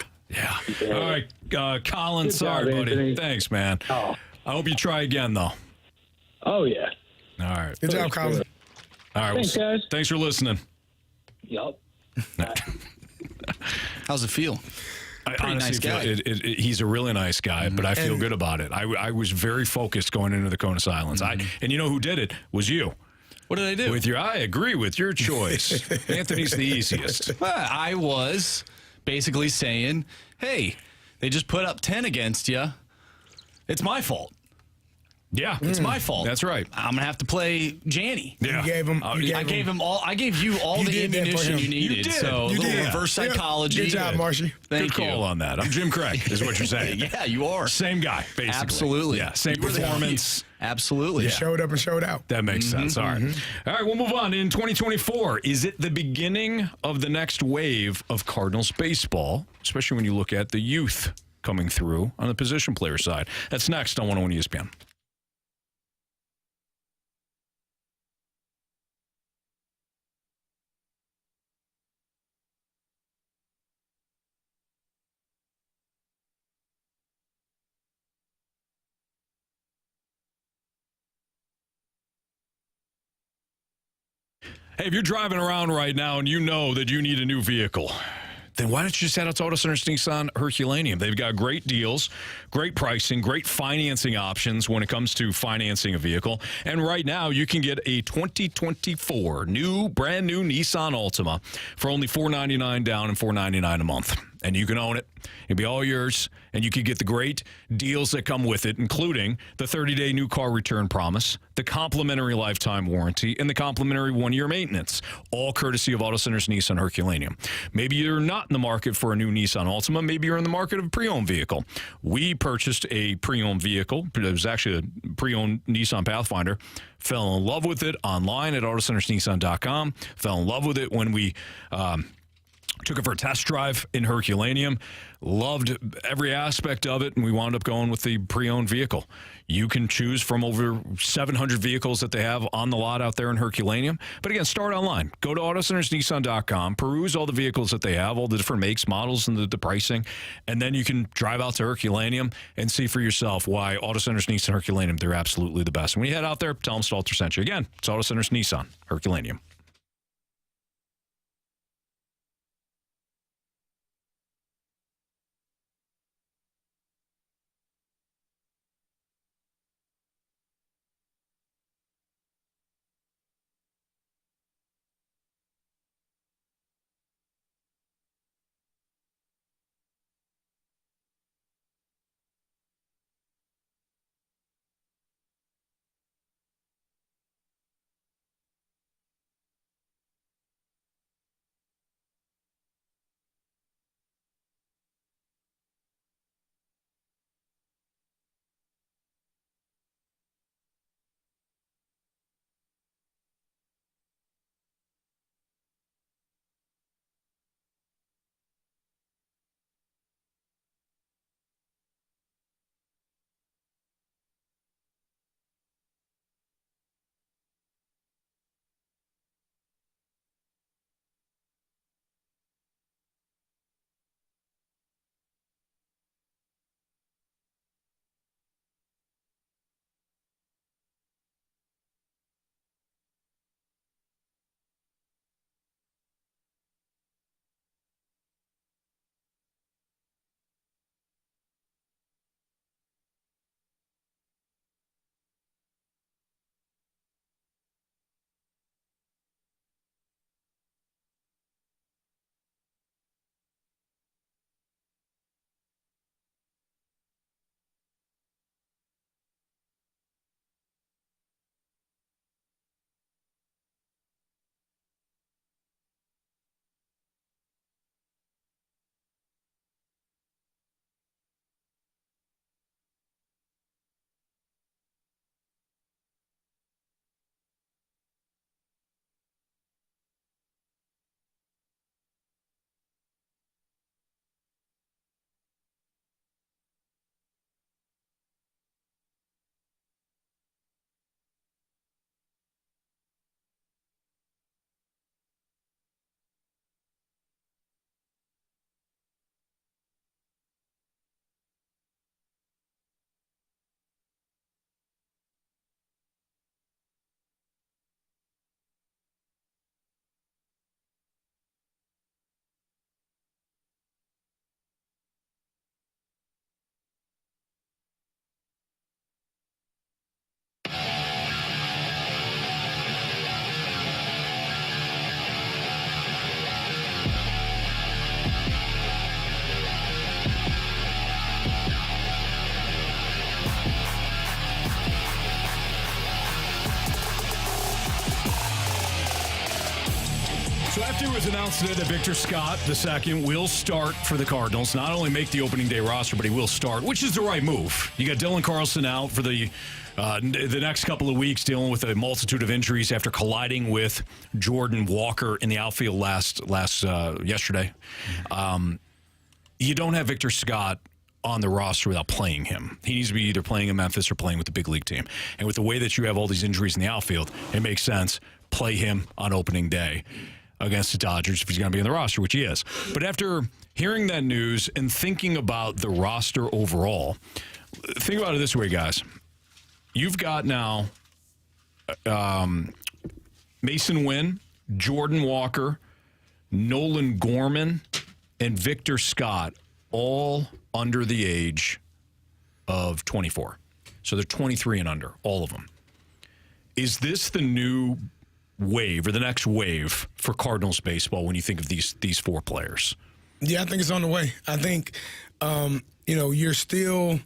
All right, Colin, sorry, buddy. Anthony. Thanks, man. Oh. I hope you try again, though. Oh, yeah. All right. Good job, Colin. All right. Thanks, guys. Thanks for listening. Yup. How's it feel? Honestly, nice guy. He's a really nice guy, but I feel good about it. I was very focused going into the Cone of Silence. And you know who did it? Was you. What did I do? I agree with your choice. Anthony's the easiest. Well, I was basically saying, hey, they just put up 10 against you. It's my fault. Yeah, it's my fault. That's right. I'm gonna have to play Janny. Yeah, you gave him. I gave you all the ammunition you needed. You did. So a little reverse psychology. Good job, Marshy. Good call on that. I'm Jim Craig, is what you're saying. Yeah, you are. Same guy, basically. Absolutely. Yeah, same performance. Absolutely. You showed up and showed out. That makes sense. All right. All right, we'll move on. In 2024, is it the beginning of the next wave of Cardinals baseball, especially when you look at the youth coming through on the position player side? That's next on 101 ESPN. Hey, if you're driving around right now and you know that you need a new vehicle, then why don't you just head out to Auto Center's Nissan Herculaneum? They've got great deals, great pricing, great financing options when it comes to financing a vehicle. And right now, you can get a 2024 brand new Nissan Altima for only $499 down and $499 a month. And you can own it. It'll be all yours. And you can get the great deals that come with it, including the 30-day new car return promise, the complimentary lifetime warranty, and the complimentary one-year maintenance, all courtesy of Auto Center's Nissan Herculaneum. Maybe you're not in the market for a new Nissan Altima. Maybe you're in the market of a pre-owned vehicle. We purchased a pre-owned vehicle. It was actually a pre-owned Nissan Pathfinder. Fell in love with it online at autocentersnissan.com. Fell in love with it when we Took it for a test drive in Herculaneum. Loved every aspect of it, and we wound up going with the pre-owned vehicle. You can choose from over 700 vehicles that they have on the lot out there in Herculaneum. But again, start online. Go to AutoCentersNissan.com, peruse all the vehicles that they have, all the different makes, models, and the pricing, and then you can drive out to Herculaneum and see for yourself why Auto Centers Nissan Herculaneum, they're absolutely the best. And when you head out there, tell them Stalter sent you. Again, it's Auto Centers Nissan Herculaneum. So after it was announced today that Victor Scott II will start for the Cardinals, not only make the opening day roster, but he will start, which is the right move. You got Dylan Carlson out for the next couple of weeks, dealing with a multitude of injuries after colliding with Jordan Walker in the outfield yesterday. You don't have Victor Scott on the roster without playing him. He needs to be either playing in Memphis or playing with the big league team. And with the way that you have all these injuries in the outfield, it makes sense. Play him on opening day against the Dodgers if he's going to be in the roster, which he is. But after hearing that news and thinking about the roster overall, think about it this way, guys. You've got now Mason Wynn, Jordan Walker, Nolan Gorman, and Victor Scott, all under the age of 24. So they're 23 and under, all of them. Is this the new wave or the next wave for Cardinals baseball when you think of these four players? Yeah, I think it's on the way. I think, you're still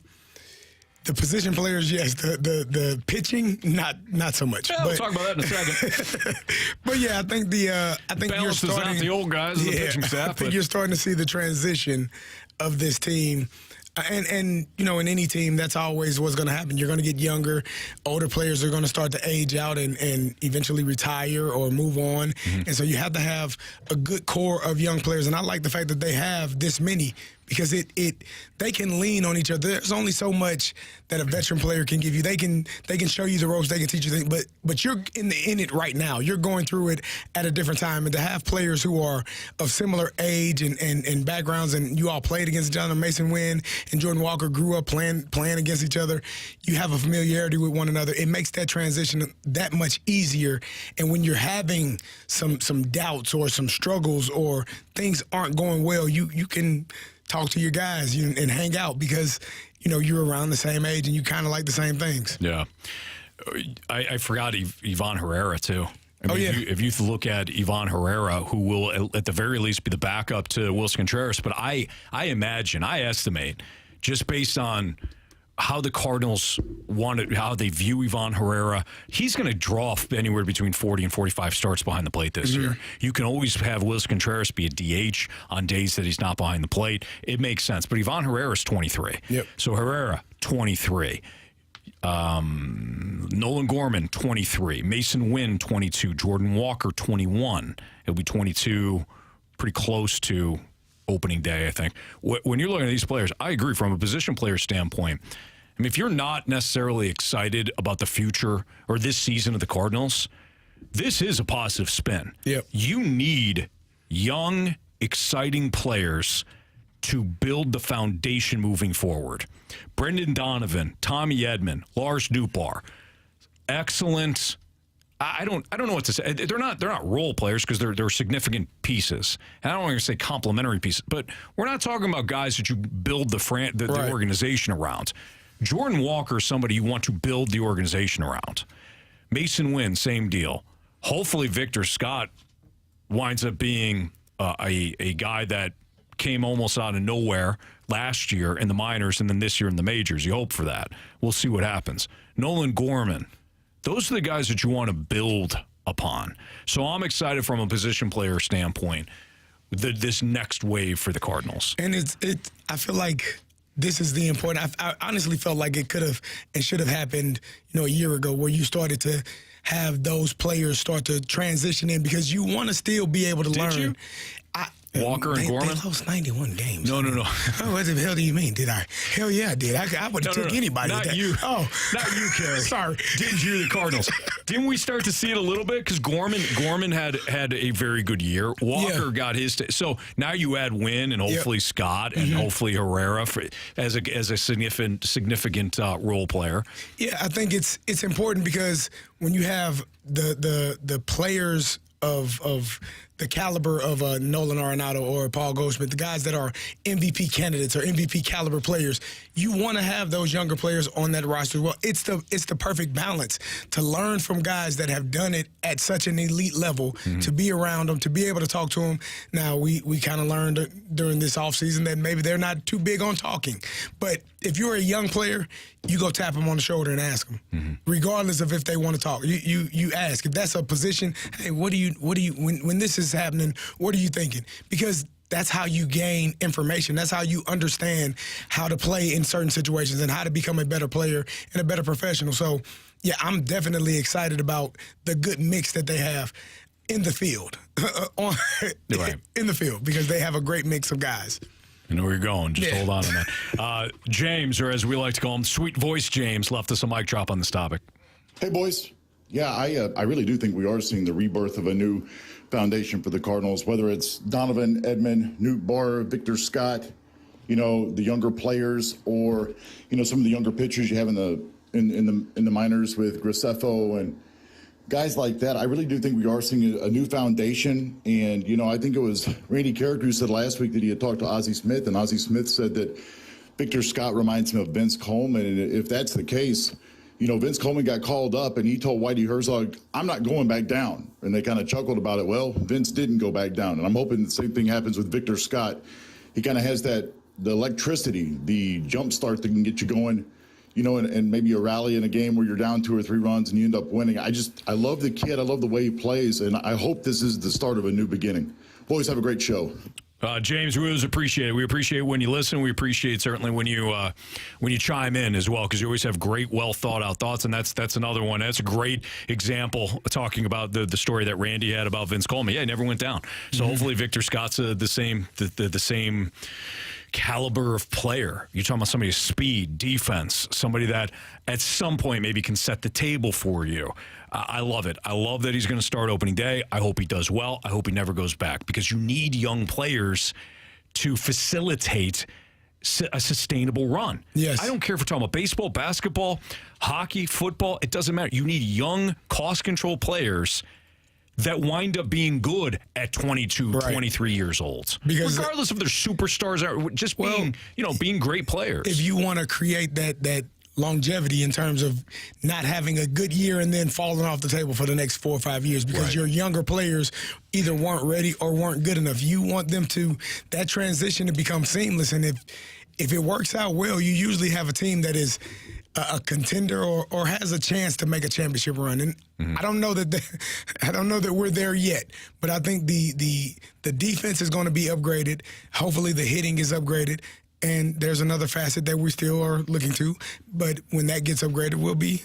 the position players, yes. The pitching, not so much. Yeah, we'll talk about that in a second. But yeah, I think you're starting out the old guys in the pitching staff. I think you're starting to see the transition of this team And in any team, that's always what's going to happen. You're going to get younger. Older players are going to start to age out and eventually retire or move on. Mm-hmm. And so you have to have a good core of young players. And I like the fact that they have this many because they can lean on each other. There's only so much that a veteran player can give you. They can show you the ropes. They can teach you things. But you're in it right now. You're going through it at a different time. And to have players who are of similar age and backgrounds, and you all played against each other, Mason Wynn and Jordan Walker grew up playing against each other. You have a familiarity with one another. It makes that transition that much easier. And when you're having some doubts or some struggles or things aren't going well, you can talk to your guys and hang out because, you're around the same age and you kind of like the same things. Yeah. I forgot Ivan Herrera, too. If you look at Ivan Herrera, who will at the very least be the backup to Wilson Contreras, but I estimate, just based on how the Cardinals how they view Ivan Herrera, he's going to draw anywhere between 40 and 45 starts behind the plate this year. You can always have Wilson Contreras be a DH on days that he's not behind the plate. It makes sense. But Ivan Herrera is 23. Yep. So Herrera, 23. Nolan Gorman, 23. Mason Wynn, 22. Jordan Walker, 21. He'll be 22 pretty close to opening day, I think. When you're looking at these players, I agree from a position player standpoint. I mean, if you're not necessarily excited about the future or this season of the Cardinals, this is a positive spin. Yep. You need young, exciting players to build the foundation moving forward. Brendan Donovan, Tommy Edman, Lars Nootbaar, excellent. I don't know what to say. They're not role players because they're significant pieces. And I don't want to say complementary pieces, but we're not talking about guys that you build the organization around. Jordan Walker is somebody you want to build the organization around. Mason Wynn, same deal. Hopefully Victor Scott winds up being a guy that came almost out of nowhere last year in the minors and then this year in the majors. You hope for that. We'll see what happens. Nolan Gorman. Those are the guys that you want to build upon. So I'm excited from a position player standpoint, this next wave for the Cardinals. And I feel like this is the important. I honestly felt like it could have and should have happened, a year ago, where you started to have those players start to transition in because you want to still be able to learn. You? Walker and Gorman? They lost 91 games. No. Oh, what the hell do you mean? Did I? Hell yeah, I did. I would have took anybody. Not you. Oh. Not you, Carey. Sorry. Didn't you, the Cardinals? Didn't we start to see it a little bit? Because Gorman had a very good year. Walker got his. So now you add Wynn and hopefully Scott and hopefully Herrera as a significant role player. Yeah, I think it's important because when you have the players of the caliber of Nolan Arenado or Paul Goldschmidt, the guys that are MVP candidates or MVP caliber players, you want to have those younger players on that roster. Well, it's the perfect balance to learn from guys that have done it at such an elite level, to be around them, to be able to talk to them. Now, we kind of learned during this offseason that maybe they're not too big on talking. But if you're a young player, you go tap them on the shoulder and ask them, regardless of if they want to talk. You ask. If that's a position, hey, what do you when this is happening, what are you thinking? Because that's how you gain information. That's how you understand how to play in certain situations and how to become a better player and a better professional. So, yeah, I'm definitely excited about the good mix that they have in the field, in the field, because they have a great mix of guys. I know where you're going. Just hold on a minute. James, or as we like to call him, Sweet Voice James, left us a mic drop on this topic. Hey, boys. Yeah, I really do think we are seeing the rebirth of a new foundation for the Cardinals, whether it's Donovan, Edman, Nootbaar, Victor Scott, the younger players, or, some of the younger pitchers you have in the minors with Graceffo and guys like that. I really do think we are seeing a new foundation. And, I think it was Randy Carrick who said last week that he had talked to Ozzie Smith, and Ozzie Smith said that Victor Scott reminds him of Vince Coleman. And if that's the case, Vince Coleman got called up and he told Whitey Herzog, I'm not going back down. And they kind of chuckled about it. Well, Vince didn't go back down. And I'm hoping the same thing happens with Victor Scott. He kind of has the electricity, the jump start that can get you going, and maybe a rally in a game where you're down 2 or 3 runs and you end up winning. I love the kid. I love the way he plays. And I hope this is the start of a new beginning. Boys, have a great show. James, we always appreciate it. We appreciate when you listen. We appreciate certainly when you chime in as well, because you always have great, well thought out thoughts, and that's another one. That's a great example talking about the story that Randy had about Vince Coleman. Yeah, he never went down. So hopefully Victor Scott's the same caliber of player. You're talking about somebody's speed, defense, somebody that at some point maybe can set the table for you. I love it. I love that he's going to start opening day. I hope he does well. I hope he never goes back, because you need young players to facilitate a sustainable run. Yes. I don't care if we're talking about baseball, basketball, hockey, football. It doesn't matter. You need young, cost-control players that wind up being good at 22, 23 years old. Because regardless of their superstars, are just being great players. If you want to create that longevity in terms of not having a good year and then falling off the table for the next 4 or 5 years, because your younger players either weren't ready or weren't good enough. You want them that transition to become seamless. And if it works out well, you usually have a team that is a contender or has a chance to make a championship run. And I don't know that we're there yet, but I think the defense is going to be upgraded. Hopefully the hitting is upgraded. And there's another facet that we still are looking to, but when that gets upgraded, we'll be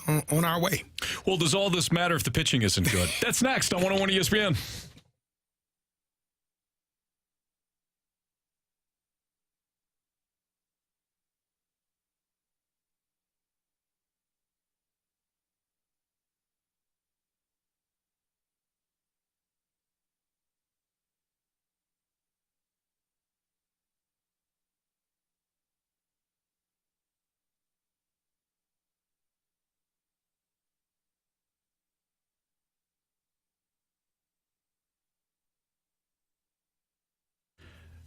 on our way. Well, does all this matter if the pitching isn't good? That's next on 101 ESPN.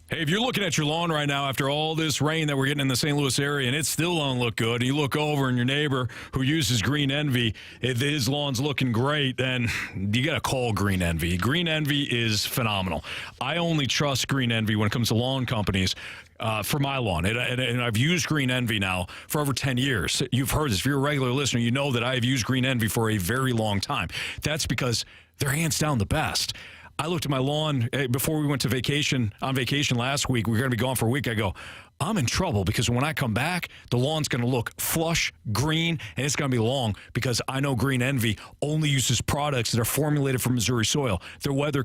Hey, if you're looking at your lawn right now after all this rain that we're getting in the St. Louis area and it still don't look good, and you look over and your neighbor who uses Green Envy, if his lawn's looking great, then you got to call Green Envy. Green Envy is phenomenal. I only trust Green Envy when it comes to lawn companies for my lawn. And I've used Green Envy now for over 10 years. You've heard this. If you're a regular listener, you know that I have used Green Envy for a very long time. That's because they're hands down the best. I looked at my lawn before we went on vacation last week. We were going to be gone for a week. I go, I'm in trouble, because when I come back, the lawn's going to look flush, green, and it's going to be long, because I know Green Envy only uses products that are formulated for Missouri soil,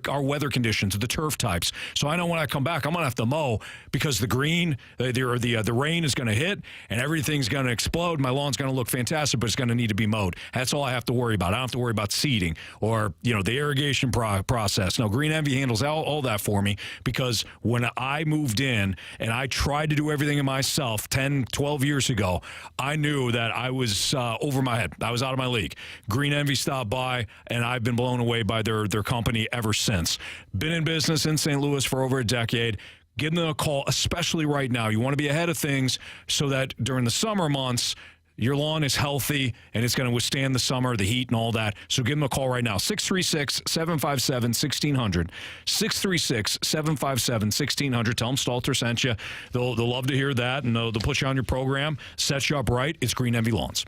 our weather conditions, the turf types. So I know when I come back, I'm going to have to mow, because the green, the rain is going to hit, and everything's going to explode. My lawn's going to look fantastic, but it's going to need to be mowed. That's all I have to worry about. I don't have to worry about seeding or the irrigation process. No, Green Envy handles all that for me, because when I moved in and I tried to do everything in myself 10, 12 years ago, I knew that I was over my head. I was out of my league. Green Envy stopped by, and I've been blown away by their company ever since. Been in business in St. Louis for over a decade. Give them a call, especially right now. You want to be ahead of things so that during the summer months, your lawn is healthy and it's going to withstand the summer, the heat, and all that. So give them a call right now. 636-757-1600. 636-757-1600. Tell them Stalter sent you. They'll love to hear that, and they'll put you on your program, set you up right. It's Green Envy Lawns.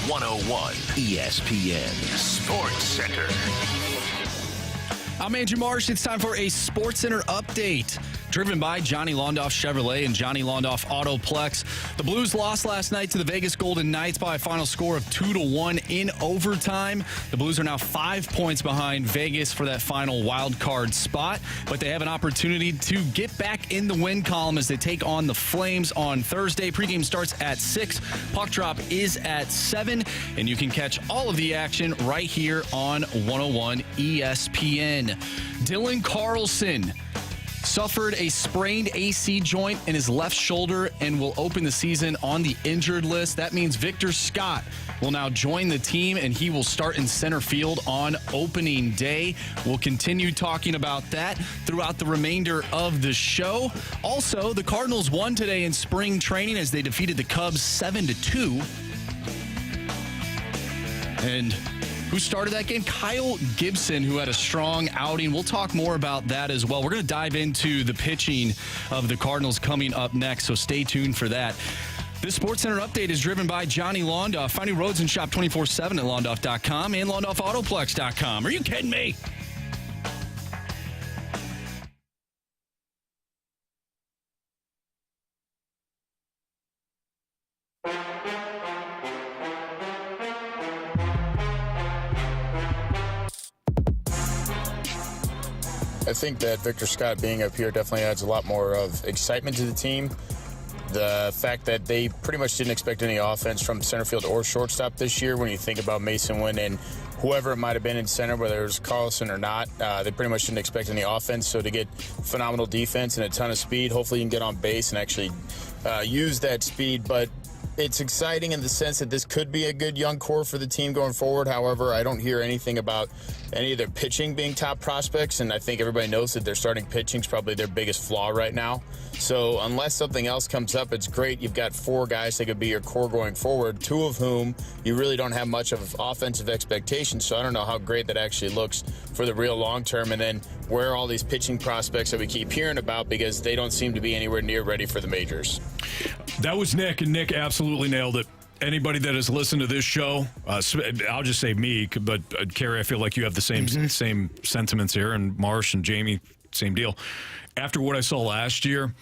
101 ESPN Sports Center. I'm Andrew Marsh. It's time for a Sports Center update. Driven by Johnny Londoff Chevrolet and Johnny Londoff Autoplex. The Blues lost last night to the Vegas Golden Knights by a final score of 2-1 in overtime. The Blues are now 5 points behind Vegas for that final wild card spot, but they have an opportunity to get back in the win column as they take on the Flames on Thursday. Pregame starts at 6. Puck drop is at 7, and you can catch all of the action right here on 101 ESPN. Dylan Carlson suffered a sprained AC joint in his left shoulder and will open the season on the injured list. That means Victor Scott will now join the team, and he will start in center field on opening day. We'll continue talking about that throughout the remainder of the show. Also, the Cardinals won today in spring training as they defeated the Cubs 7-2. And who started that game? Kyle Gibson, who had a strong outing. We'll talk more about that as well. We're going to dive into the pitching of the Cardinals coming up next, so stay tuned for that. This SportsCenter update is driven by Johnny Londoff. Find new roads and shop 24/7 at Londoff.com and LondoffAutoplex.com. Are you kidding me? I think that Victor Scott being up here definitely adds a lot more of excitement to the team. The fact that they pretty much didn't expect any offense from center field or shortstop this year, when you think about Mason Wynn and whoever it might have been in center, whether it was Carlson or not, they pretty much didn't expect any offense. So to get phenomenal defense and a ton of speed, hopefully you can get on base and actually use that speed. But it's exciting in the sense that this could be a good young core for the team going forward. However, I don't hear anything about any of their pitching being top prospects, and I think everybody knows that their starting pitching is probably their biggest flaw right now. So unless something else comes up, it's great. You've got 4 guys that could be your core going forward, 2 of whom you really don't have much of offensive expectations. So I don't know how great that actually looks for the real long term. And then where are all these pitching prospects that we keep hearing about, because they don't seem to be anywhere near ready for the majors. That was Nick, and Nick absolutely nailed it. Anybody that has listened to this show, I'll just say me, but Carey, I feel like you have the same sentiments here, and Marsh and Jamie, same deal. After what I saw last year,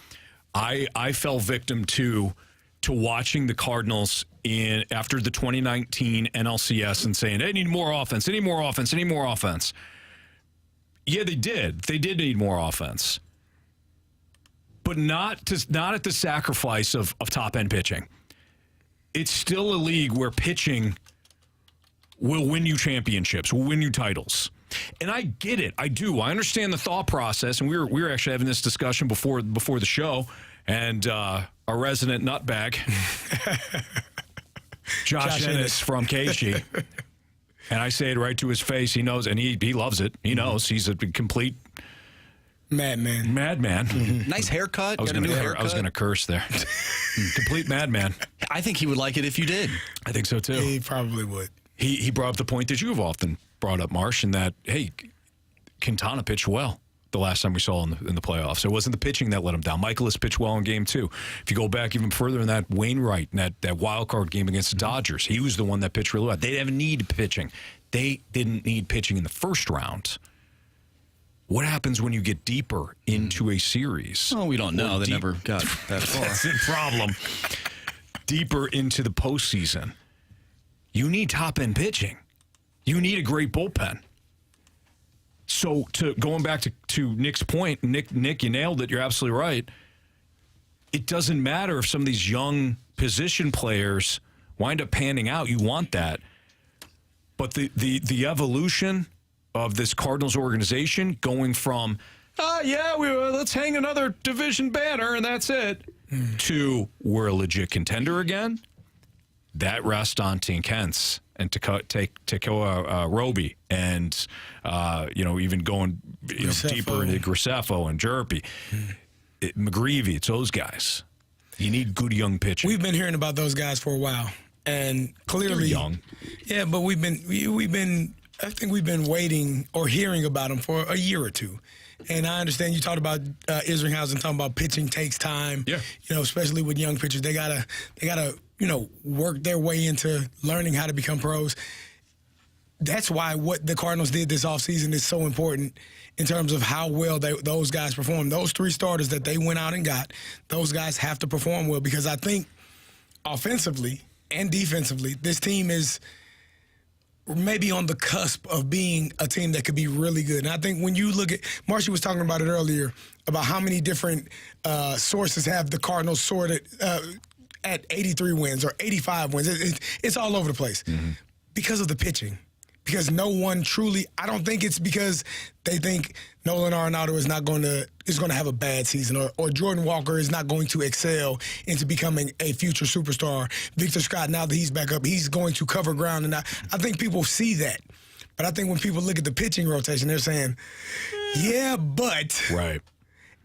I fell victim to watching the Cardinals after the 2019 NLCS and saying, they need more offense, they need more offense, they need more offense. Yeah, they did. They did need more offense. But not at the sacrifice of top-end pitching. It's still a league where pitching will win you championships, will win you titles. And I get it. I do. I understand the thought process. And we were actually having this discussion before the show. And our resident nutbag, Josh Ennis from KG. And I say it right to his face. He knows, and he loves it. He knows. He's a complete madman. Mm-hmm. Nice haircut. I was going to curse there. Complete madman. I think he would like it if you did. I think so too. He probably would. He brought up the point that you've often brought up, Marsh, and that, hey, Quintana pitched well the last time we saw in the playoffs. It wasn't the pitching that let him down. Michaelis pitched well in game 2. If you go back even further in that Wainwright, in that wild card game against the Dodgers, he was the one that pitched really well. They didn't need pitching. They didn't need pitching in the first round. What happens when you get deeper into a series? Oh, we don't know. They never got that far. That's the problem. Deeper into the postseason, you need top-end pitching. You need a great bullpen. So going back to Nick's point, Nick, you nailed it. You're absolutely right. It doesn't matter if some of these young position players wind up panning out. You want that. But the evolution of this Cardinals organization going from, let's hang another division banner and that's it, to we're a legit contender again, that rests on Tink Hence and Tekoa Roby and, even going deeper into Graceffo and Jerpy. McGreevy, it's those guys. You need good young pitching. We've been hearing about those guys for a while. And clearly, they're young. Yeah, but we've been I think we've been waiting or hearing about them for a year or two. And I understand you talked about Isringhausen talking about pitching takes time. Yeah. Especially with young pitchers, they gotta work their way into learning how to become pros. That's why what the Cardinals did this offseason is so important in terms of how well those guys perform. Those 3 starters that they went out and got, those guys have to perform well, because I think offensively and defensively, this team is maybe on the cusp of being a team that could be really good. And I think when you look at, Marcy was talking about it earlier, about how many different sources have the Cardinals sorted at 83 wins or 85 wins. It's all over the place because of the pitching. Because no one truly, I don't think it's because they think Nolan Arenado is going to have a bad season, or Jordan Walker is not going to excel into becoming a future superstar. Victor Scott, now that he's back up, he's going to cover ground, and I think people see that. But I think when people look at the pitching rotation, they're saying, "Yeah, but." Right.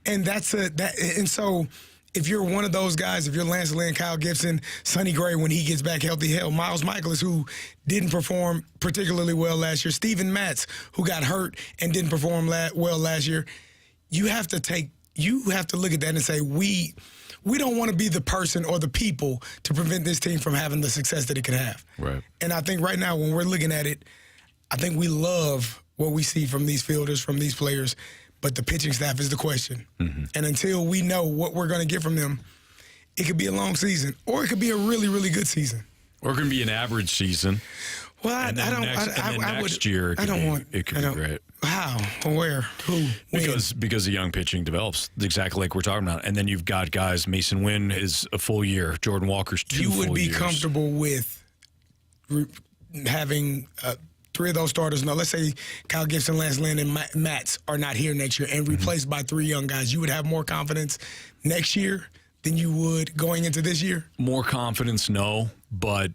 And and so. If you're one of those guys, if you're Lance Lynn, Kyle Gibson, Sonny Gray when he gets back healthy, hell, Miles Michaelis, who didn't perform particularly well last year, Steven Matz, who got hurt and didn't perform well last year, you have to look at that and say, we don't want to be the person or the people to prevent this team from having the success that it can have. Right. And I think right now when we're looking at it, I think we love what we see from these fielders, from these players. But the pitching staff is the question. And until we know what we're going to get from them, it could be a long season, or it could be a really, really good season. Or it could be an average season. Well, I don't. Next year, it could be great. How? Where? Who? Because the young pitching develops exactly like we're talking about, and then you've got guys. Mason Wynn is a full year. Jordan Walker's 2 full years. You would be comfortable with having 3 of those starters. Now, let's say Kyle Gibson, Lance Lynn, and Matz are not here next year and replaced by 3 young guys. You would have more confidence next year than you would going into this year? More confidence, no, but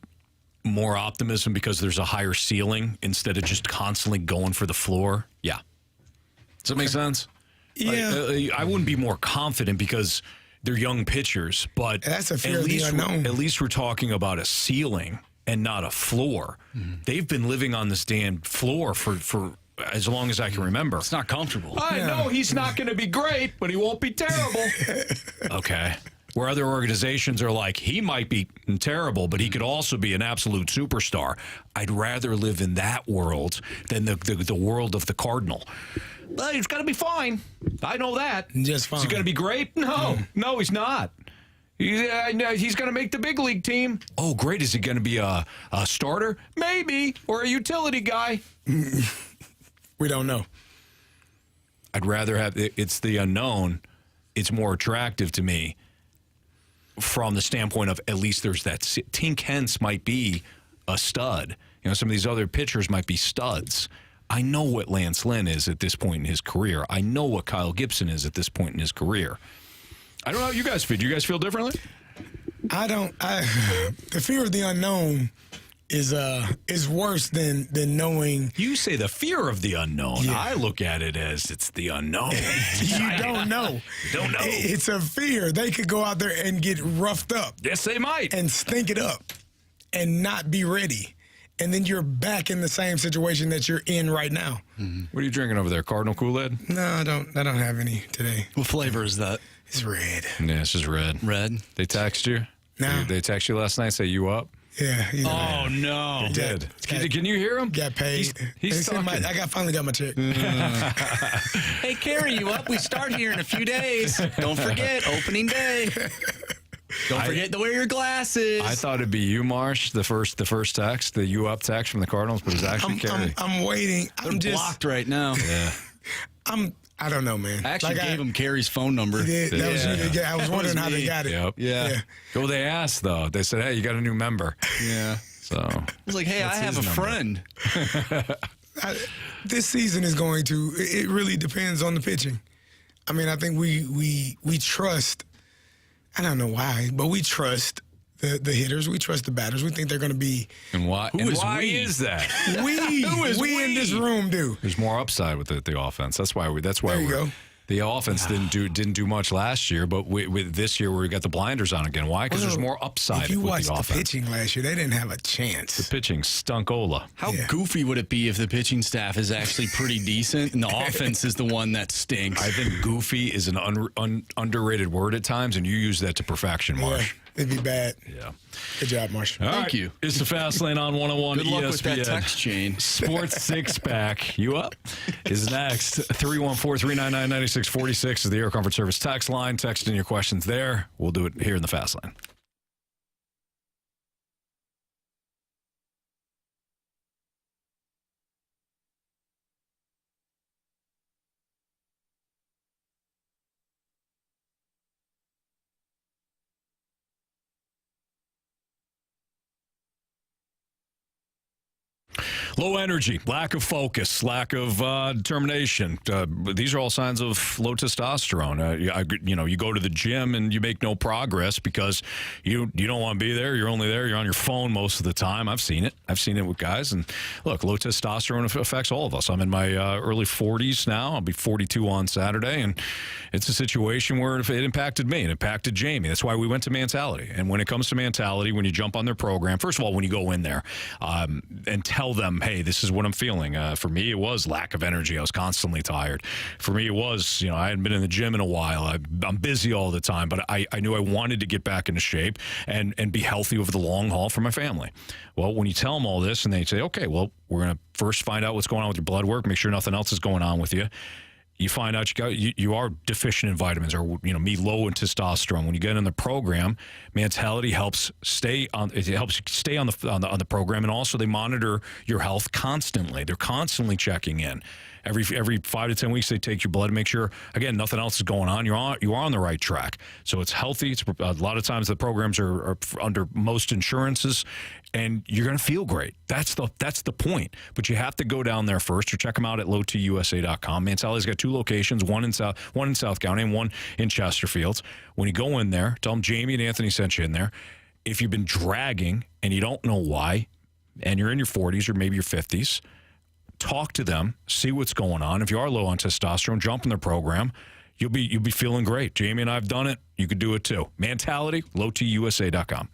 more optimism because there's a higher ceiling instead of just constantly going for the floor. Yeah. Does that make sense? Yeah. I wouldn't be more confident because they're young pitchers, but that's a fear of the unknown. At least we're talking about a ceiling and not a floor. They've been living on this damn floor for as long as I can remember. It's not comfortable. I know he's not going to be great, but he won't be terrible. Okay. Where other organizations are like, he might be terrible, but he could also be an absolute superstar. I'd rather live in that world than the world of the Cardinal. But he's going to be fine. I know that. Just fine. Is he going to be great? No. No, he's not. He's going to make the big league team. Oh, great. Is he going to be a starter? Maybe. Or a utility guy. We don't know. I'd rather have it's the unknown. It's more attractive to me from the standpoint of at least there's that. Tink Hence might be a stud. Some of these other pitchers might be studs. I know what Lance Lynn is at this point in his career. I know what Kyle Gibson is at this point in his career. I don't know how you guys feel. Do you guys feel differently? I don't. The fear of the unknown is worse than knowing. You say the fear of the unknown. Yeah. I look at it as it's the unknown. You don't know. Don't know. It's a fear. They could go out there and get roughed up. Yes, they might. And stink it up and not be ready. And then you're back in the same situation that you're in right now. Mm-hmm. What are you drinking over there? Cardinal Kool-Aid? No, I don't have any today. What flavor is that? It's red. Yeah, it's just red. Red? They text you? No. They text you last night, say you up? Yeah. Oh, no. They did. Can you hear him? Got paid. He's talking. I finally got my check. Hey, Carey, you up? We start here in a few days. Don't forget, opening day. Don't forget to wear your glasses. I thought it'd be you, Marsh, the first text, the you up text from the Cardinals, but it's actually Carey. I'm waiting. They're blocked right now. Yeah. I don't know, man. I actually gave him Carey's phone number. You did? That was you. Yeah, I was wondering how they got it. Yep. Yeah. Well, they asked, though. They said, hey, you got a new member. Yeah. So I was like, hey, I have a friend. This season is going to, it really depends on the pitching. I mean, I think we trust, I don't know why, but we trust the hitters. We trust the batters. We think they're going to be. And why? Why is that? We in this room do. There's more upside with the offense. That's why There you go. The offense didn't do much last year, but with this year we got the blinders on again. Why? Because there's more upside If you with watched the the offense. pitching last year, they didn't have a chance. The pitching stunk-ola. How goofy would it be if the pitching staff is actually pretty decent and the offense is the one that stinks? I think goofy is an underrated word at times, and you use that to perfection, Marsh. It'd be bad. Yeah. Good job, Marsh. Thank you. It's the Fast Lane on 101 Good ESPN. luck with that text chain. Sports Six-Pack. You up? Is next. 314-399-9646 is the Air Comfort Service text line. Text in your questions there. We'll do it here in the Fast Lane. Low energy, lack of focus, lack of determination. These are all signs of low testosterone. You go to the gym and you make no progress because you don't want to be there. You're only there. You're on your phone most of the time. I've seen it. I've seen it with guys. And look, low testosterone affects all of us. I'm in my early 40s now. I'll be 42 on Saturday. And it's a situation where it impacted me. It impacted Jamie. That's why we went to Mentality. And when it comes to Mentality, when you jump on their program, first of all, when you go in there and tell them, hey, this is what I'm feeling. For me, it was lack of energy. I was constantly tired. For me, it was, I hadn't been in the gym in a while. I'm busy all the time, but I knew I wanted to get back into shape and be healthy over the long haul for my family. Well, when you tell them all this and they say, okay, well, we're going to first find out what's going on with your blood work, make sure nothing else is going on with you. You find out you are deficient in vitamins, or me low in testosterone. When you get in the program, Mentality helps stay on. It helps you stay on the program, and also they monitor your health constantly. They're constantly checking in. Every 5 to 10 weeks, they take your blood to make sure, again, nothing else is going on. You are on the right track. So it's healthy. It's a lot of times the programs are under most insurances, and you're going to feel great. That's the point. But you have to go down there first, or check them out at lowtusa.com. Mentality's got 2 locations, one in South County and one in Chesterfield. When you go in there, tell them Jamie and Anthony sent you in there. If you've been dragging and you don't know why, and you're in your 40s or maybe your 50s, talk to them, see what's going on. If you are low on testosterone, jump in their program. You'll be feeling great. Jamie and I have done it. You could do it too. Mentality, lowtusa.com.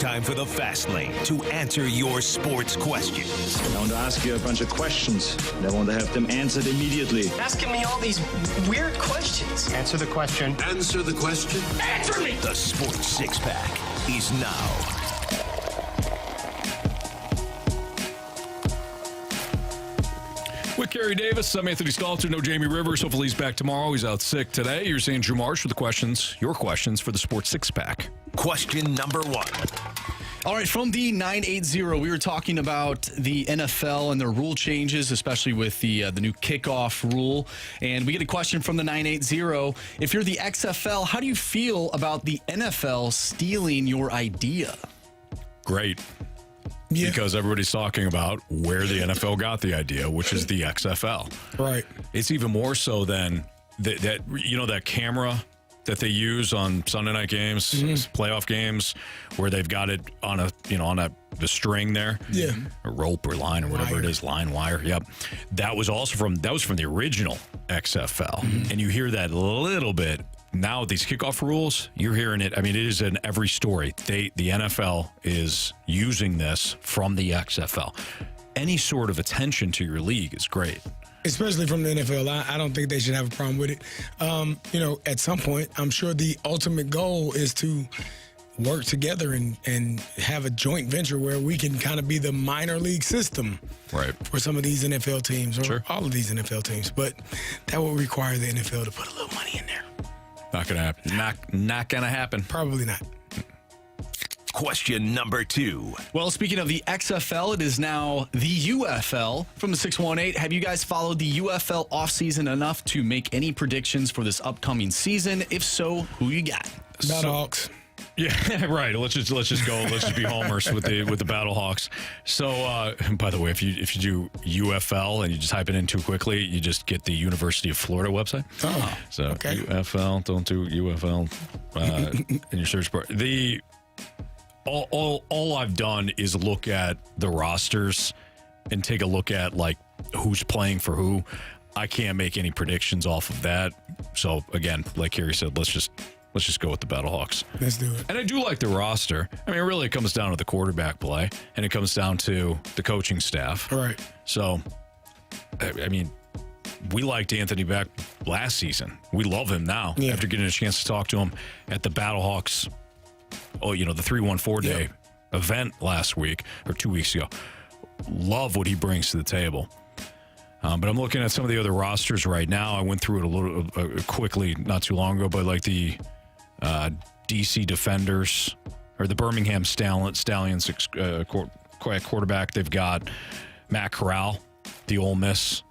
time for the Fast Lane to answer your sports questions. I want to ask you a bunch of questions, and I want to have them answered immediately. Asking me all these weird questions. Answer the question. Answer the question. Answer me! The Sports Six Pack is now. With Carey Davis, I'm Anthony Stalter. No Jamie Rivers. Hopefully he's back tomorrow. He's out sick today. Here's Andrew Marsh with the questions, your questions for the Sports Six Pack. Question number 1. All right, from the 980, we were talking about the NFL and their rule changes, especially with the new kickoff rule. And we get a question from the 980. If you're the XFL, how do you feel about the NFL stealing your idea? Great. Yeah. Because everybody's talking about where the NFL got the idea, which is the XFL. Right. It's even more so than that camera that they use on Sunday night games, playoff games, where they've got it on the string there, a rope or line or whatever it is, line wire. Yep, that was from the original XFL, and you hear that a little bit now with these kickoff rules. You're hearing it. I mean, it is in every story. The NFL is using this from the XFL. Any sort of attention to your league is great. Especially from the NFL. I don't think they should have a problem with it. At some point, I'm sure the ultimate goal is to work together and have a joint venture where we can kind of be the minor league system for some of these NFL teams or all of these NFL teams. But that will require the NFL to put a little money in there. Not going to happen. Not going to happen. Probably not. Question number 2. Well, speaking of the XFL, it is now the UFL from the 618. Have you guys followed the UFL offseason enough to make any predictions for this upcoming season? If so, who you got? Battlehawks. Yeah, right. Let's just go. Let's just be homers with the Battlehawks. So, by the way, if you do UFL and you just type it in too quickly, you just get the University of Florida website. Oh, so okay. UFL, don't do UFL in your search bar. All I've done is look at the rosters and take a look at like who's playing for who. I can't make any predictions off of that. So again, like Carey said, let's just go with the Battlehawks. Let's do it. And I do like the roster. I mean, really, it comes down to the quarterback play, and it comes down to the coaching staff. Right. So, I mean, we liked Anthony back last season. We love him now after getting a chance to talk to him at the Battlehawks. The 314 day event last week or 2 weeks ago. Love what he brings to the table. But I'm looking at some of the other rosters right now. I went through it a little quickly not too long ago, but like the DC Defenders or the Birmingham Stallions quarterback. They've got Matt Corral, the Ole Miss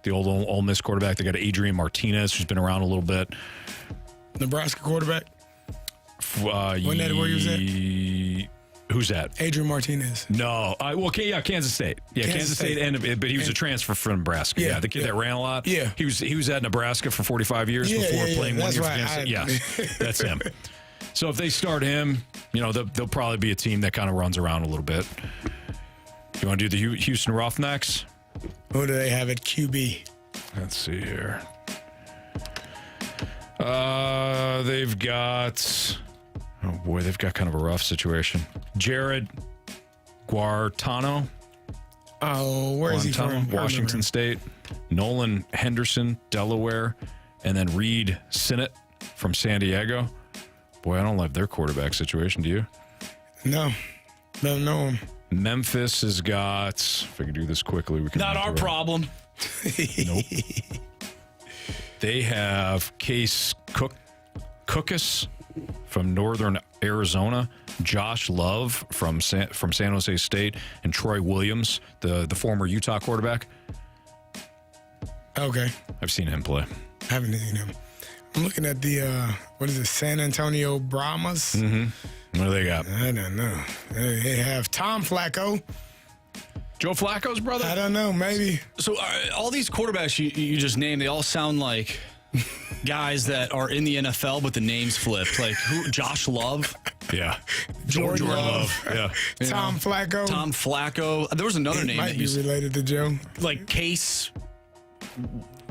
quarterback. They got Adrian Martinez, who's been around a little bit. Nebraska quarterback. Wasn't that where he was at? Who's that? Adrian Martinez. No. Kansas State. Yeah, Kansas State. But he was a transfer from Nebraska. Yeah, the kid that ran a lot. Yeah. He was at Nebraska for 45 years before playing 1 year for Kansas State. Yeah, that's him. So if they start him, they'll probably be a team that kind of runs around a little bit. You want to do the Houston Roughnecks? Who do they have at QB? Let's see here. They've got... Oh, boy, they've got kind of a rough situation. Jared Guartano. Oh, where is he from? Washington State. Nolan Henderson, Delaware. And then Reed Sinnott from San Diego. Boy, I don't love their quarterback situation, do you? No. Don't know him. Memphis has got... If I can do this quickly, we can... Not our problem. Nope. They have Case Cookus from Northern Arizona, Josh Love from San Jose State, and Troy Williams, the former Utah quarterback. Okay. I've seen him play. I haven't seen him. I'm looking at the, San Antonio Brahmas? Mm-hmm. What do they got? I don't know. They have Tom Flacco. Joe Flacco's brother? I don't know, maybe. So all these quarterbacks you just named, they all sound like guys that are in the NFL, but the names flipped. Like who? Josh Love? Yeah. Jordan Love. Yeah. Tom Flacco. There was another name. Might be related to Joe. Like Case.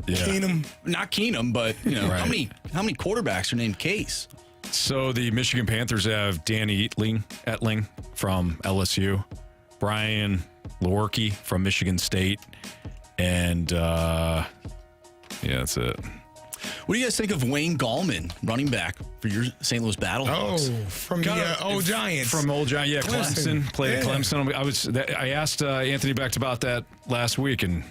Yeah. Keenum. Not Keenum, but Right. how many quarterbacks are named Case? So the Michigan Panthers have Danny Etling from LSU, Brian Lewerke from Michigan State, and that's it. What do you guys think of Wayne Gallman, running back for your St. Louis Battlehawks? Oh, from the old Giants. From old Giants, yeah. Clemson. Played at Yeah. Clemson. I asked Anthony Becht about that last week, and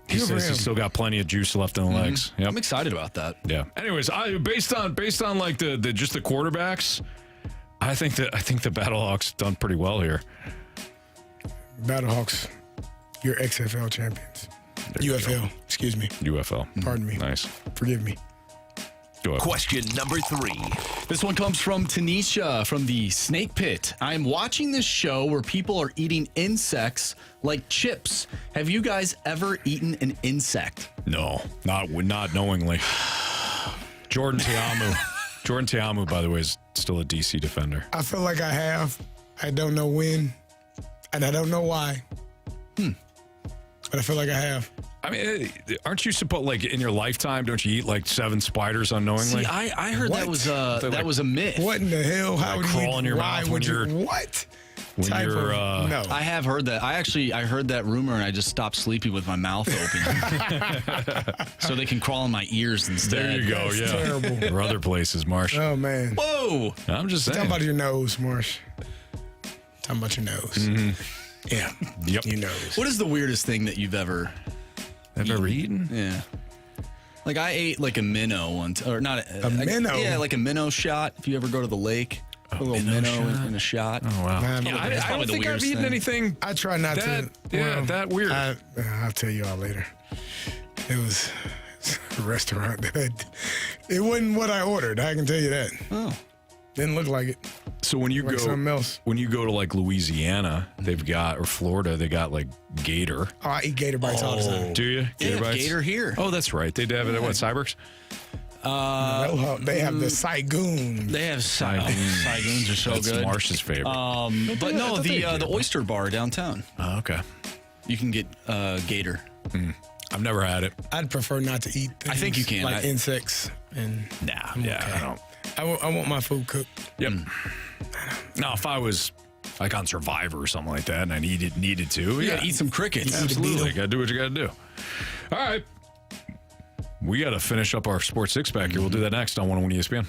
he says he's still got plenty of juice left in the legs. Yep. I'm excited about that. Yeah. Anyways, based on like the just the quarterbacks, I think the Battlehawks done pretty well here. Battlehawks, your XFL champions. UFL, excuse me. UFL. Pardon me. Nice. Forgive me. Go ahead. Question number 3. This one comes from Tanisha from the Snake Pit. I'm watching this show where people are eating insects like chips. Have you guys ever eaten an insect? No, not knowingly. Jordan Teamu. Jordan Teamu, by the way, is still a DC defender. I feel like I have. I don't know when, and I don't know why. But I feel like I have. I mean, aren't you supposed, like, in your lifetime, don't you eat like 7 spiders unknowingly? See, I heard What? that was a myth. What in the hell? How would you crawl in your why mouth would when you? you're- What? when type you're, of, no. I have heard that. I heard that rumor, and I just stopped sleeping with my mouth open, so they can crawl in my ears instead. There you go. That's Yeah. terrible. Or other places, Marsh. Oh man. Whoa! I'm just saying. Talking about your nose, Marsh. Talking about your nose. Yeah. Yep. Your nose. What is the weirdest thing that you've ever eaten? Yeah. Like I ate like a minnow once, or not A minnow? Yeah, like a minnow shot. If you ever go to the lake, a little minnow in a shot. Oh wow. Man, Yeah, That's I probably don't the think I've weirdest eaten thing. anything. I try not that, to. Yeah, that weird. I'll tell you all later. It was a restaurant that it wasn't what I ordered. I can tell you that. Oh. Didn't look like it. So when you Like go something else. when you go to like Louisiana, they've got, or Florida, they got like gator. Oh, I eat gator bites all the time. Do you? They have bites? gator here. Oh, that's right. They have it at what, Cyberks? They have the Saigoon. They have Saigoons are so That's good. Marsh's favorite. But no, the oyster bar downtown. Oh, okay. You can get gator. I've never had it. I'd prefer not to eat things I think you can. like insects. And Nah, I'm yeah, okay. I don't. I want my food cooked. Yep. Now, if I was like on Survivor or something like that, and I needed to, You gotta eat some crickets. Absolutely, gotta do what you gotta do. All right, we gotta finish up our sports six pack here. We'll do that next on 101 ESPN.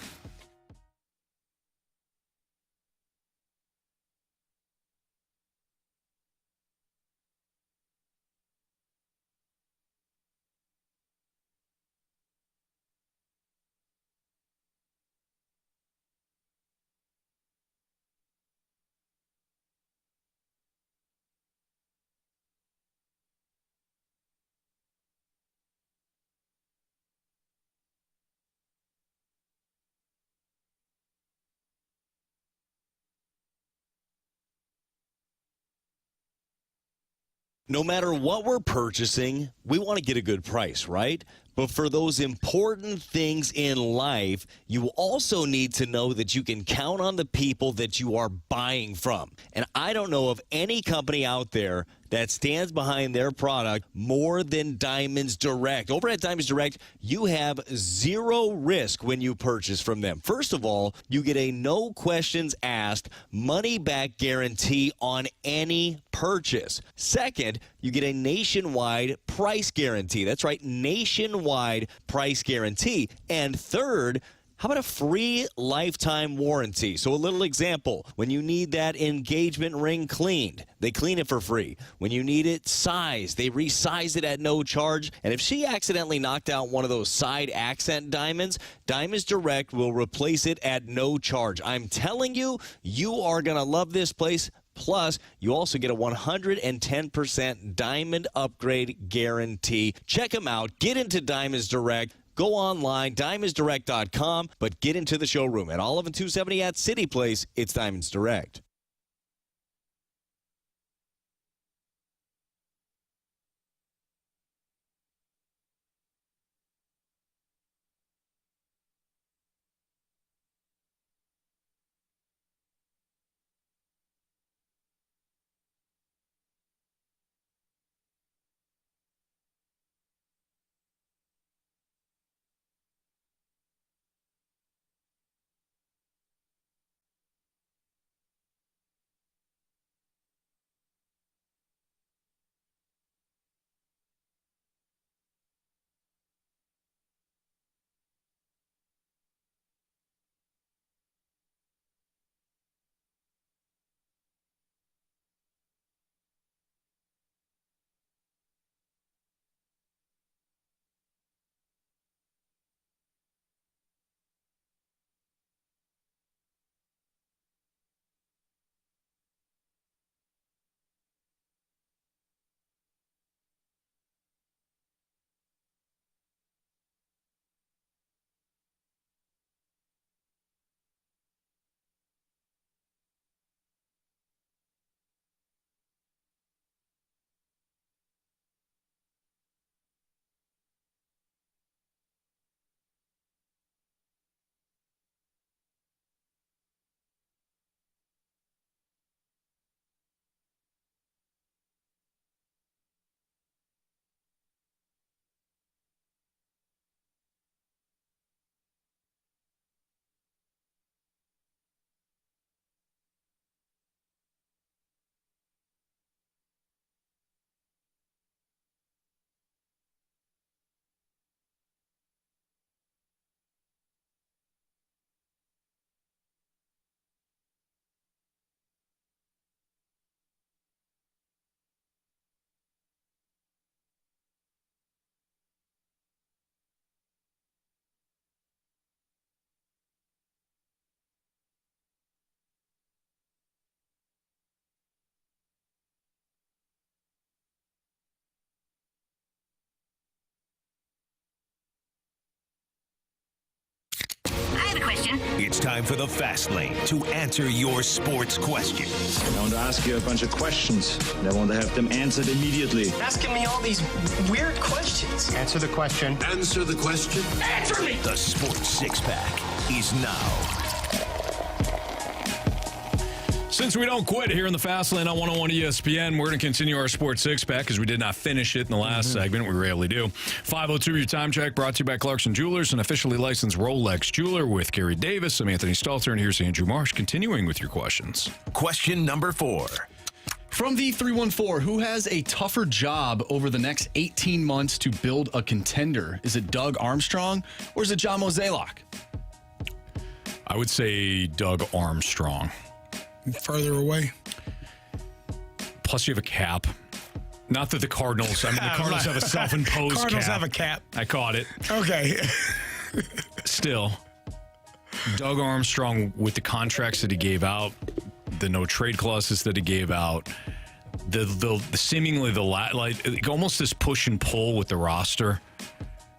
No matter what we're purchasing, we want to get a good price, right? But for those important things in life, you also need to know that you can count on the people that you are buying from. And I don't know of any company out there that stands behind their product more than Diamonds Direct. Over at Diamonds Direct, you have zero risk when you purchase from them. First of all, you get a no questions asked money-back guarantee on any purchase. Second, you get a nationwide price guarantee. That's right, nationwide price guarantee. And third, how about a free lifetime warranty? So a little example, when you need that engagement ring cleaned, they clean it for free. When you need it sized, they resize it at no charge. And if she accidentally knocked out one of those side accent diamonds, Diamonds Direct will replace it at no charge. I'm telling you, you are going to love this place. Plus, you also get a 110% diamond upgrade guarantee. Check them out. Get into Diamonds Direct. Go online, diamondsdirect.com, but get into the showroom at Olive and 270 at City Place. It's Diamonds Direct. It's time for the Fast Lane to answer your sports questions. I want to ask you a bunch of questions, and I want to have them answered immediately. Asking me all these weird questions. Answer the question. Answer the question. Answer me! The Sports Six Pack is now. Since we don't quit here in the Fast Lane on 101 ESPN, we're going to continue our Sports Six Pack because we did not finish it in the last segment. We rarely do. 5:02, your time check brought to you by Clarkson Jewelers, an officially licensed Rolex jeweler with Carey Davis. I'm Anthony Stalter, and here's Andrew Marsh continuing with your questions. Question number 4. From the 314, who has a tougher job over the next 18 months to build a contender? Is it Doug Armstrong or is it John Mozeliak? I would say Doug Armstrong. Further away. Plus, you have a cap. Not that the Cardinals, the Cardinals have a self-imposed cap. Cardinals have a cap. I caught it. Okay. Still, Doug Armstrong, with the contracts that he gave out, the no trade clauses that he gave out, the seemingly like almost this push and pull with the roster.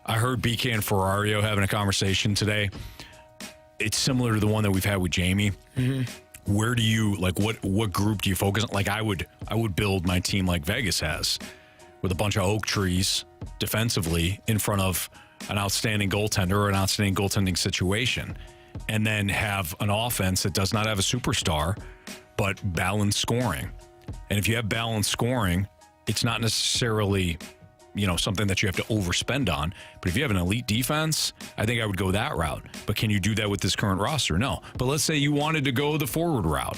I heard BK and Ferrario having a conversation today. It's similar to the one that we've had with Jamie. Mm-hmm. Where do you what group do you focus on? Like I would build my team like Vegas has, with a bunch of oak trees defensively in front of an outstanding goaltender or an outstanding goaltending situation, and then have an offense that does not have a superstar, but balanced scoring. And if you have balanced scoring, it's not necessarily something that you have to overspend on. But if you have an elite defense, I think I would go that route. But can you do that with this current roster? No. But let's say you wanted to go the forward route.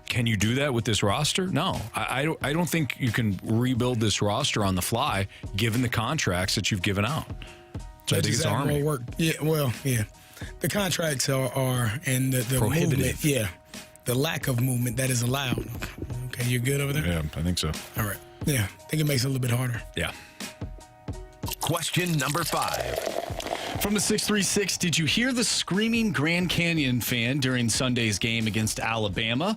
Can you do that with this roster? No. I don't think you can rebuild this roster on the fly, given the contracts that you've given out. So I think it's Army. Work. Yeah, well, yeah. The contracts are and the movement. Yeah. The lack of movement that is allowed. Okay, you good over there? Yeah, I think so. All right. Yeah, I think it makes it a little bit harder. Yeah. Question number 5. From the 636, did you hear the screaming Grand Canyon fan during Sunday's game against Alabama?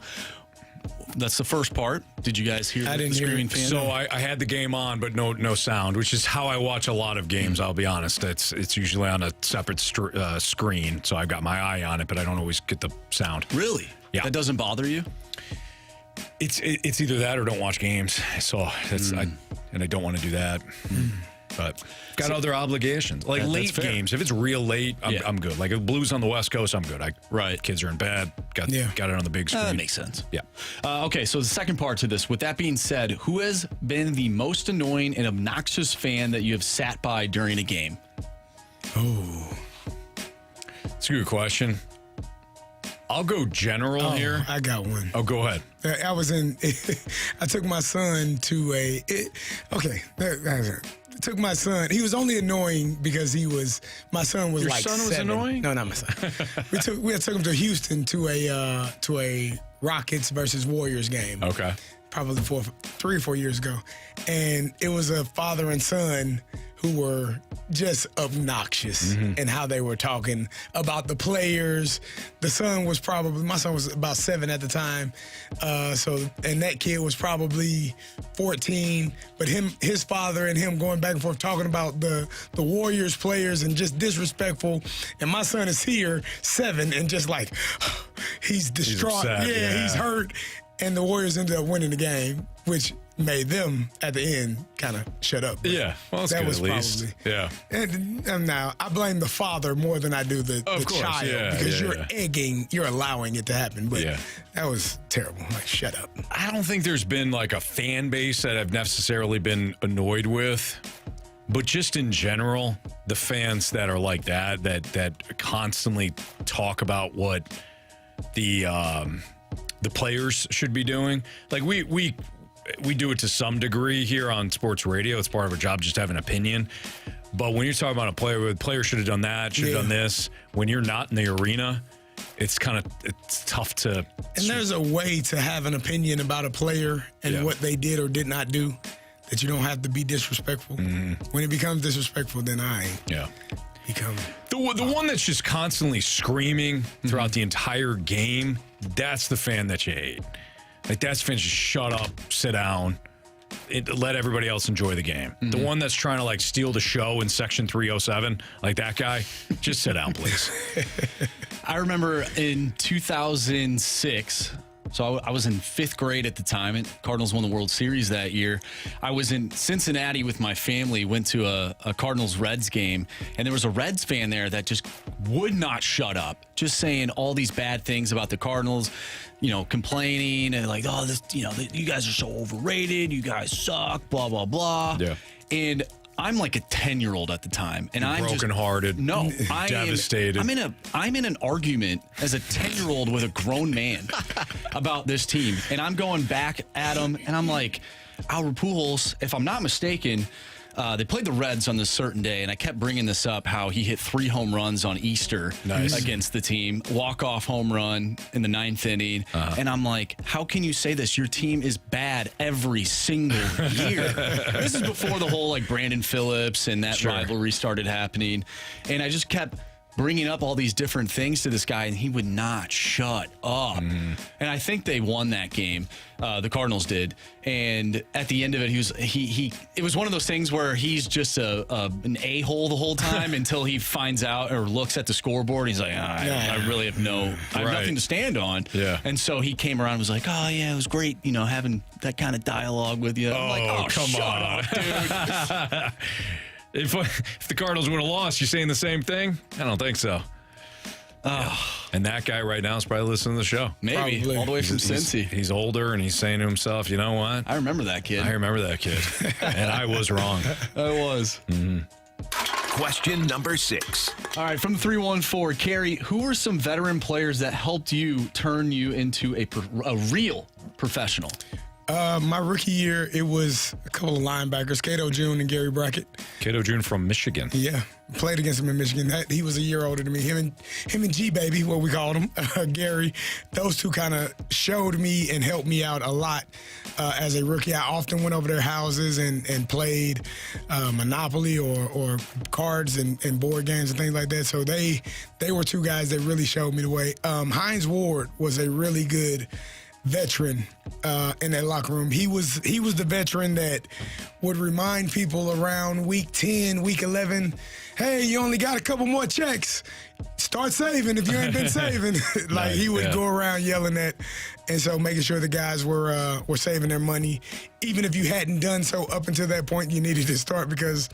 That's the first part. Did you guys hear the screaming fan? So I had the game on, but no sound, which is how I watch a lot of games, I'll be honest. It's usually on a separate screen, so I've got my eye on it, but I don't always get the sound. Really? Yeah. That doesn't bother you? It's either that or don't watch games. So that's I don't want to do that. But got other obligations, like late games. If it's real late, I'm good. Like if Blues on the West Coast, I'm good. Right, kids are in bed. Got it on the big screen. That makes sense. Yeah. Okay, so the second part to this. With that being said, who has been the most annoying and obnoxious fan that you have sat by during a game? Oh, it's a good question. I'll go general here. I got one. Oh, go ahead. I took my son to took my son. He was only annoying because my son was Your like son was 7. annoying? No, not my son. we took him to Houston to a Rockets versus Warriors game. Okay. Probably 3 or 4 years ago. And it was a father and son who were just obnoxious in how they were talking about the players. My son was about 7 at the time. And that kid was probably 14. But his father and him going back and forth talking about the Warriors players and just disrespectful. And my son is here, 7, and just like, he's distraught. He's hurt. And the Warriors ended up winning the game, which made them at the end kind of shut up. Yeah, well, that's good at least. Yeah. And now I blame the father more than I do the child because you're allowing it to happen. But that was terrible. Like, shut up. I don't think there's been like a fan base that I've necessarily been annoyed with, but just in general, the fans that are like that constantly talk about what the players should be doing. Like we do it to some degree here on sports radio. It's part of our job just to have an opinion. But when you're talking about the player should have done that, should have done this. When you're not in the arena, it's tough to. And there's a way to have an opinion about a player and what they did or did not do that you don't have to be disrespectful. When it becomes disrespectful, then become the one that's just constantly screaming throughout the entire game. That's the fan that you hate. Like, that's the fan, just shut up, sit down, let everybody else enjoy the game. The one that's trying to like steal the show in section 307, like that guy, just sit down, please. I remember in 2006, so I was in 5th grade at the time, and Cardinals won the World Series that year. I was in Cincinnati with my family, went to a Cardinals-Reds game, and there was a Reds fan there that just would not shut up, just saying all these bad things about the Cardinals, complaining and like, oh, this, you guys are so overrated, you guys suck, blah, blah, blah. Yeah. And I'm like a 10-year-old at the time, and I'm brokenhearted. No, I devastated. I'm in an argument as a 10-year-old with a grown man about this team, and I'm going back at him, and I'm like, Albert Pujols, if I'm not mistaken, they played the Reds on this certain day, and I kept bringing this up, how he hit 3 home runs on Easter against the team, walk-off home run in the 9th inning, and I'm like, how can you say this? Your team is bad every single year. This is before the whole, Brandon Phillips and that rivalry started happening, and I just kept bringing up all these different things to this guy, and he would not shut up. And I think they won that game. The Cardinals did. And at the end of it, it was one of those things where he's just an a-hole the whole time until he finds out or looks at the scoreboard. He's like, I really have I have nothing to stand on. Yeah. And so he came around and was like, oh, yeah, it was great, having that kind of dialogue with you. I'm like, come shut on, up, dude. If the Cardinals would have lost, you saying the same thing? I don't think so. And that guy right now is probably listening to the show. Maybe. Probably. All the way from Cincy. He's older, and he's saying to himself, you know what? I remember that kid. And I was wrong. I was. Question number 6. All right, from the 314, Carey, who were some veteran players that helped you turn you into a real professional? My rookie year, it was a couple of linebackers, Cato June and Gary Brackett. Cato June from Michigan. Yeah, played against him in Michigan. He was a year older than me. Him and G-Baby, what we called him, Gary, those two kind of showed me and helped me out a lot as a rookie. I often went over their houses and played Monopoly or cards and board games and things like that. So they were two guys that really showed me the way. Hines Ward was a really good veteran in that locker room. He was the veteran that would remind people around week 10, week 11, hey, you only got a couple more checks. Start saving if you ain't been saving. He would go around yelling that, and so making sure the guys were saving their money. Even if you hadn't done so up until that point, you needed to start because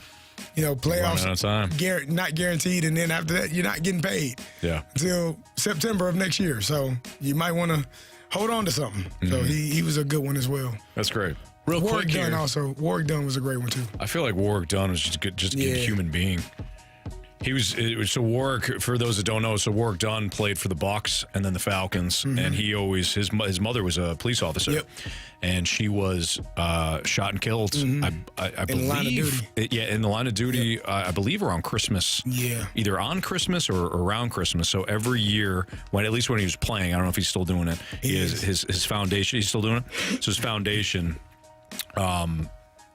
playoffs not guaranteed, and then after that, you're not getting paid until September of next year. So you might want to hold on to something. So he was a good one as well. That's great. Real quick here. Warwick Dunn was a great one too. I feel like Warwick Dunn was just a good human being. So Warwick, for those that don't know, Warwick Dunn played for the Bucs and then the Falcons, and he always his mother was a police officer, and she was shot and killed. I believe in the line of duty. In the line of duty. I believe around Christmas. Yeah, either on Christmas or around Christmas. So every year, at least when he was playing, I don't know if he's still doing it. His foundation. He's still doing it. So his foundation.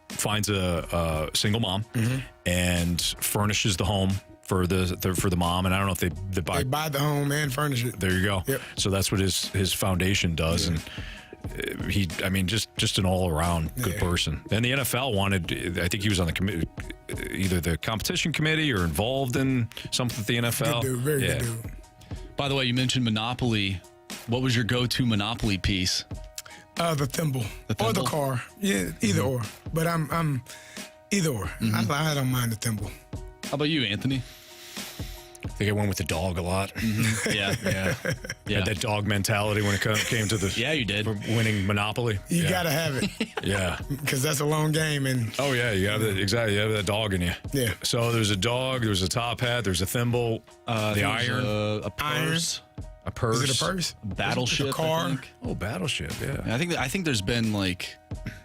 Finds a single mom and furnishes the home for the mom, and I don't know if they buy the home and furnish it. There you go. Yep. So that's what his foundation does, and just an all around good person. And the NFL wanted, I think he was on the committee, either the competition committee or involved in something with the NFL. Good dude, very good dude. By the way, you mentioned Monopoly. What was your go-to Monopoly piece? The thimble or the car. Yeah, either or. But I'm either or. I don't mind the thimble. How about you, Anthony? I think I went with the dog a lot. Yeah. Had that dog mentality when it came to the you did winning Monopoly. You gotta have it. Yeah, because that's a long game. And you have exactly. You have that dog in you. Yeah. So there's a dog. There's a top hat. There's a thimble. The iron. A purse. A purse. Is it a purse? Battleship. A car. I think. Oh, battleship. Yeah. I think there's been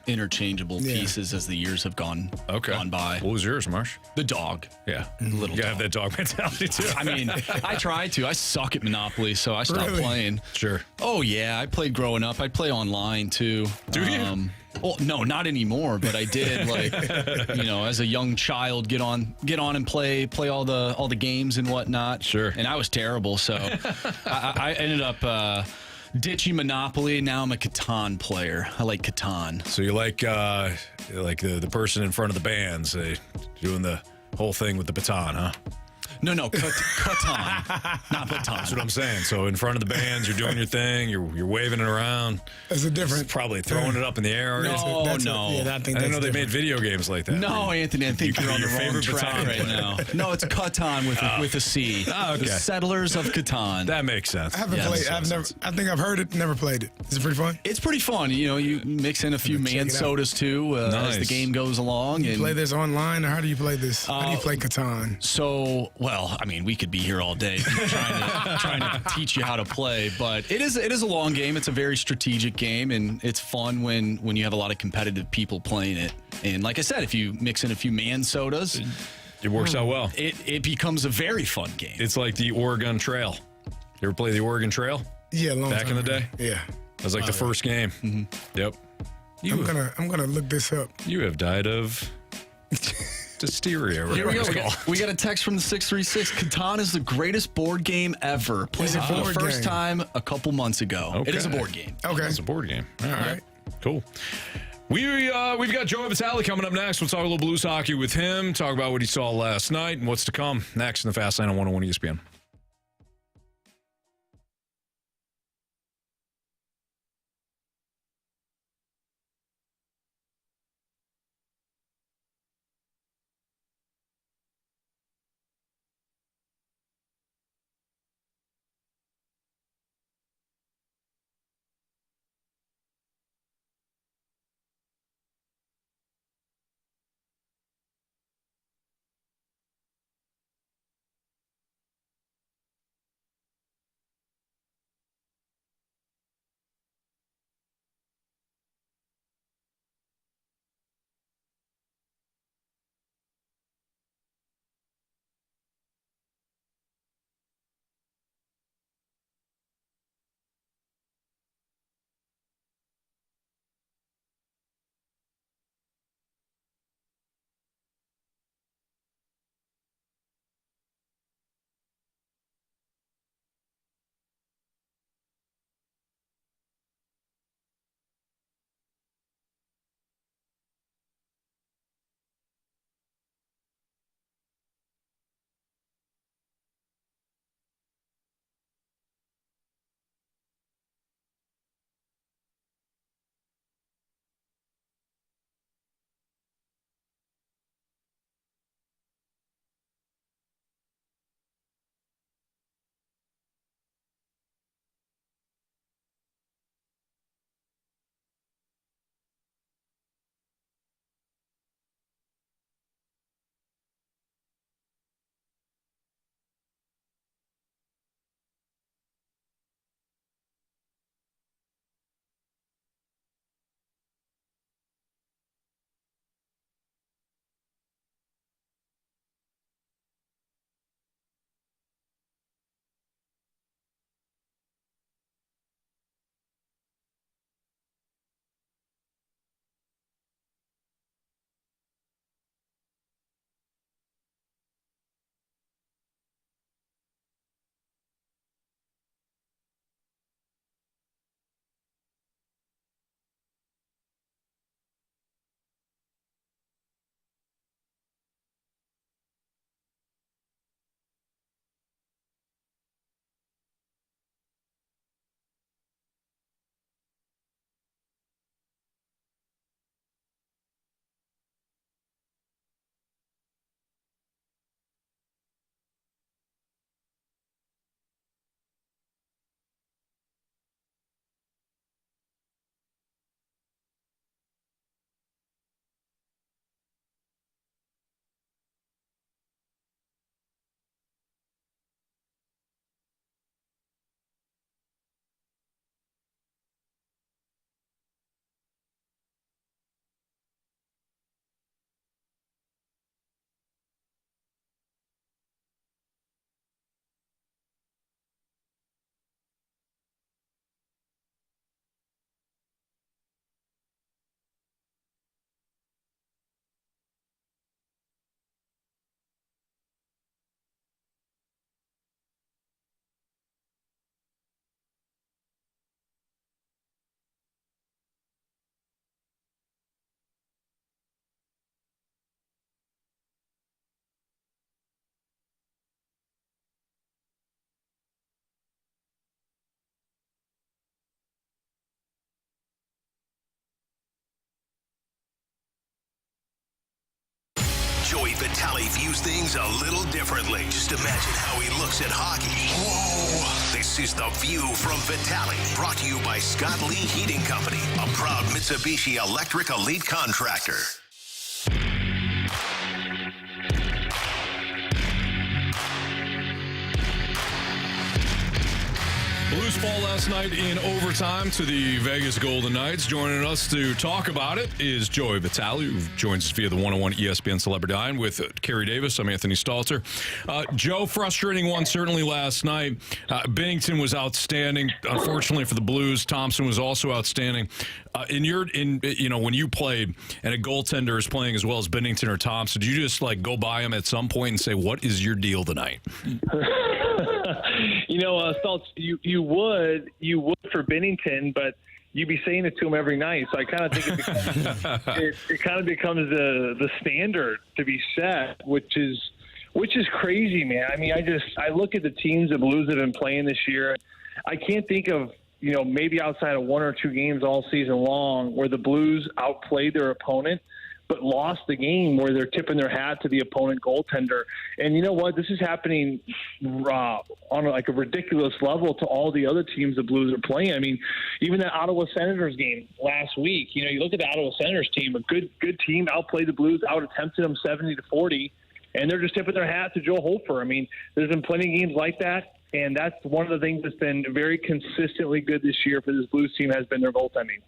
interchangeable pieces as the years have gone by. What was yours, Marsh? The dog. Yeah. Little you gotta have that dog mentality too. I mean, I try to. I suck at Monopoly, so I stopped playing. Sure. Oh yeah, I played growing up. I play online too. Do you? Well, no, not anymore. But I did, as a young child, get on and play all the games and whatnot. Sure. And I was terrible, so I ended up ditching Monopoly. Now I'm a Catan player. I like Catan. So you like the person in front of the bands doing the whole thing with the baton, huh? No, Catan, not Baton. That's what I'm saying. So in front of the bands, you're doing your thing. You're waving it around. There's a difference. Probably throwing it up in the air. No. I didn't know they made video games like that. No, Anthony, I think you're on the wrong favorite track baton right now. No, it's Catan with a C. Oh, okay. The Settlers of Catan. That makes sense. I haven't played. I think I've heard it, never played it. Is it pretty fun? It's pretty fun. You mix in a few man sodas too as the game goes along. You play this online, or how do you play this? How do you play Catan? So, well, I mean, we could be here all day trying to teach you how to play, but it is a long game. It's a very strategic game, and it's fun when you have a lot of competitive people playing it. And like I said, if you mix in a few man sodas, it works out well. It becomes a very fun game. It's like the Oregon Trail. You ever play the Oregon Trail? Yeah, back in the day. Yeah, that was like the first game. Mm-hmm. Yep. I'm gonna look this up. You have died of hysteria. Here we go. We got a text from the 636. Catan is the greatest board game ever. Played it for the first time a couple months ago. Okay. It is a board game. Okay, it's a board game. All right. Cool. We've got Joey Vitale coming up next. We'll talk a little Blues hockey with him. Talk about what he saw last night and what's to come next in the Fast Lane on 101 ESPN. Vitale views things a little differently. Just imagine how he looks at hockey. Whoa! This is The View from Vitale, brought to you by Scott Lee Heating Company, a proud Mitsubishi Electric Elite contractor. Blues fall last night in overtime to the Vegas Golden Knights. Joining us to talk about it is Joey Vitale, who joins us via the 101 ESPN Celebrity Line with Carey Davis. I'm Anthony Stalter. Joe, frustrating one certainly last night. Binnington was outstanding. Unfortunately for the Blues, Thompson was also outstanding. When you played and a goaltender is playing as well as Binnington or Thompson, did you just go by him at some point and say, "What is your deal tonight?" Stoltz, you would for Binnington, but you'd be saying it to him every night. So I kind of think it kind of becomes the standard to be set, which is crazy, man. I mean, I look at the teams the Blues have been playing this year. I can't think of maybe outside of one or two games all season long where the Blues outplayed their opponent, but lost the game where they're tipping their hat to the opponent goaltender. And you know what? This is happening on a ridiculous level to all the other teams the Blues are playing. I mean, even that Ottawa Senators game last week, you look at the Ottawa Senators team, a good team, outplayed the Blues, out-attempted them 70-40, and they're just tipping their hat to Joe Hofer. I mean, there's been plenty of games like that, and that's one of the things that's been very consistently good this year for this Blues team has been their goaltending.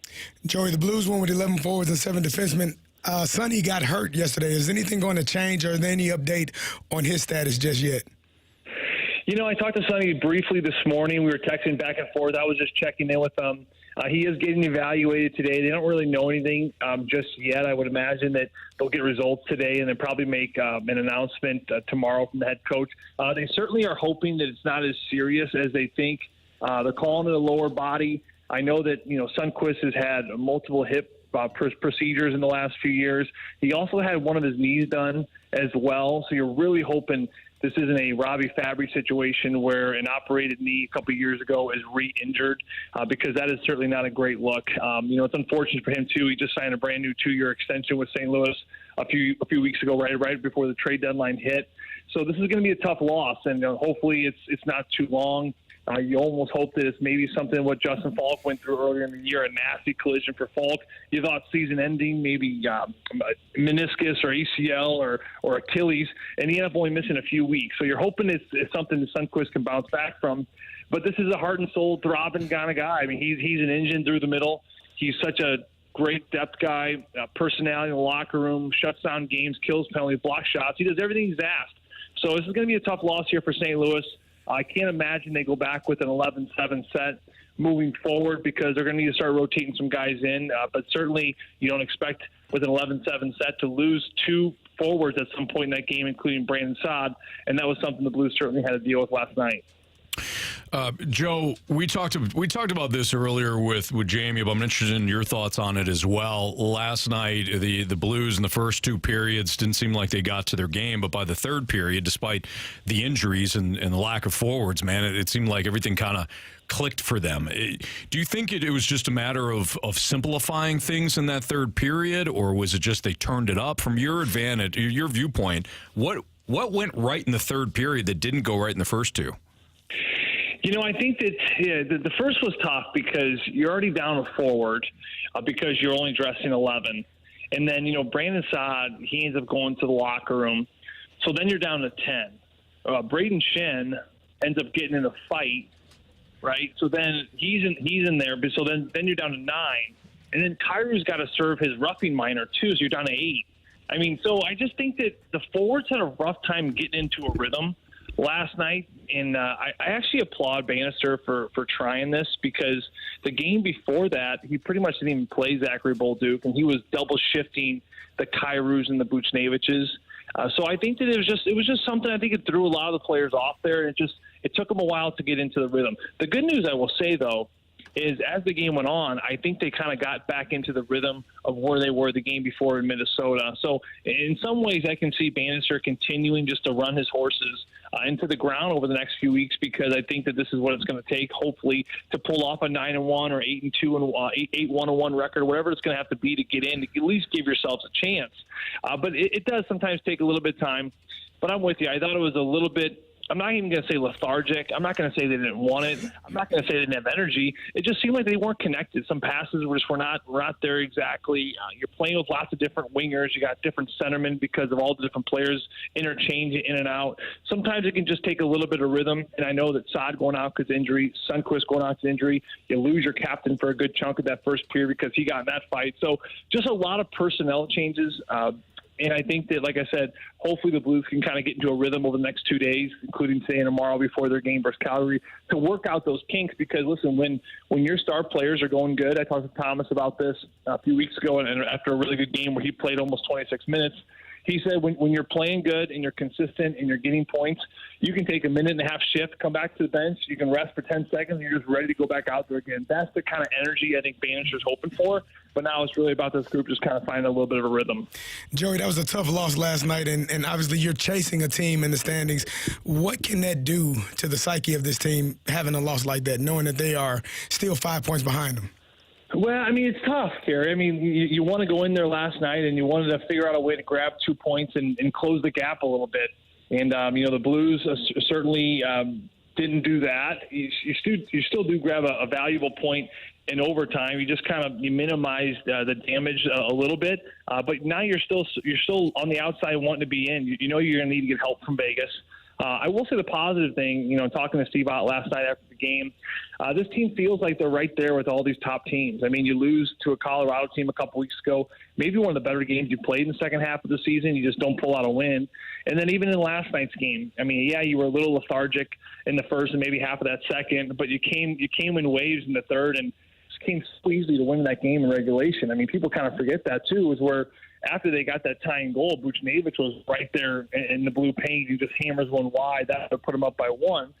Joey, the Blues won with 11 forwards and 7 defensemen. Sonny got hurt yesterday. Is anything going to change, or is there any update on his status just yet? I talked to Sonny briefly this morning. We were texting back and forth. I was just checking in with him. He is getting evaluated today. They don't really know anything just yet. I would imagine that they'll get results today and then probably make an announcement tomorrow from the head coach. They certainly are hoping that it's not as serious as they think. They're calling it a lower body. I know that, Sundqvist has had multiple hip procedures in the last few years. He also had one of his knees done as well. So you're really hoping this isn't a Robbie Fabry situation where an operated knee a couple of years ago is re-injured, because that is certainly not a great look. It's unfortunate for him too. He just signed a brand new 2-year extension with St. Louis a few weeks ago, right before the trade deadline hit. So this is going to be a tough loss, and hopefully it's not too long. You almost hope that it's maybe something what Justin Falk went through earlier in the year, a nasty collision for Falk. You thought season ending, maybe meniscus or ACL or Achilles, and he ended up only missing a few weeks. So you're hoping it's something that Sundqvist can bounce back from. But this is a heart and soul throbbing kind of guy. I mean, he's an engine through the middle. He's such a great depth guy, personality in the locker room, shuts down games, kills penalties, blocks shots. He does everything he's asked. So this is going to be a tough loss here for St. Louis. I can't imagine they go back with an 11-7 set moving forward because they're going to need to start rotating some guys in. But certainly you don't expect with an 11-7 set to lose 2 forwards at some point in that game, including Brandon Saad. And that was something the Blues certainly had to deal with last night. Joe, we talked about this earlier with Jamie, but I'm interested in your thoughts on it as well. Last night, the Blues in the first 2 periods didn't seem like they got to their game, but by the third period, despite the injuries and the lack of forwards, man, it seemed like everything kind of clicked for them. Do you think it was just a matter of simplifying things in that third period, or was it just they turned it up? From your advantage, your viewpoint, what went right in the third period that didn't go right in the first 2? I think that the first was tough because you're already down a forward because you're only dressing 11. And then, Brandon Saad, he ends up going to the locker room. So then you're down to 10. Braden Shen ends up getting in a fight, right? So then he's in there. But so then you're down to 9. And then Kyrie's got to serve his roughing minor too, so you're down to 8. I mean, so I just think that the forwards had a rough time getting into a rhythm last night, and I actually applaud Bannister for trying this because the game before that, he pretty much didn't even play Zachary Bolduc, and he was double shifting the Kyrus and the Buchneviches. So I think that it was just something. I think it threw a lot of the players off there, and it took them a while to get into the rhythm. The good news, I will say though, is as the game went on, I think they kind of got back into the rhythm of where they were the game before in Minnesota. So in some ways, I can see Bannister continuing just to run his horses into the ground over the next few weeks, because I think that this is what it's going to take, hopefully, to pull off a 9-1 or 8-2 and 8-1-1 record, whatever it's going to have to be to get in, to at least give yourselves a chance. But it does sometimes take a little bit of time. But I'm with you. I thought it was a little bit, I'm not even going to say lethargic. I'm not going to say they didn't want it. I'm not going to say they didn't have energy. It just seemed like they weren't connected. Some passes were not there exactly. You're playing with lots of different wingers. You got different centermen because of all the different players interchanging in and out. Sometimes it can just take a little bit of rhythm. And I know that Saad going out because injury, Sundqvist going out because injury. You lose your captain for a good chunk of that first period because he got in that fight. So just a lot of personnel changes. And I think that, like I said, hopefully the Blues can kind of get into a rhythm over the next 2 days, including today and tomorrow before their game versus Calgary, to work out those kinks. Because, listen, when your star players are going good, I talked to Thomas about this a few weeks ago, and after a really good game where he played almost 26 minutes, he said when you're playing good and you're consistent and you're getting points, you can take a 1.5-minute shift, come back to the bench, you can rest for 10 seconds, and you're just ready to go back out there again. That's the kind of energy I think Bannister's hoping for. But now it's really about this group just kind of finding a little bit of a rhythm. Joey, that was a tough loss last night, and obviously you're chasing a team in the standings. What can that do to the psyche of this team, having a loss like that, knowing that they are still 5 points behind them? Well, I mean, it's tough, Carey. I mean, you want to go in there last night and you wanted to figure out a way to grab 2 points and close the gap a little bit. And, the Blues certainly didn't do that. You still do grab a valuable point in overtime. You just kind of minimize the damage a little bit. But now you're still on the outside wanting to be in. You know you're going to need to get help from Vegas. I will say the positive thing, talking to Steve Ott last night after the game, this team feels like they're right there with all these top teams. I mean, you lose to a Colorado team a couple weeks ago, maybe one of the better games you played in the second half of the season. You just don't pull out a win. And then even in last night's game, I mean, yeah, you were a little lethargic in the first and maybe half of that second, but you came in waves in the third and came so easily to win that game in regulation. I mean, people kind of forget that too, is where after they got that tying goal, Buchnevich was right there in the blue paint. He just hammers one wide. That would put him up by one.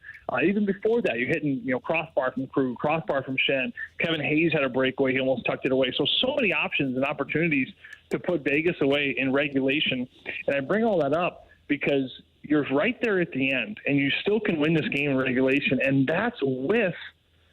Even before that, you're hitting, crossbar from Krug, crossbar from Shen. Kevin Hayes had a breakaway. He almost tucked it away. So many options and opportunities to put Vegas away in regulation. And I bring all that up because you're right there at the end, and you still can win this game in regulation. And that's with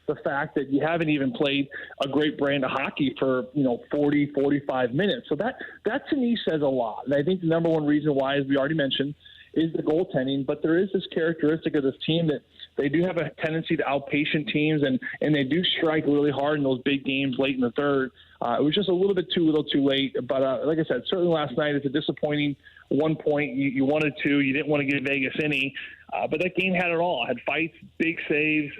the fact that you haven't even played a great brand of hockey for 40, 45 minutes. So that to me says a lot. And I think the number one reason why, as we already mentioned, is the goaltending. But there is this characteristic of this team that they do have a tendency to outpatient teams, and they do strike really hard in those big games late in the third. It was just a little bit too little too late. But like I said, certainly last night it's a disappointing 1 point. You wanted to. You didn't want to give Vegas any. But that game had it all. It had fights, big saves,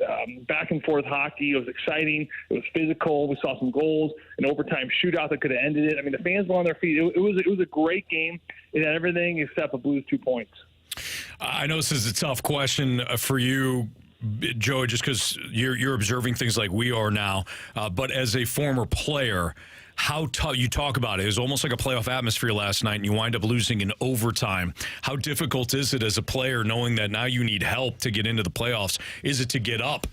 back and forth hockey. It was exciting. It was physical. We saw some goals, an overtime shootout that could have ended it. I mean, the fans were on their feet. It was a great game. It had everything except a Blues 2 points. I know this is a tough question for you, Joe, just because you're observing things like we are now. But as a former player, how tough, you talk about it was almost like a playoff atmosphere last night, and you wind up losing in overtime. How difficult is it as a player knowing that now you need help to get into the playoffs? Is it to get up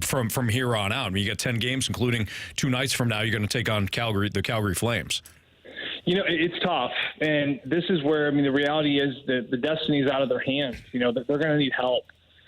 from here on out? I mean, you got 10 games, including 2 nights from now. You're going to take on the Calgary Flames. It's tough, and this is where, the reality is that the destiny is out of their hands. That they're going to need help.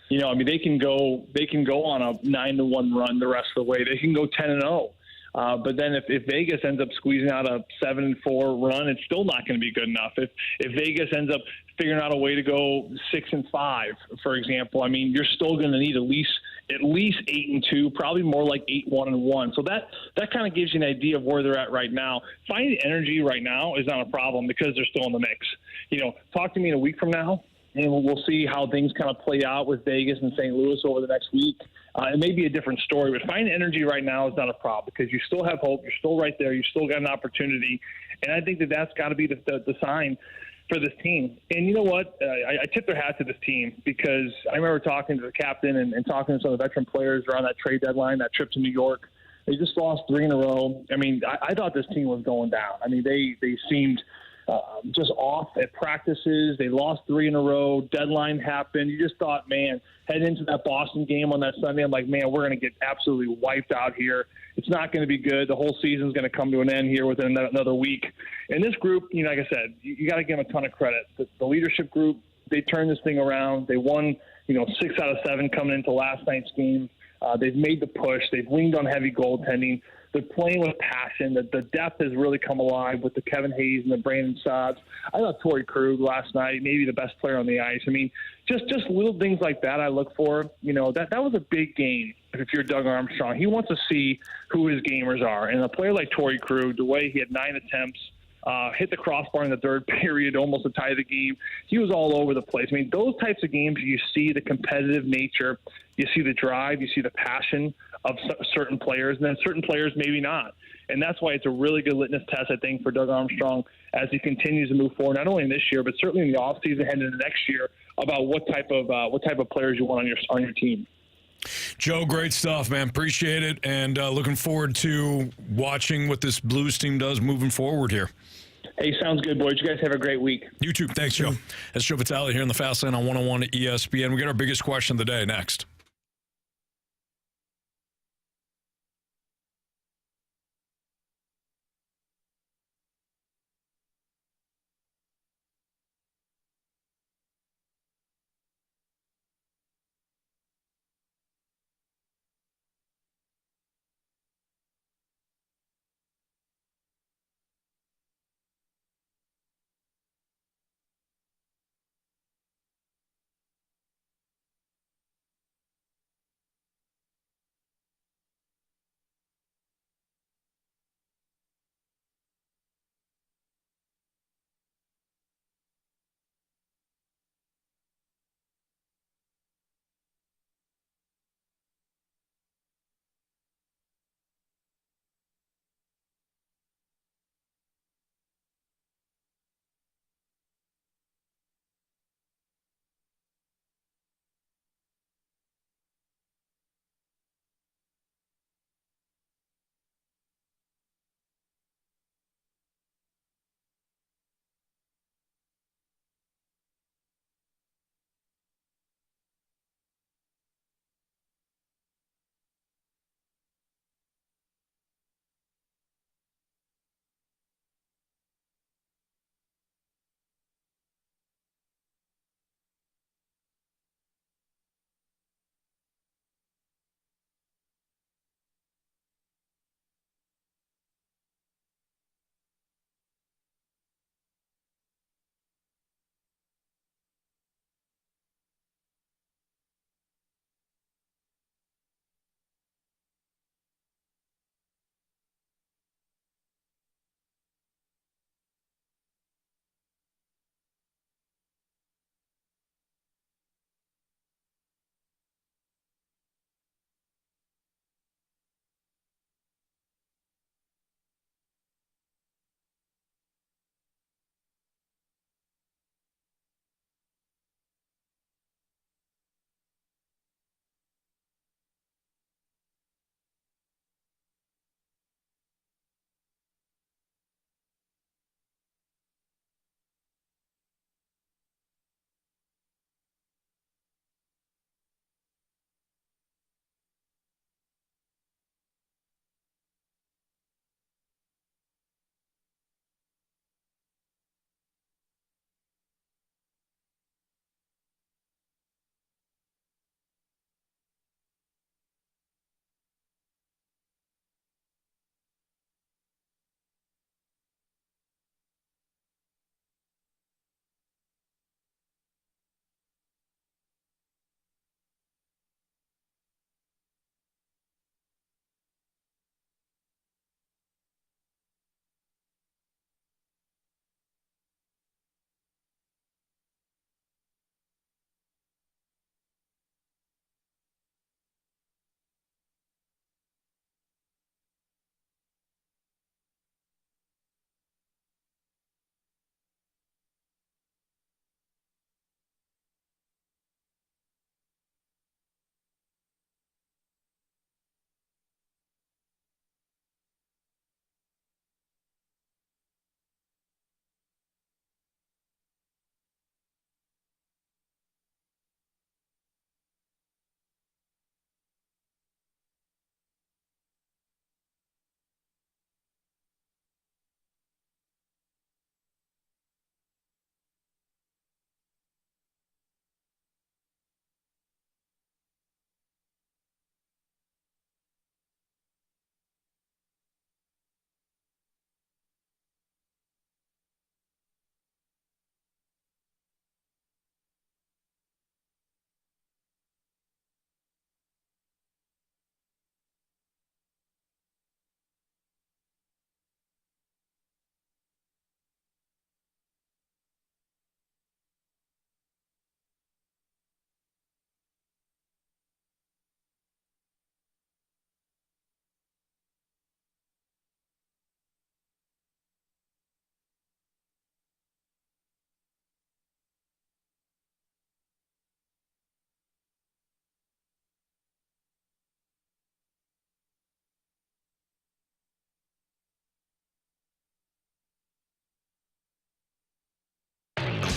They can go on a 9-1 run the rest of the way. They can go 10-0. But then if Vegas ends up squeezing out a 7-4 run, it's still not going to be good enough. If Vegas ends up figuring out a way to go 6-5, for example, you're still going to need at least 8-2, probably more like 8-1-1. So that kind of gives you an idea of where they're at right now. Finding energy right now is not a problem because they're still in the mix. Talk to me in a week from now, and we'll see how things kind of play out with Vegas and St. Louis over the next week. It may be a different story, but finding energy right now is not a problem because you still have hope. You're still right there. You still got an opportunity. And I think that's got to be the sign for this team. And you know what? I tip their hat to this team because I remember talking to the captain and talking to some of the veteran players around that trade deadline, that trip to New York. They just lost 3 in a row. I thought this team was going down. They seemed just off at practices. They lost 3 in a row. Deadline happened. You just thought, man, heading into that Boston game on that Sunday, I'm like, man, we're going to get absolutely wiped out here. It's not going to be good. The whole season's going to come to an end here within another week. And this group, like I said, you got to give them a ton of credit. The leadership group, they turned this thing around. They won, 6 out of 7 coming into last night's game. They've made the push. They've leaned on heavy goaltending. They're playing with passion. The depth has really come alive with the Kevin Hayes and the Brandon Saabs. I thought Torrey Krug last night, maybe the best player on the ice. I mean, just little things like that I look for. That was a big game if you're Doug Armstrong. He wants to see who his gamers are. And a player like Torrey Krug, the way he had 9 attempts, hit the crossbar in the third period, almost to tie the game. He was all over the place. I mean, those types of games, you see the competitive nature, you see the drive, you see the passion of certain players, and then certain players maybe not. And that's why it's a really good litmus test, I think, for Doug Armstrong as he continues to move forward, not only in this year, but certainly in the offseason heading into next year, about what type of players you want on your team. Joe, great stuff, man. Appreciate it, and looking forward to watching what this Blues team does moving forward here. Hey, sounds good, boys. You guys have a great week. You too. Thanks, Joe. That's Joe Vitale here in the Fast Lane on 101 ESPN. We got our biggest question of the day next.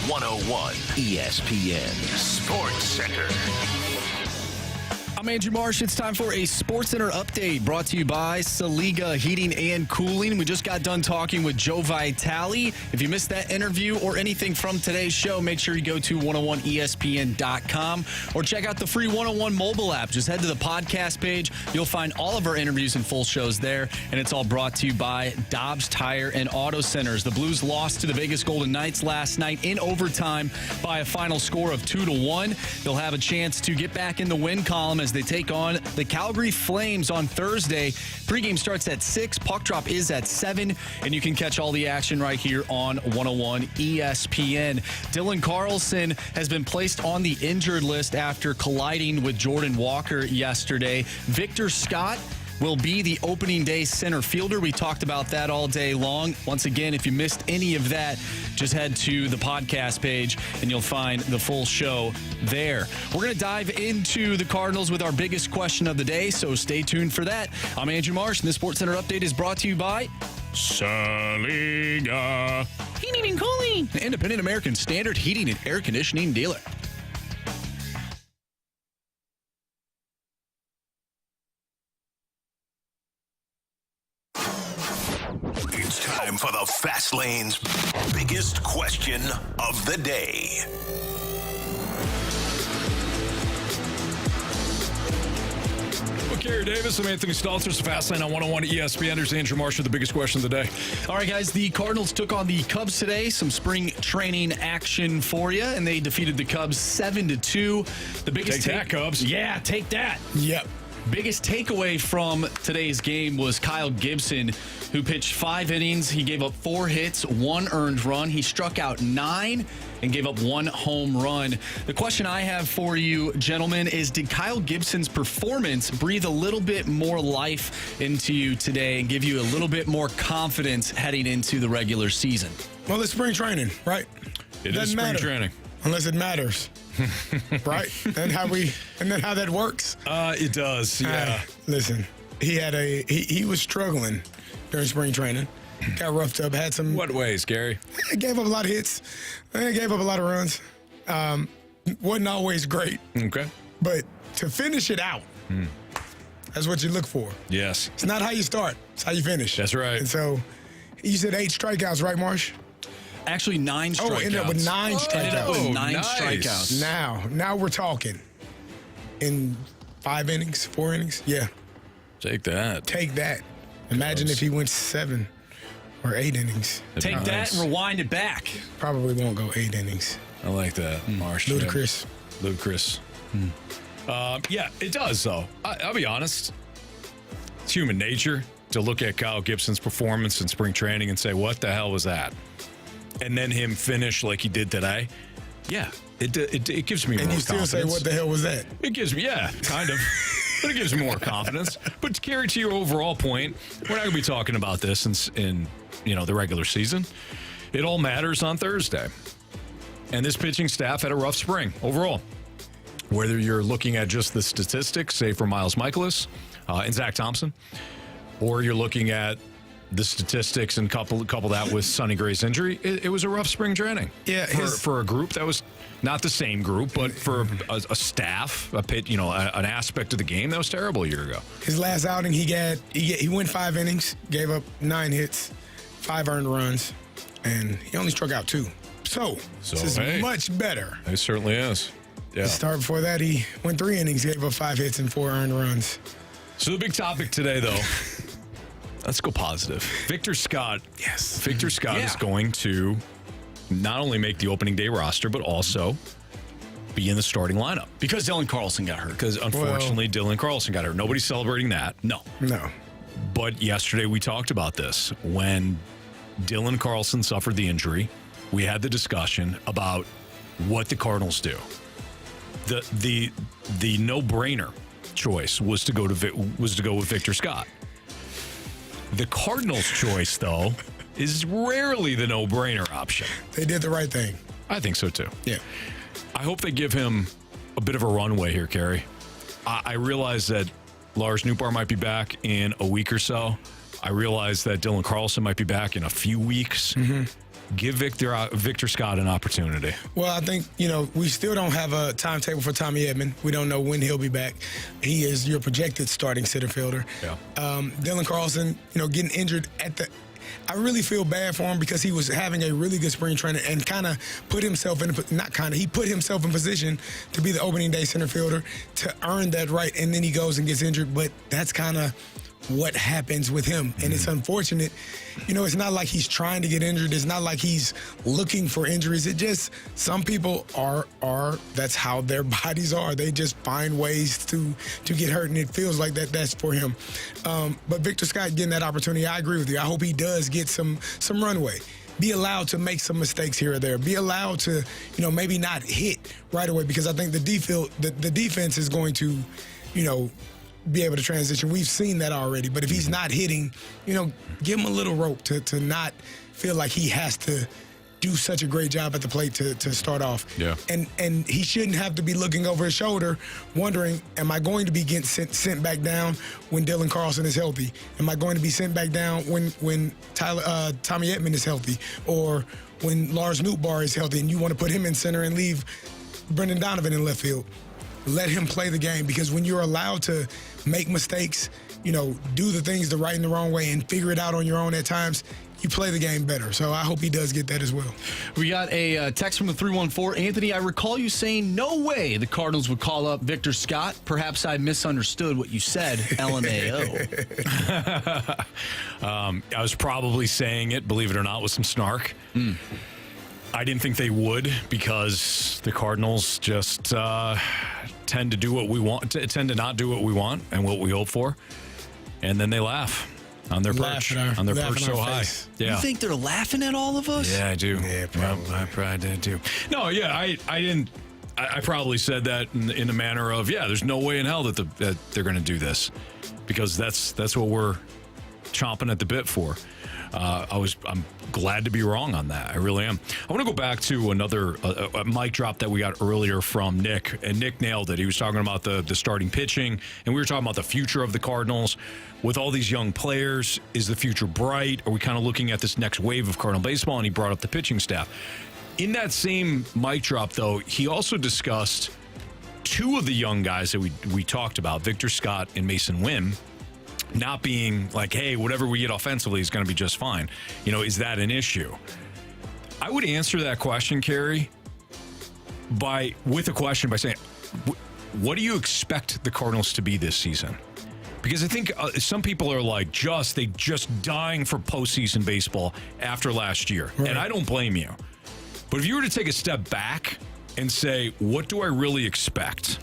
101 ESPN Sports Center. I'm Andrew Marsh. It's time for a Sports Center update brought to you by Saliga Heating and Cooling. We just got done talking with Joe Vitale. If you missed that interview or anything from today's show, make sure you go to 101ESPN.com or check out the free 101 mobile app. Just head to the podcast page. You'll find all of our interviews and full shows there. And it's all brought to you by Dobbs Tire and Auto Centers. The Blues lost to the Vegas Golden Knights last night in overtime by a final score of 2-1. They'll have a chance to get back in the win column as they take on the Calgary Flames on Thursday. Pregame starts at 6. Puck drop is at 7. And you can catch all the action right here on 101 ESPN. Dylan Carlson has been placed on the injured list after colliding with Jordan Walker yesterday. Victor Scott will be the opening day center fielder. We talked about that all day long. Once again, if you missed any of that, just head to the podcast page and you'll find the full show there. We're going to dive into the Cardinals with our biggest question of the day, so stay tuned for that. I'm Andrew Marsh, and the Sports Center update is brought to you by Saliga Heating and Cooling, an independent American Standard heating and air conditioning dealer. It's time for the Fast Lane's biggest question of the day. Well, Carey Davis, I'm Anthony Stalter. It's Fast Lane on 101 ESPN. There's Andrew Marsh with the biggest question of the day. All right, guys, the Cardinals took on the Cubs today. Some spring training action for you, and they defeated the Cubs 7-2. The biggest Take that, Cubs. Yeah, take that. Yep. Biggest takeaway from today's game was Kyle Gibson, who pitched 5 innings. He gave up 4 hits, 1 earned run. He struck out 9 and gave up 1 home run. The question I have for you, gentlemen, is did Kyle Gibson's performance breathe a little bit more life into you today and give you a little bit more confidence heading into the regular season? Well, it's spring training, right? It is spring training. Unless it matters. Right? And how that works. It does, yeah. Listen, he was struggling during spring training. Got roughed up, had some. What ways, Gary? Gave up a lot of hits. Gave up a lot of runs. Wasn't always great. Okay. But to finish it out, that's what you look for. Yes. It's not how you start, it's how you finish. That's right. And so you said 8 strikeouts, right, Marsh? Actually, 9 strikeouts. Oh, ended up with 9 strikeouts. Ended up with 9 nice. strikeouts. Now we're talking. In 5 innings, 4 innings? Yeah. Take that. Take that. Imagine if he went 7 or 8 innings. Take that and rewind it back. Probably won't go 8 innings. I like that, Marsh. Ludicrous. Yeah, it does, though. I'll be honest. It's human nature to look at Kyle Gibson's performance in spring training and say, what the hell was that? And then him finish like he did today. Yeah, it gives me more confidence. And you still say, what the hell was that? It gives me, yeah, kind of. But it gives me more confidence. But to carry to your overall point, we're not going to be talking about this in the regular season. It all matters on Thursday. And this pitching staff had a rough spring overall. Whether you're looking at just the statistics, say for Miles Michaelis and Zach Thompson, or you're looking at the statistics and couple that with Sonny Gray's injury, it was a rough spring training. Yeah, for a group that was not the same group, but for a staff, an aspect of the game that was terrible a year ago. His last outing, he went 5 innings, gave up 9 hits, 5 earned runs, and he only struck out 2. So this is much better. It certainly is. Yeah. The start before that, he went 3 innings, gave up 5 hits and 4 earned runs. So the big topic today, though. Let's go positive. Victor Scott. Yes. Victor Scott is going to not only make the opening day roster, but also be in the starting lineup. Because Dylan Carlson got hurt. Because unfortunately, Dylan Carlson got hurt. Nobody's celebrating that. No. But yesterday we talked about this. When Dylan Carlson suffered the injury, we had the discussion about what the Cardinals do. The no-brainer choice was to go with Victor Scott. The Cardinals' choice, though, is rarely the no-brainer option. They did the right thing. I think so, too. Yeah. I hope they give him a bit of a runway here, Carey. I realize that Lars Nootbaar might be back in a week or so. I realize that Dylan Carlson might be back in a few weeks. give Victor Scott an opportunity? Well, I think, we still don't have a timetable for Tommy Edman. We don't know when he'll be back. He is your projected starting center fielder. Yeah. Dylan Carlson, getting injured I really feel bad for him because he was having a really good spring training and kind of put himself he put himself in position to be the opening day center fielder to earn that right, and then he goes and gets injured. But that's kind of what happens with him. And it's unfortunate. It's not like he's trying to get injured. It's not like he's looking for injuries. It just, some people are that's how their bodies are. They just find ways to get hurt, and it feels like that's for him. But Victor Scott getting that opportunity, I agree with you. I hope he does get some runway. Be allowed to make some mistakes here or there. Be allowed to, maybe not hit right away, because I think the defense is going to, be able to transition. We've seen that already. But if he's not hitting, give him a little rope to not feel like he has to do such a great job at the plate to start off. Yeah. And he shouldn't have to be looking over his shoulder wondering, am I going to be getting sent back down when Dylan Carlson is healthy? Am I going to be sent back down when Tommy Edman is healthy? Or when Lars Nootbaar is healthy and you want to put him in center and leave Brendan Donovan in left field? Let him play the game, because when you're allowed to make mistakes, do the things the right and the wrong way and figure it out on your own at times, you play the game better. So I hope he does get that as well. We got a text from the 314. Anthony, I recall you saying no way the Cardinals would call up Victor Scott. Perhaps I misunderstood what you said, LMAO. I was probably saying it, believe it or not, with some snark. I didn't think they would, because the Cardinals just tend to do what we want, tend to not do what we want and what we hope for, and then they laugh on their perch, so high. Yeah. You think they're laughing at all of us? Yeah, I do. Yeah, probably. I probably did too. No, yeah, I didn't. I probably said that in a manner of, there's no way in hell that they're going to do this, because that's what we're chomping at the bit for. I'm glad to be wrong on that. I really am. I want to go back to another a mic drop that we got earlier from Nick, and Nick nailed it. He was talking about the starting pitching, and we were talking about the future of the Cardinals. With all these young players, is the future bright? Are we kind of looking at this next wave of Cardinal baseball? And he brought up the pitching staff. In that same mic drop, though, he also discussed two of the young guys that we talked about, Victor Scott and Mason Wynn, not being like, hey, whatever we get offensively is going to be just fine. Is that an issue? I would answer that question, Carey, with a question by saying, what do you expect the Cardinals to be this season? Because I think some people are like, they just dying for postseason baseball after last year. Right. And I don't blame you. But if you were to take a step back and say, what do I really expect?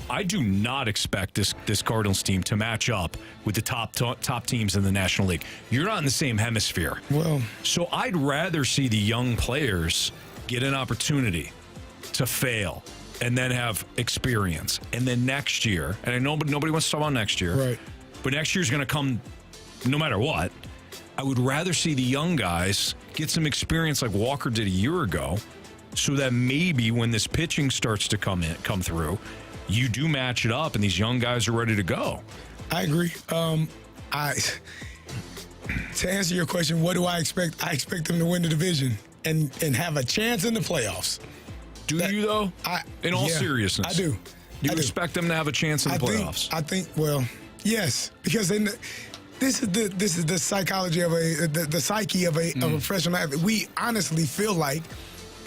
I do not expect this Cardinals team to match up with the top teams in the National League. You're not in the same hemisphere. Well, so I'd rather see the young players get an opportunity to fail and then have experience. And then next year, and I know nobody wants to talk about next year, right? But next year's going to come no matter what. I would rather see the young guys get some experience like Walker did a year ago, so that maybe when this pitching starts to come through, you do match it up and these young guys are ready to go. I agree. To answer your question, what do I expect? I expect them to win the division and have a chance in the playoffs. Do you, though? In all seriousness. I do. You expect them to have a chance in the playoffs? I think, well, yes, because this is the psychology of the psyche of a professional athlete. We honestly feel like,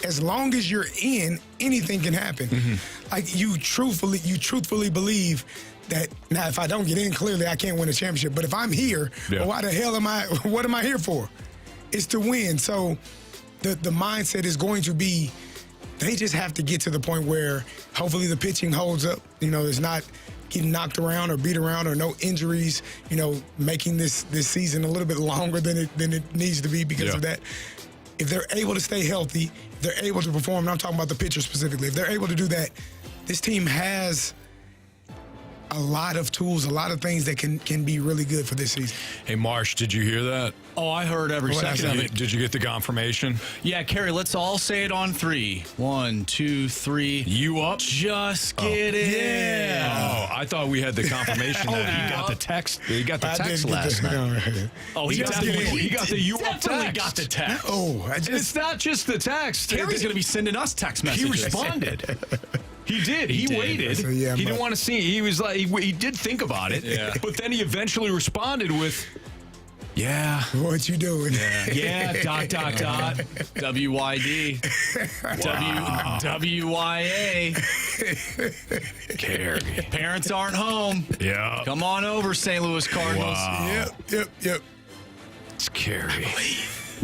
as long as you're in, anything can happen. Mm-hmm. Like you truthfully believe that, now if I don't get in, clearly I can't win a championship. But if I'm here, well, why the hell what am I here for? It's to win. So the mindset is going to be, they just have to get to the point where hopefully the pitching holds up. It's not getting knocked around or beat around or no injuries, making this season a little bit longer than it needs to be because of that. If they're able to stay healthy, if they're able to perform, and I'm talking about the pitcher specifically, if they're able to do that, this team has a lot of tools, a lot of things that can be really good for this season. Hey, Marsh, did you hear that? Oh, I heard every second of it. Did you get the confirmation? Yeah, Carey, let's all say it on 3. 1, 2, 3. You up? Just get it. Yeah. Oh, I thought we had the confirmation that he got the text. He got the text last night. Oh, he got the you up definitely text. got the text. Oh, it's not just the text. Carey's going to be sending us text messages. He responded. He did. He waited. So, yeah, he didn't want to see. He was like, he did think about it. Yeah. But then he eventually responded with, "Yeah, what you doing? Yeah. WYD. WYA. Carey. Parents aren't home. Yeah. Come on over, St. Louis Cardinals. Wow. Yep. It's Carey.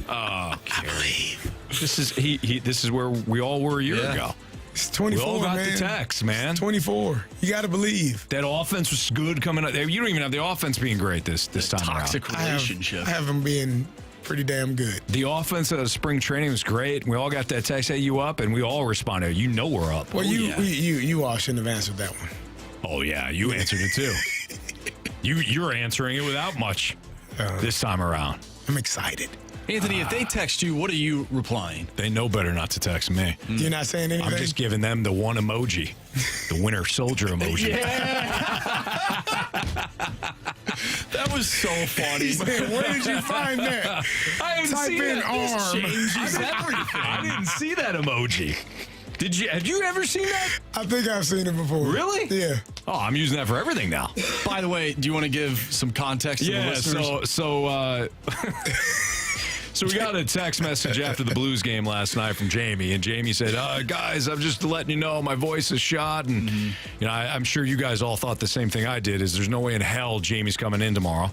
Oh, Carey. This is This is where we all were a year ago. It's 24, we all got man. the text, man. It's 24. You got to believe. That offense was good coming up. You don't even have the offense being great this time Toxic around. relationship. I have them being pretty damn good. The offense at spring training was great. We all got that text, "Hey, you up?" And we all responded, "You know we're up." Well, you all shouldn't have answered that one. Oh, yeah, you answered it too. You're answering it without much this time around. I'm excited. Anthony, if they text you, what are you replying? They know better not to text me. You're not saying anything? I'm just giving them the one emoji, the Winter Soldier emoji. That was so funny. He said, where did you find that? I didn't Type see in that. arm. Changes everything. I didn't see that emoji. Did you? Have you ever seen that? I think I've seen it before. Really? Yeah. Oh, I'm using that for everything now. By the way, do you want to give some context to the listeners? So we got a text message after the Blues game last night from Jamie, and Jamie said, "Guys, I'm just letting you know my voice is shot, and I'm sure you guys all thought the same thing I did. Is there's no way in hell Jamie's coming in tomorrow,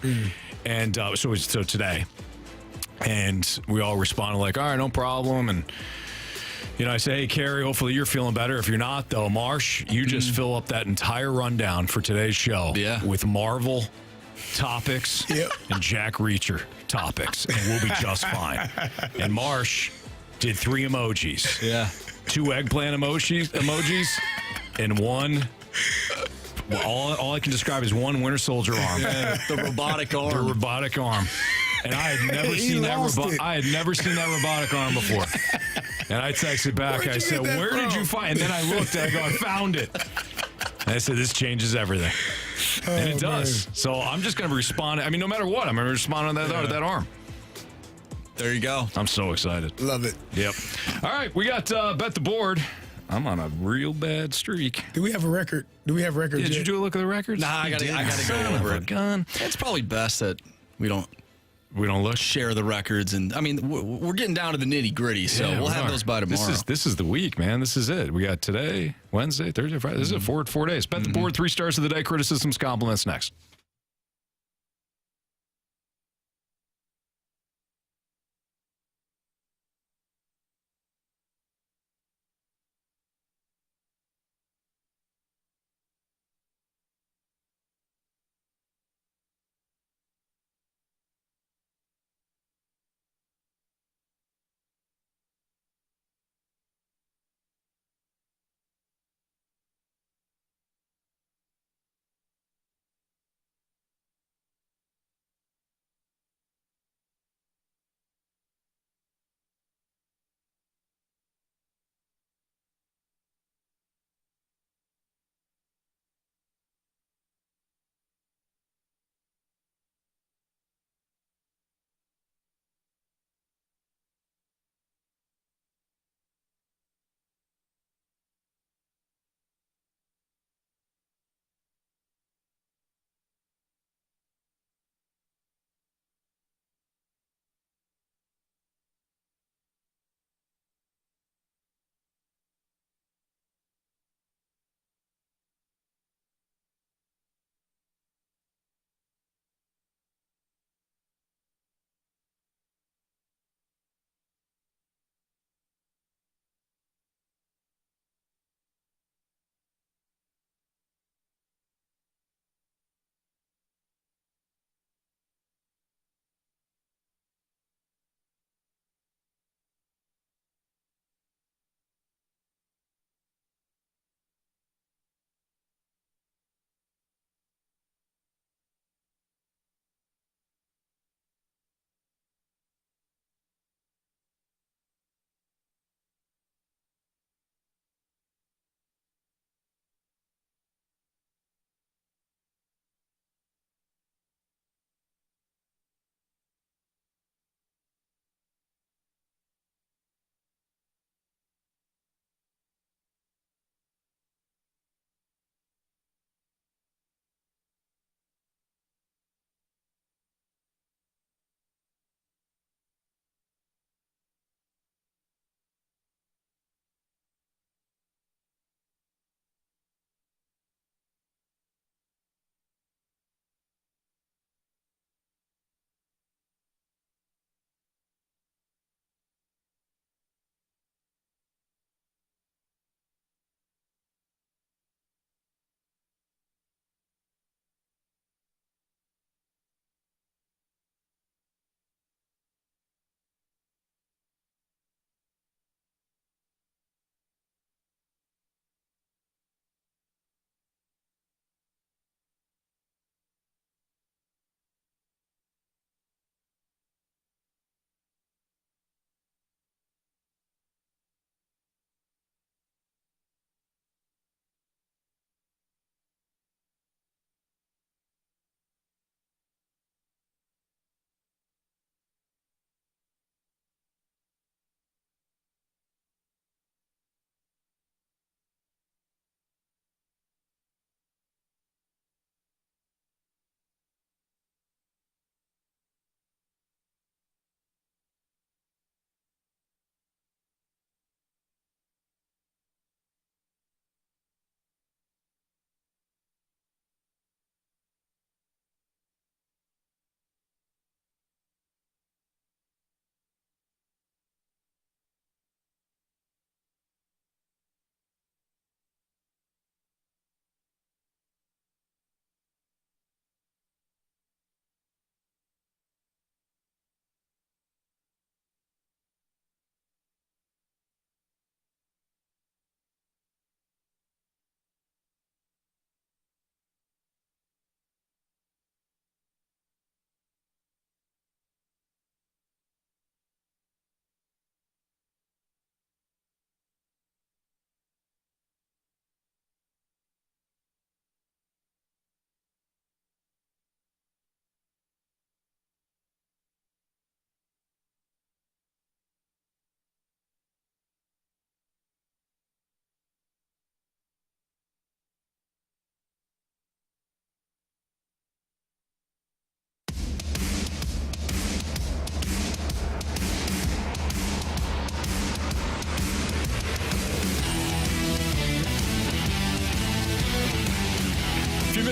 and so today, and we all responded like, all right, no problem, and." I say, hey, Carey, hopefully you're feeling better. If you're not, though, Marsh, you just fill up that entire rundown for today's show with Marvel topics and Jack Reacher topics, and we'll be just fine. And Marsh did 3 emojis. Yeah. 2 eggplant emojis and one... Well, all I can describe is one Winter Soldier arm. Yeah, the robotic arm. The robotic arm. And I had never seen that robotic arm before. And I texted back. I said, "Where did you find?" And then I looked. And I go, "I found it." And I said, "This changes everything," and it does. Man. So I'm just going to respond. I mean, no matter what, I'm going to respond on that arm. There you go. I'm so excited. Love it. Yep. All right, we got Bet the Board. I'm on a real bad streak. Do we have a record? Did you do a look at the records? Nah, I got to go over it. Gun. It's probably best that we don't look, share the records, and I mean we're getting down to the nitty gritty, so we'll have those by tomorrow. This is the week, man. This is it. We got today, Wednesday, Thursday, Friday. This is a 4 days. Bet the Board. 3 stars of the day. Criticisms, compliments next.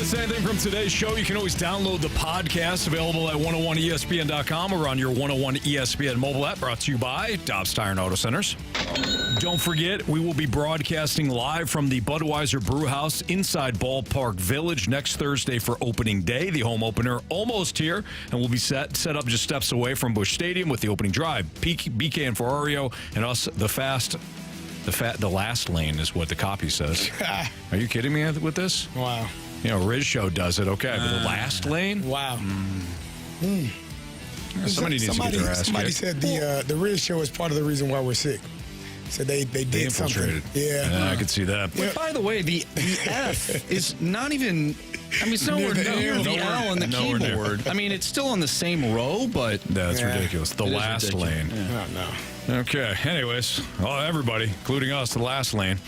miss anything from today's show, you can always download the podcast available at 101ESPN.com or on your 101 ESPN mobile app, brought to you by Dobbs Tire and Auto Centers. Don't forget, we will be broadcasting live from the Budweiser Brew House inside Ballpark Village next Thursday for opening day. The home opener almost here, and we'll be set up just steps away from Busch Stadium with the opening drive. BK and Ferrario and us, the last lane is what the copy says. Are you kidding me with this? Wow. You know, Riz Show does it. Okay, but the last lane? Wow. Somebody needs to get their ass Somebody kicked. said the Riz Show is part of the reason why we're sick. So they did something. Infiltrated. Yeah. I could see that. But by the way, the F is not even. I mean, it's nowhere near the L on the keyboard. I mean, it's still on the same row, but that's ridiculous. The last lane. Yeah. No. Okay. Anyways, everybody, including us, the last lane.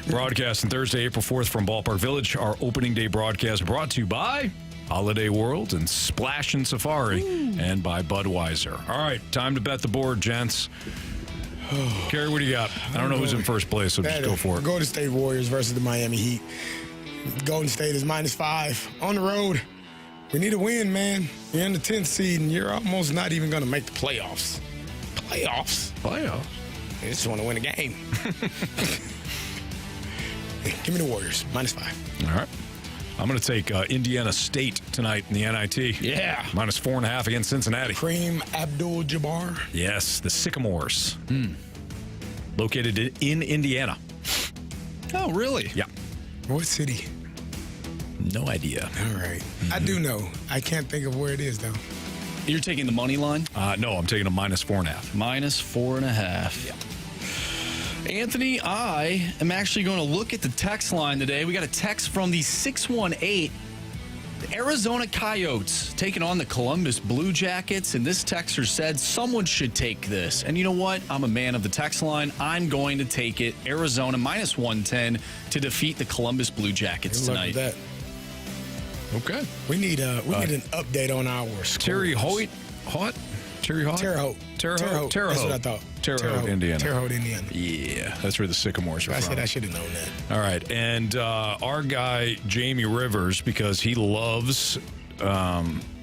Broadcasting Thursday, April 4th from Ballpark Village. Our opening day broadcast brought to you by Holiday World and Splash and Safari and by Budweiser. All right, time to bet the board, gents. Carey, what do you got? I don't know who's in first place, so just go for it. Golden State Warriors versus the Miami Heat. Golden State is -5 on the road. We need a win, man. You're in the 10th seed, and you're almost not even going to make the playoffs. Playoffs? You just want to win a game. Give me the Warriors, -5. All right. I'm going to take Indiana State tonight in the NIT. Yeah. -4.5 against Cincinnati. Kareem Abdul-Jabbar. Yes, the Sycamores. Located in Indiana. Oh, really? Yeah. What city? No idea. All right. I do know. I can't think of where it is, though. You're taking the money line? No, I'm taking a -4.5. -4.5. Yeah. Anthony, I am actually going to look at the text line today. We got a text from the 618. The Arizona Coyotes taking on the Columbus Blue Jackets, and this texter said someone should take this. And you know what? I'm a man of the text line. I'm going to take it. Arizona -110 to defeat the Columbus Blue Jackets tonight. That. Okay. We need an update on our scores. Terry Hoyt? Terry Hoyt? Terre Haute. Terre Haute. That's what I thought. Terre Haute, Indiana. Terre Haute, Indiana. Yeah, that's where the Sycamores are from. I said I should have known that. All right, and our guy, Jamie Rivers, because he loves...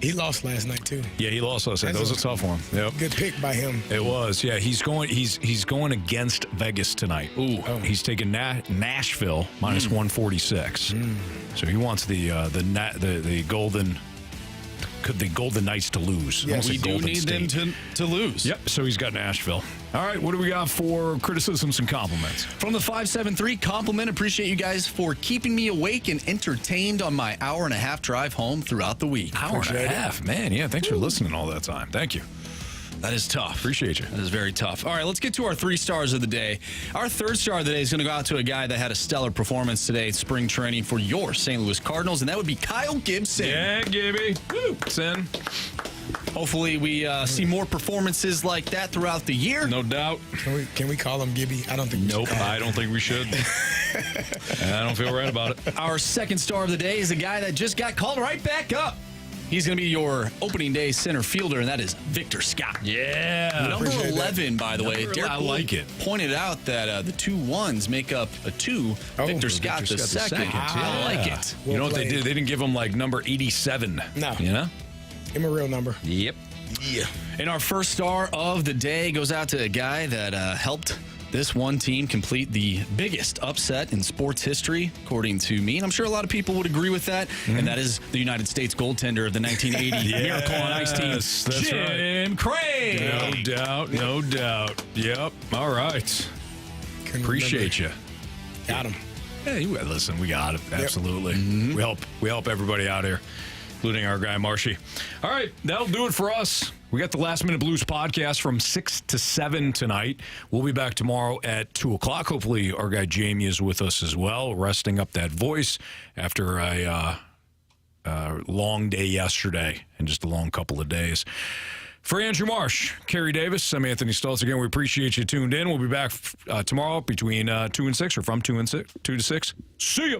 he lost last night, too. Yeah, he lost last night. That was a tough one. Yep. Good pick by him. It was. Yeah, he's going against Vegas tonight. Ooh. Oh. He's taking Nashville -146. So he wants the Golden Knights to lose. Yes, we do need them to lose. Yep, so he's got Nashville. All right, what do we got for criticisms and compliments? From the 573, compliment. Appreciate you guys for keeping me awake and entertained on my hour-and-a-half drive home throughout the week. Hour-and-a-half, man. Yeah, thanks for listening all that time. Thank you. That is tough. Appreciate you. That is very tough. All right, let's get to our 3 stars of the day. Our 3rd star of the day is going to go out to a guy that had a stellar performance today at spring training for your St. Louis Cardinals, and that would be Kyle Gibson. Yeah, Gibby. Woo. Sin. Hopefully we see more performances like that throughout the year. No doubt. Can we call him Gibby? I don't think we should. Nope, I don't think we should. I don't feel right about it. Our 2nd star of the day is a guy that just got called right back up. He's going to be your opening day center fielder, and that is Victor Scott. Yeah. Number 11, by the way. I like it. Pointed out that the 2 1s make up a 2. Victor Scott the second. I like it. You know what they did? They didn't give him like number 87. No. You know? Give him a real number. Yep. Yeah. And our 1st star of the day goes out to a guy that helped this one team complete the biggest upset in sports history, according to me. And I'm sure a lot of people would agree with that. And that is the United States goaltender of the 1980 Miracle on Ice team, Jim Carey. No doubt. Yep. All right. Appreciate you. Got him. Hey, listen, we got it. Absolutely. Yep. We help everybody out here, including our guy, Marshy. All right, that'll do it for us. We got the Last Minute Blues podcast from 6 to 7 tonight. We'll be back tomorrow at 2 o'clock. Hopefully, our guy Jamie is with us as well, resting up that voice after a long day yesterday and just a long couple of days. For Andrew Marsh, Carey Davis, I'm Anthony Stalter. Again, we appreciate you tuned in. We'll be back tomorrow between 2 and 6 or from 2 to 6. See ya.